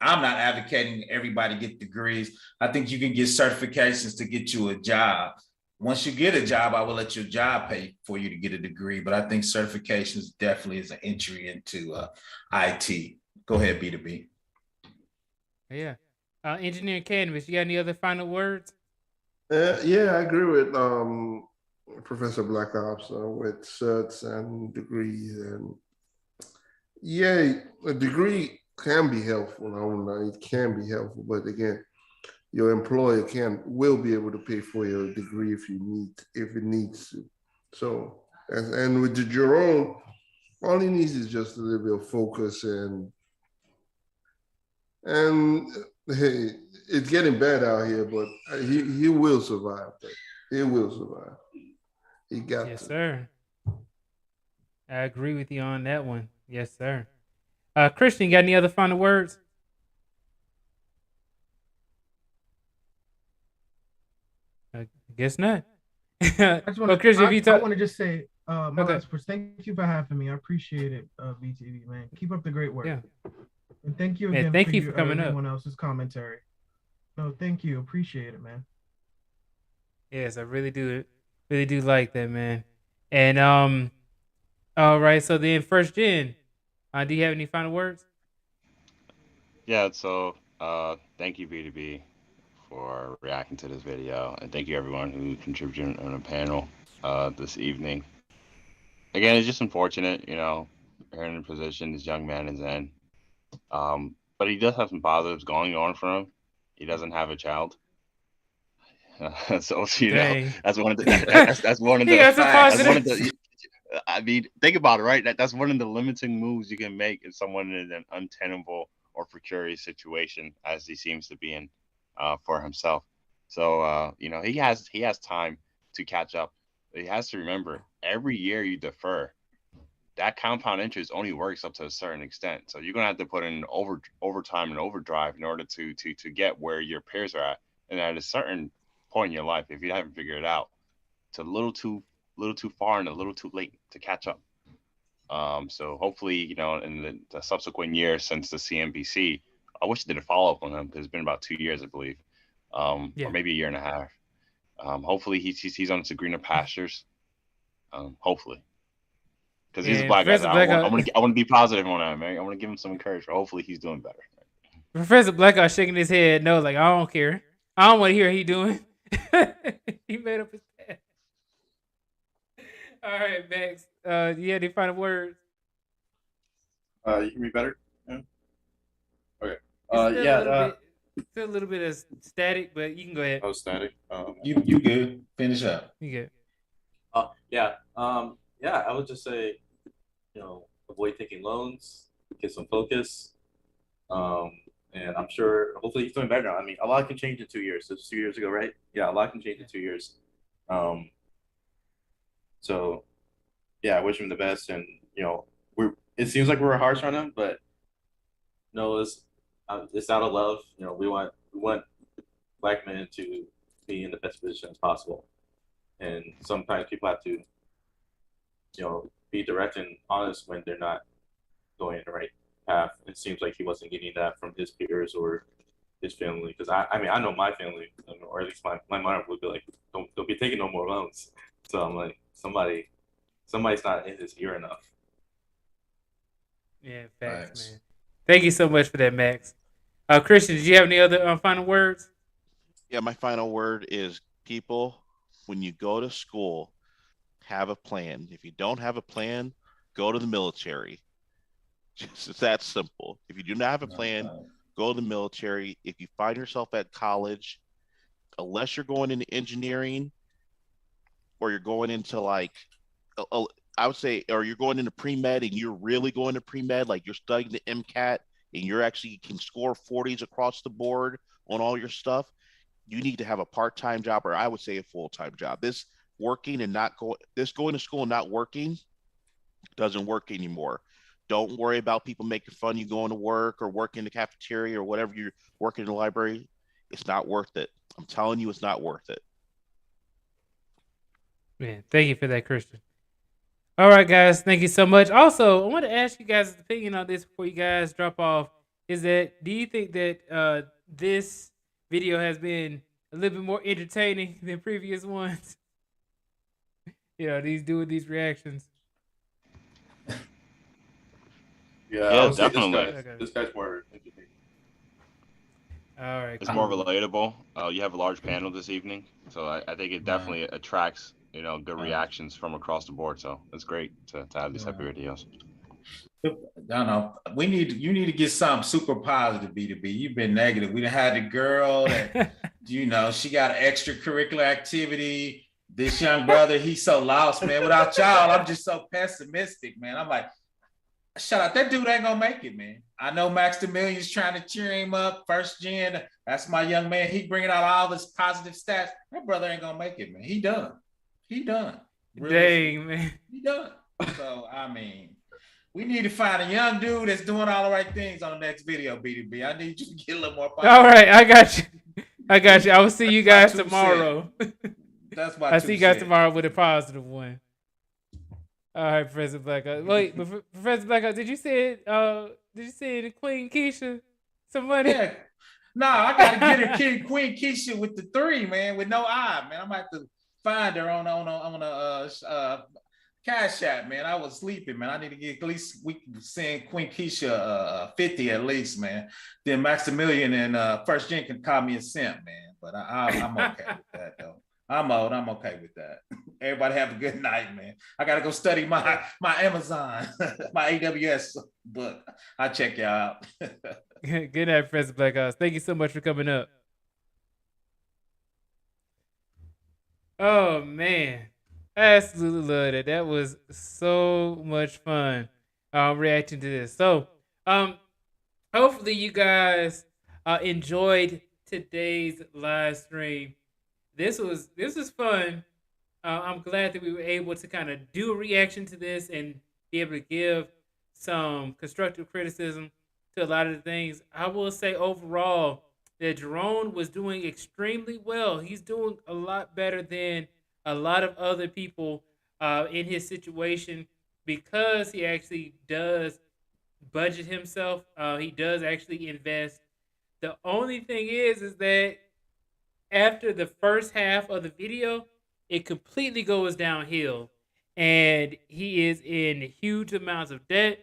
advocating everybody get degrees. I think you can get certifications to get you a job. Once you get a job, I will let your job pay for you to get a degree. But I think certifications definitely is an entry into IT. Go ahead, B2B. Yeah. Engineering Cannabis, you got any other final words? Yeah, I agree with Professor Black Ops with certs and degrees. And yeah, a degree can be helpful. It can be helpful, but again, your employer will be able to pay for your degree if it needs to. So, and with the Jerome, all he needs is just a little bit of focus and hey, it's getting bad out here, but he will survive. He will survive. He got yes, to. Sir. I agree with you on that one. Yes, sir. Christian, got any other final words? I guess not. I just want to. I want to just say, my last words. Thank you for having me. I appreciate it, BTV man. Keep up the great work. Yeah. And thank you again. Thank you for coming up. Everyone else's commentary. No, thank you. Appreciate it, man. Yes, I really do like that, man. And all right. So then, First Gen, do you have any final words? Yeah. So, thank you, B2B, for reacting to this video, and thank you everyone who contributed on the panel this evening. Again, it's just unfortunate, you're in a position this young man is in. But he does have some positives going on for him. He doesn't have a child. So that's one of the that's one of the I mean, think about it, right? That's one of the limiting moves you can make if someone is in an untenable or precarious situation, as he seems to be in for himself. So he has time to catch up. He has to remember, every year you defer, that compound interest only works up to a certain extent. So you're gonna have to put in overtime and overdrive in order to get where your peers are at. And at a certain point in your life, if you haven't figured it out, it's a little too far and a little too late to catch up. So hopefully, in the subsequent years since the CNBC, I wish they did a follow up on him because it's been about 2 years, I believe, or maybe a year and a half. Hopefully he's on some greener pastures. Hopefully. Because he's a black guy. I want to be positive on that, man. I want to give him some encouragement. Hopefully he's doing better. Professor Blackout shaking his head no, like, I don't care. I don't want to hear what he's doing. He made up his path. All right, Max. You have any final words? You hear me better? Yeah. Okay. Still a little bit of static, but you can go ahead. Oh, static. You good? Finish up. You good? Yeah. I would just say, avoid taking loans, get some focus. And I'm sure, hopefully he's doing better now. I mean, a lot can change in 2 years. So it's 2 years ago, right? Yeah, a lot can change in 2 years. So yeah, I wish him the best. And, it seems like we're harsh on him, but no, it's out of love. We want black men to be in the best position as possible. And sometimes people have to, be direct and honest when they're not going in the right path. It seems like he wasn't getting that from his peers or his family. Because I mean, I know my family, or at least my mom would be like, don't be taking no more loans. So I'm like, somebody's not in his ear enough. Yeah, facts, man. Thank you so much for that, Max. Christian, did you have any other final words? Yeah, my final word is, people, when you go to school, have a plan. If you don't have a plan, go to the military. Just it's that simple. If you do not have a plan, go to the military. If you find yourself at college, unless you're going into engineering or you're going into like, I would say, or you're going into pre-med and you're really going to pre-med, like you're studying the MCAT and you're actually can score 40s across the board on all your stuff, you need to have a part-time job, or I would say a full-time job. This working and not going, this going to school and not working doesn't work anymore. Don't worry about people making fun of you going to work or working in the cafeteria or whatever you're working in the library. It's not worth it. I'm telling you, it's not worth it. Man, thank you for that, Christian. All right, guys, thank you so much. Also, I want to ask you guys' opinion on this before you guys drop off. Is that, do you think that this video has been a little bit more entertaining than previous ones? These reactions. Yeah, definitely. This guy's more entertaining. All right. It's more relatable. You have a large panel this evening, so I think it definitely attracts good reactions from across the board. So it's great to have these type of videos. I don't know. You need to get something super positive, B2B. You've been negative. We done had the girl that, she got an extracurricular activity. This young brother, he's so lost, man. Without y'all, I'm just so pessimistic, man. I'm like, shut up. That dude ain't gonna make it, man. I know Maximilian's trying to cheer him up. First gen, that's my young man. He bringing out all this positive stats. That brother ain't gonna make it, man. He done. Dang, man. He done. So, I mean, we need to find a young dude that's doing all the right things on the next video, B2B. I need you to get a little more positive. All right, I got you. I will see you guys tomorrow. That's why I see you guys tomorrow with a positive one. All right, Professor Blackout. Wait, Professor Blackout, did you say it Queen Keisha? Somebody? Yeah. No, I gotta get her Queen Keisha with the 3, man, with no I, man. I'm gonna have to find her on a Cash App, man. I was sleeping, man. I need to get at least we can send Queen Keisha 50 at least, man. Then Maximilian and First Gen can call me a simp, man. But I'm okay with that though. I'm okay with that. Everybody have a good night, man. I gotta go study my Amazon, my AWS book. I'll check y'all out. Good night, Professor Blackhouse. Thank you so much for coming up. Oh man, I absolutely love it. That was so much fun reacting to this. So hopefully you guys enjoyed today's live stream. This was fun. I'm glad that we were able to kind of do a reaction to this and be able to give some constructive criticism to a lot of the things. I will say overall that Jerome was doing extremely well. He's doing a lot better than a lot of other people in his situation because he actually does budget himself. He does actually invest. The only thing is that after the first half of the video, it completely goes downhill, and he is in huge amounts of debt.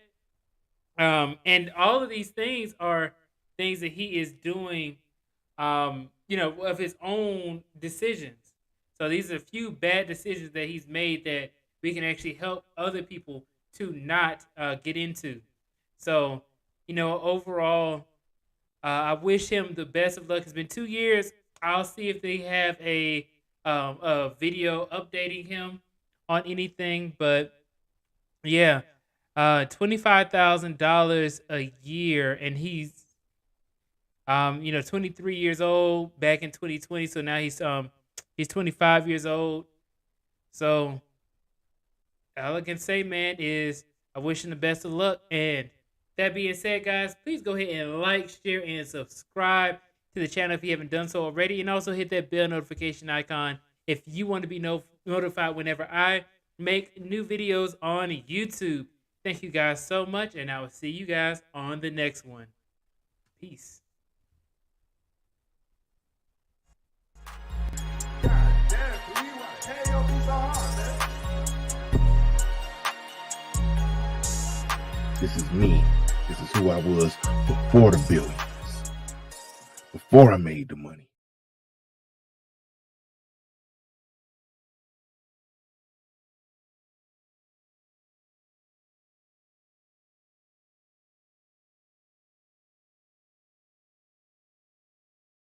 And all of these things are things that he is doing, of his own decisions. So these are a few bad decisions that he's made that we can actually help other people to not get into. So, overall, I wish him the best of luck. It's been 2 years. I'll see if they have a video updating him on anything. But yeah, $25,000 a year, and he's 23 years old back in 2020. So now he's 25 years old. So all I can say, man, is I wish him the best of luck. And that being said, guys, please go ahead and like, share, and subscribe to the channel if you haven't done so already. And also hit that bell notification icon if you want to be notified whenever I make new videos on YouTube. Thank you guys so much, and I will see you guys on the next one. Peace. This is me. This is who I was before the billions. Before I made the money.